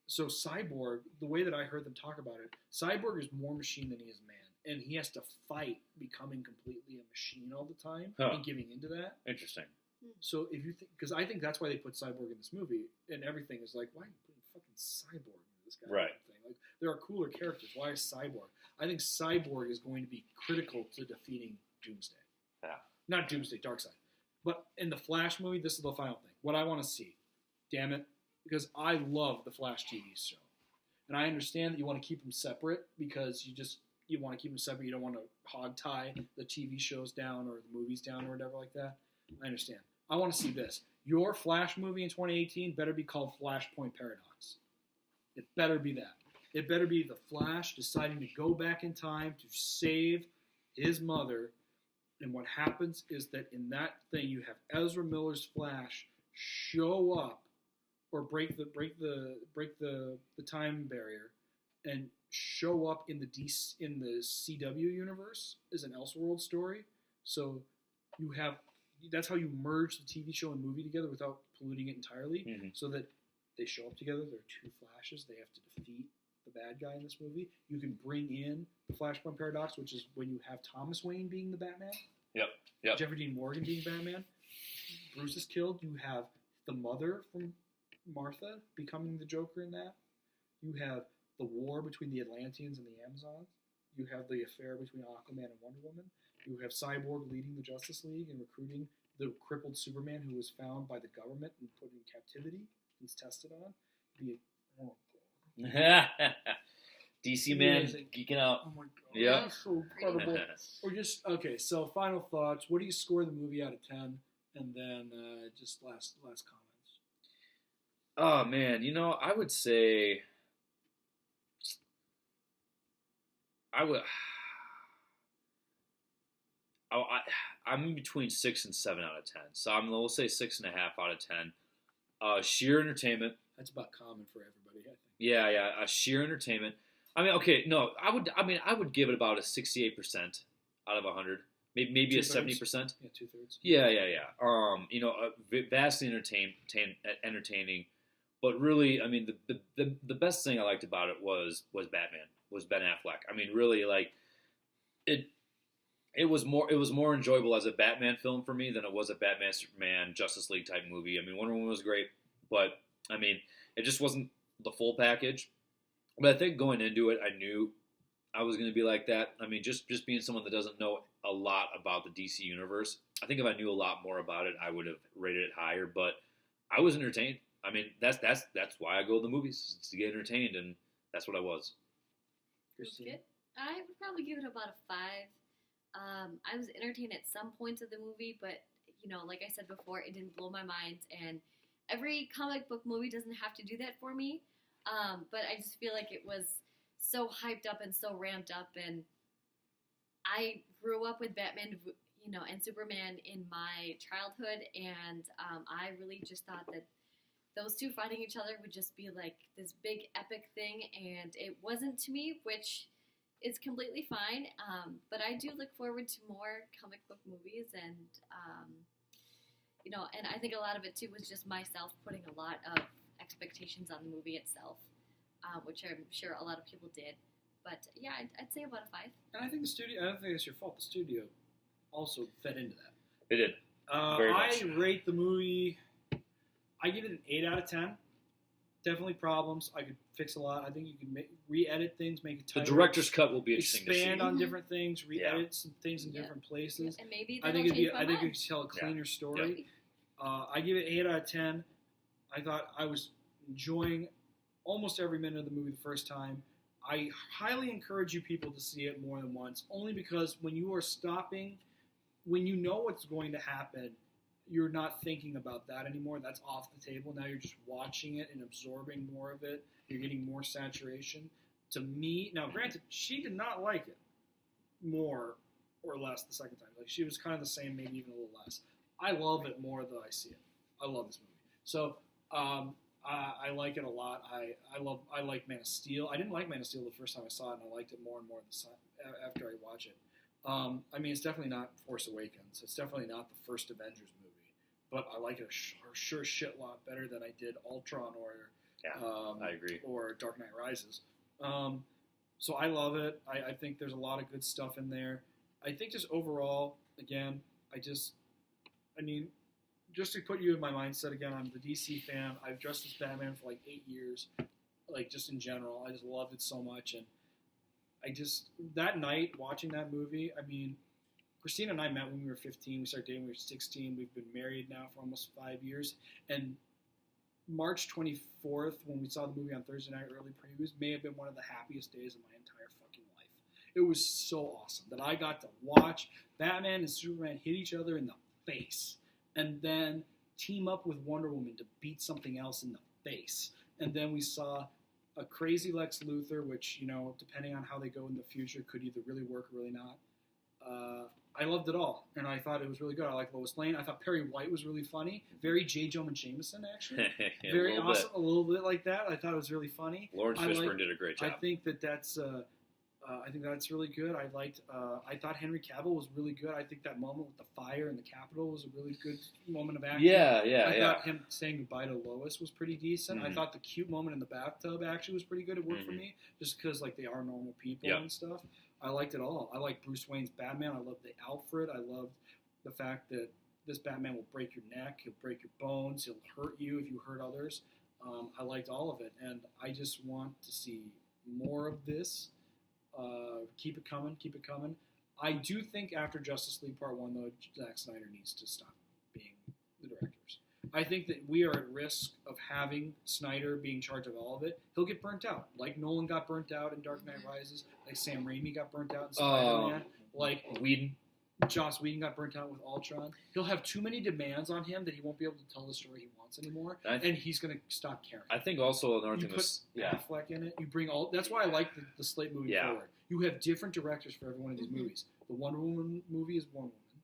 [SPEAKER 1] So Cyborg, the way that I heard them talk about it, Cyborg is more machine than he is man. And he has to fight becoming completely a machine all the time and giving into that.
[SPEAKER 3] Interesting.
[SPEAKER 1] So if you think, because I think that's why they put Cyborg in this movie, and everything is like, why are you putting fucking Cyborg in this guy?
[SPEAKER 3] Right.
[SPEAKER 1] Thing? Like, there are cooler characters. Why is Cyborg? I think Cyborg is going to be critical to defeating Doomsday.
[SPEAKER 3] Yeah.
[SPEAKER 1] Not Doomsday, Darkseid. But in the Flash movie, this is the final thing. What I want to see, damn it, because I love the Flash TV show. And I understand that you want to keep them separate because you want to keep them separate. You don't want to hog tie the TV shows down or the movies down or whatever like that. I understand. I want to see this. Your Flash movie in 2018 better be called Flashpoint Paradox. It better be that. It better be the Flash deciding to go back in time to save his mother. And what happens is that in that thing, you have Ezra Miller's Flash show up or break the time barrier and show up in the CW universe as an Elseworld story. So that's how you merge the TV show and movie together without polluting it entirely. Mm-hmm. So that they show up together. There are two Flashes. They have to defeat the bad guy in this movie. You can bring in the Flashpoint Paradox, which is when you have Thomas Wayne being the Batman.
[SPEAKER 3] Yep.
[SPEAKER 1] Jeffrey Dean Morgan being Batman. Bruce is killed. You have the mother from Martha becoming the Joker in that. You have the war between the Atlanteans and the Amazons. You have the affair between Aquaman and Wonder Woman. You have Cyborg leading the Justice League and recruiting the crippled Superman who was found by the government and put in captivity. He's tested on.
[SPEAKER 3] DC man geeking out.
[SPEAKER 1] Oh my god.
[SPEAKER 3] Yeah.
[SPEAKER 1] That's so incredible. Okay, so final thoughts. What do you score the movie out of 10? And then just last comments.
[SPEAKER 3] Oh man, I would say I'm in between 6 and 7 out of 10. So we'll say 6.5 out of 10. Sheer entertainment.
[SPEAKER 1] That's about common for everybody, I think.
[SPEAKER 3] Yeah. Sheer entertainment. I mean, okay, no, I would give it about a 68% out of 100. Maybe a 70%.
[SPEAKER 1] Yeah, 2/3.
[SPEAKER 3] Yeah. Vastly entertaining. But really, I mean, the best thing I liked about it was Batman. Was Ben Affleck. I mean, really, like it was more enjoyable as a Batman film for me than it was a Batman Superman Justice League type movie. I mean, Wonder Woman was great, but I mean, it just wasn't the full package. But I think going into it, I knew I was going to be like that. I mean, just being someone that doesn't know a lot about the DC universe, I think if I knew a lot more about it, I would have rated it higher. But I was entertained. I mean, that's why I go to the movies, it's to get entertained, and that's what I was.
[SPEAKER 2] Kristina? I would probably give it about a 5. I was entertained at some points of the movie, but like I said before, it didn't blow my mind. And every comic book movie doesn't have to do that for me. But I just feel like it was so hyped up and so ramped up, and I grew up with Batman, and Superman in my childhood, and I really just thought that those two fighting each other would just be like this big epic thing, and it wasn't to me, which is completely fine. But I do look forward to more comic book movies, and and I think a lot of it too was just myself putting a lot of expectations on the movie itself, which I'm sure a lot of people did. But yeah, I'd say about a 5.
[SPEAKER 1] And I think I don't think it's your fault. The studio also fed into that.
[SPEAKER 3] They did.
[SPEAKER 1] I rate the movie. I give it an 8 out of 10. Definitely problems. I could fix a lot. I think you can re-edit things, make it tighter.
[SPEAKER 4] The director's cut will be interesting
[SPEAKER 1] expand
[SPEAKER 4] to see.
[SPEAKER 1] on different things, re-edit some things in different places.
[SPEAKER 2] And maybe
[SPEAKER 1] I think you could tell a cleaner story. I give it 8 out of 10. I thought I was enjoying almost every minute of the movie the first time. I highly encourage you people to see it more than once, only because when you are stopping, when you know what's going to happen, you're not thinking about that anymore. That's off the table. Now you're just watching it and absorbing more of it. You're getting more saturation. To me, now granted, she did not like it more or less the second time. Like she was kind of the same, maybe even a little less. I love it more though I see it. I love this movie. So I like it a lot. I like Man of Steel. I didn't like Man of Steel the first time I saw it, and I liked it more and more after I watch it. I mean, it's definitely not Force Awakens. It's definitely not the first Avengers movie. But I like it a sure shit lot better than I did Ultron or
[SPEAKER 4] I agree.
[SPEAKER 1] Or Dark Knight Rises. So I love it. I think there's a lot of good stuff in there. I think just overall, again, just to put you in my mindset again, I'm the DC fan. I've dressed as Batman for like 8 years, like just in general. I just loved it so much, and that night watching that movie, I mean, Kristina and I met when we were 15. We started dating when we were 16. We've been married now for almost 5 years. And March 24th, when we saw the movie on Thursday night early previews, may have been one of the happiest days of my entire fucking life. It was so awesome that I got to watch Batman and Superman hit each other in the face and then team up with Wonder Woman to beat something else in the face. And then we saw a crazy Lex Luthor, which, depending on how they go in the future, could either really work or really not. I loved it all, and I thought it was really good. I liked Lois Lane. I thought Perry White was really funny. Very J. Jonah Jameson, actually. Very awesome. A little bit like that. I thought it was really funny.
[SPEAKER 4] Lawrence Fishburne did a great job.
[SPEAKER 1] I think that's really good. I thought Henry Cavill was really good. I think that moment with the fire in the Capitol was a really good moment of acting. I thought him saying goodbye to Lois was pretty decent.
[SPEAKER 4] Mm-hmm.
[SPEAKER 1] I thought the cute moment in the bathtub actually was pretty good. It worked for me, just because they are normal people and stuff. I liked it all. I liked Bruce Wayne's Batman. I loved the Alfred. I loved the fact that this Batman will break your neck. He'll break your bones. He'll hurt you if you hurt others. I liked all of it, and I just want to see more of this. Keep it coming. Keep it coming. I do think after Justice League Part 1, though, Zack Snyder needs to stop being the directors. I think that we are at risk of having Snyder being in charge of all of it. He'll get burnt out. Like Nolan got burnt out in Dark Knight Rises. Like Sam Raimi got burnt out in Spider-Man. Like Joss Whedon got burnt out with Ultron. He'll have too many demands on him that he won't be able to tell the story he wants anymore, and he's going to stop caring.
[SPEAKER 4] I think also another thing was
[SPEAKER 1] Affleck in it. You bring all. That's why I like the slate moving forward. You have different directors for every one of these movies. The Wonder Woman movie is Wonder Woman.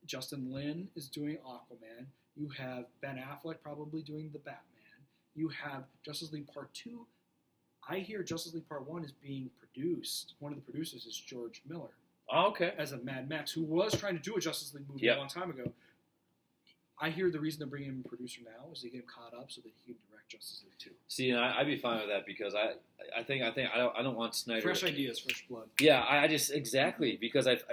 [SPEAKER 1] Justin Lin is doing Aquaman. You have Ben Affleck probably doing the Batman. You have Justice League Part 2. I hear Justice League Part 1 is being produced. One of the producers is George Miller.
[SPEAKER 4] Oh, okay.
[SPEAKER 1] As a Mad Max, who was trying to do a Justice League movie a long time ago. I hear the reason they're bringing him a producer now is to get him caught up so that he can direct Justice League 2.
[SPEAKER 4] See, I'd be fine with that because I think I don't want Snyder.
[SPEAKER 1] Fresh ideas, fresh blood.
[SPEAKER 4] Yeah, I just exactly because if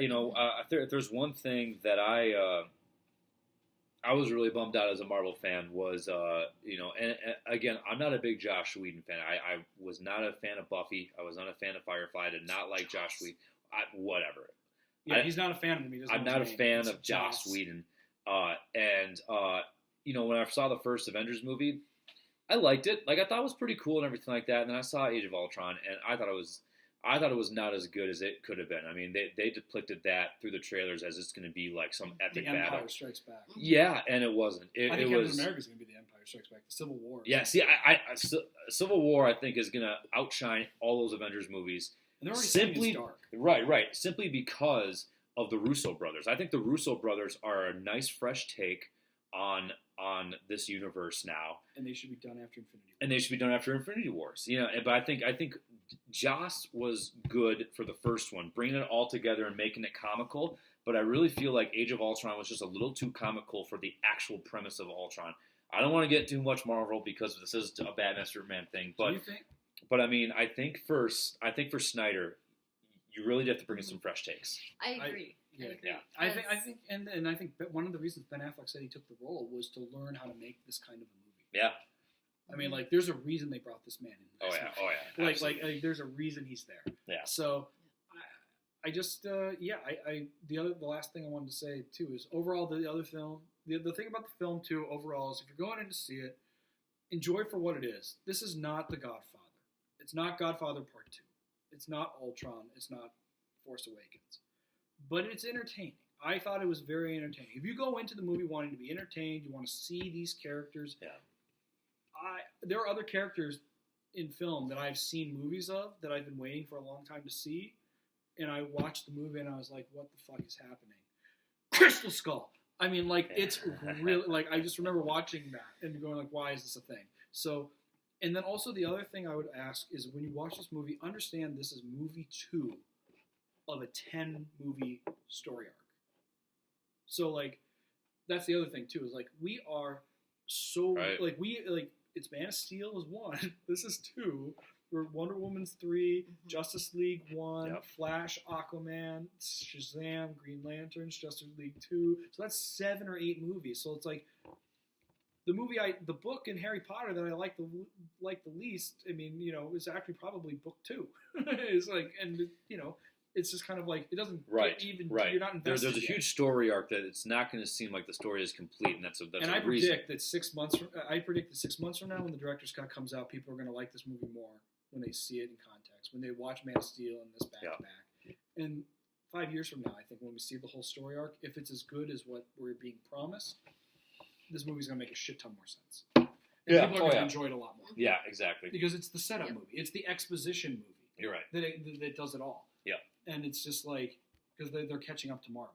[SPEAKER 4] there's one thing that I was really bummed out as a Marvel fan was and again, I'm not a big Joss Whedon fan. I was not a fan of Buffy. I was not a fan of Firefly. I did not like Joss Whedon. Whatever.
[SPEAKER 1] Yeah, he's not a fan of him.
[SPEAKER 4] I'm not a fan of Joss Whedon. When I saw the first Avengers movie, I liked it. Like I thought it was pretty cool and everything like that. And then I saw Age of Ultron, and I thought it was not as good as it could have been. I mean, they depicted that through the trailers as it's going to be like some epic battle.
[SPEAKER 1] The Empire Strikes Back.
[SPEAKER 4] Yeah, and it wasn't.
[SPEAKER 1] I think Captain America's going to be the Empire Strikes Back. The Civil War.
[SPEAKER 4] Yeah, see, Civil War I think is going to outshine all those Avengers movies.
[SPEAKER 1] And they're already simply dark.
[SPEAKER 4] Right. Simply because of the Russo brothers. I think the Russo brothers are a nice fresh take on this universe now.
[SPEAKER 1] And they should be done after Infinity Wars.
[SPEAKER 4] But I think Joss was good for the first one, bringing it all together and making it comical. But I really feel like Age of Ultron was just a little too comical for the actual premise of Ultron. I don't want to get too much Marvel because this is a Batman Superman thing. But
[SPEAKER 1] do you think?
[SPEAKER 4] But I mean, I think for Snyder, you really have to bring in some fresh takes.
[SPEAKER 2] I agree. I agree.
[SPEAKER 3] Yeah.
[SPEAKER 1] I think, and I think one of the reasons Ben Affleck said he took the role was to learn how to make this kind of a movie.
[SPEAKER 3] Yeah.
[SPEAKER 1] I mean, like, there's a reason they brought this man in.
[SPEAKER 3] Oh yeah.
[SPEAKER 1] Like, there's a reason he's there.
[SPEAKER 3] Yeah.
[SPEAKER 1] So, I just, the last thing I wanted to say too is overall the other film, the thing about the film too overall is if you're going in to see it, enjoy for what it is. This is not The Godfather. It's not Godfather Part 2. It's not Ultron. It's not Force Awakens. But it's entertaining. I thought it was very entertaining. If you go into the movie wanting to be entertained, you want to see these characters.
[SPEAKER 3] Yeah.
[SPEAKER 1] There are other characters in film that I've seen movies of that I've been waiting for a long time to see, and I watched the movie and I was like, "What the fuck is happening?" Crystal Skull. I mean, like, it's really like I just remember watching that and going like, "Why is this a thing?" So, and then also the other thing I would ask is when you watch this movie, understand this is movie 2 of a 10-movie story arc. So like, that's the other thing too is like we are so like it's Man of Steel is 1. This is 2. We're Wonder Woman's 3, Justice League 1, Flash, Aquaman, Shazam, Green Lanterns, Justice League 2. So that's 7 or 8 movies. So it's like the book in Harry Potter that I like the least. I mean, you know, is actually probably book 2. It's like, and you know, it's just kind of like it doesn't even. You're not invested.
[SPEAKER 4] There's a huge story arc that it's not going to seem like the story is complete, and that's
[SPEAKER 1] and I predict that 6 months. I predict that 6 months from now, when the director's cut comes out, people are going to like this movie more when they see it in context, when they watch Man of Steel and this back to back. And 5 years from now, I think when we see the whole story arc, if it's as good as what we're being promised, this movie's going to make a shit ton more sense. And people are going to enjoy it a lot more.
[SPEAKER 3] Yeah, exactly.
[SPEAKER 1] Because it's the setup movie. It's the exposition movie.
[SPEAKER 3] You're right.
[SPEAKER 1] That does it all.
[SPEAKER 3] Yeah.
[SPEAKER 1] And it's just like, because they're catching up to Marvel.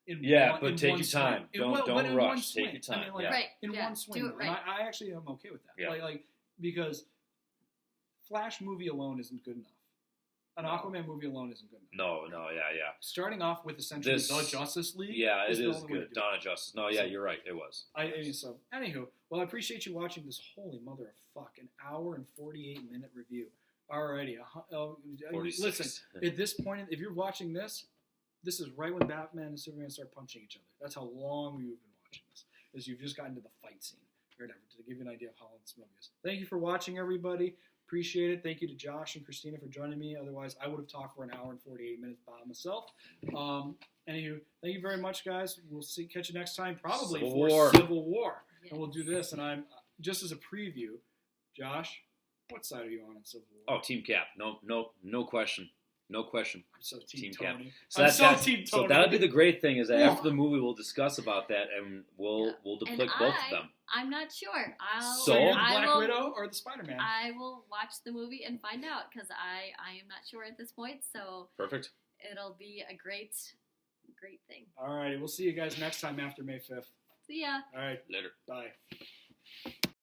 [SPEAKER 3] But take your time. Don't rush. Take your time.
[SPEAKER 1] I mean, like, in one swing.
[SPEAKER 2] Do it right.
[SPEAKER 1] And I actually am okay with that.
[SPEAKER 3] Yeah.
[SPEAKER 1] Like, because Flash movie alone isn't good enough. An Aquaman movie alone isn't good enough.
[SPEAKER 3] No, yeah.
[SPEAKER 1] Starting off with essentially the Justice League.
[SPEAKER 3] Yeah, it is good. Dawn of Justice. No, yeah, you're right. It was.
[SPEAKER 1] So, anywho, well, I appreciate you watching this holy mother of fuck, an hour and 48-minute review. Alrighty. Listen, at this point, if you're watching this is right when Batman and Superman start punching each other. That's how long you've been watching this, is you've just gotten to the fight scene or whatever, to give you an idea of how long this movie is. Thank you for watching, everybody. Appreciate it. Thank you to Josh and Kristina for joining me. Otherwise, I would have talked for an hour and 48 minutes by myself. Anywho, thank you very much, guys. We'll catch you next time, probably Civil War. Yes. And we'll do this. And I'm just as a preview, Josh, what side are you on in Civil War?
[SPEAKER 3] Oh, Team Cap. No question. No question.
[SPEAKER 1] I'm so Team Tony.
[SPEAKER 3] Cap. Team Tony. So that'll be the great thing is that after the movie, we'll discuss about that and we'll depict both of them.
[SPEAKER 2] I'm not sure.
[SPEAKER 1] So you're the Black Widow or the Spider-Man?
[SPEAKER 2] I will watch the movie and find out because I am not sure at this point. So
[SPEAKER 3] perfect.
[SPEAKER 2] It'll be a great thing.
[SPEAKER 1] All righty. We'll see you guys next time after May 5th.
[SPEAKER 2] See ya.
[SPEAKER 1] All right.
[SPEAKER 3] Later.
[SPEAKER 1] Bye.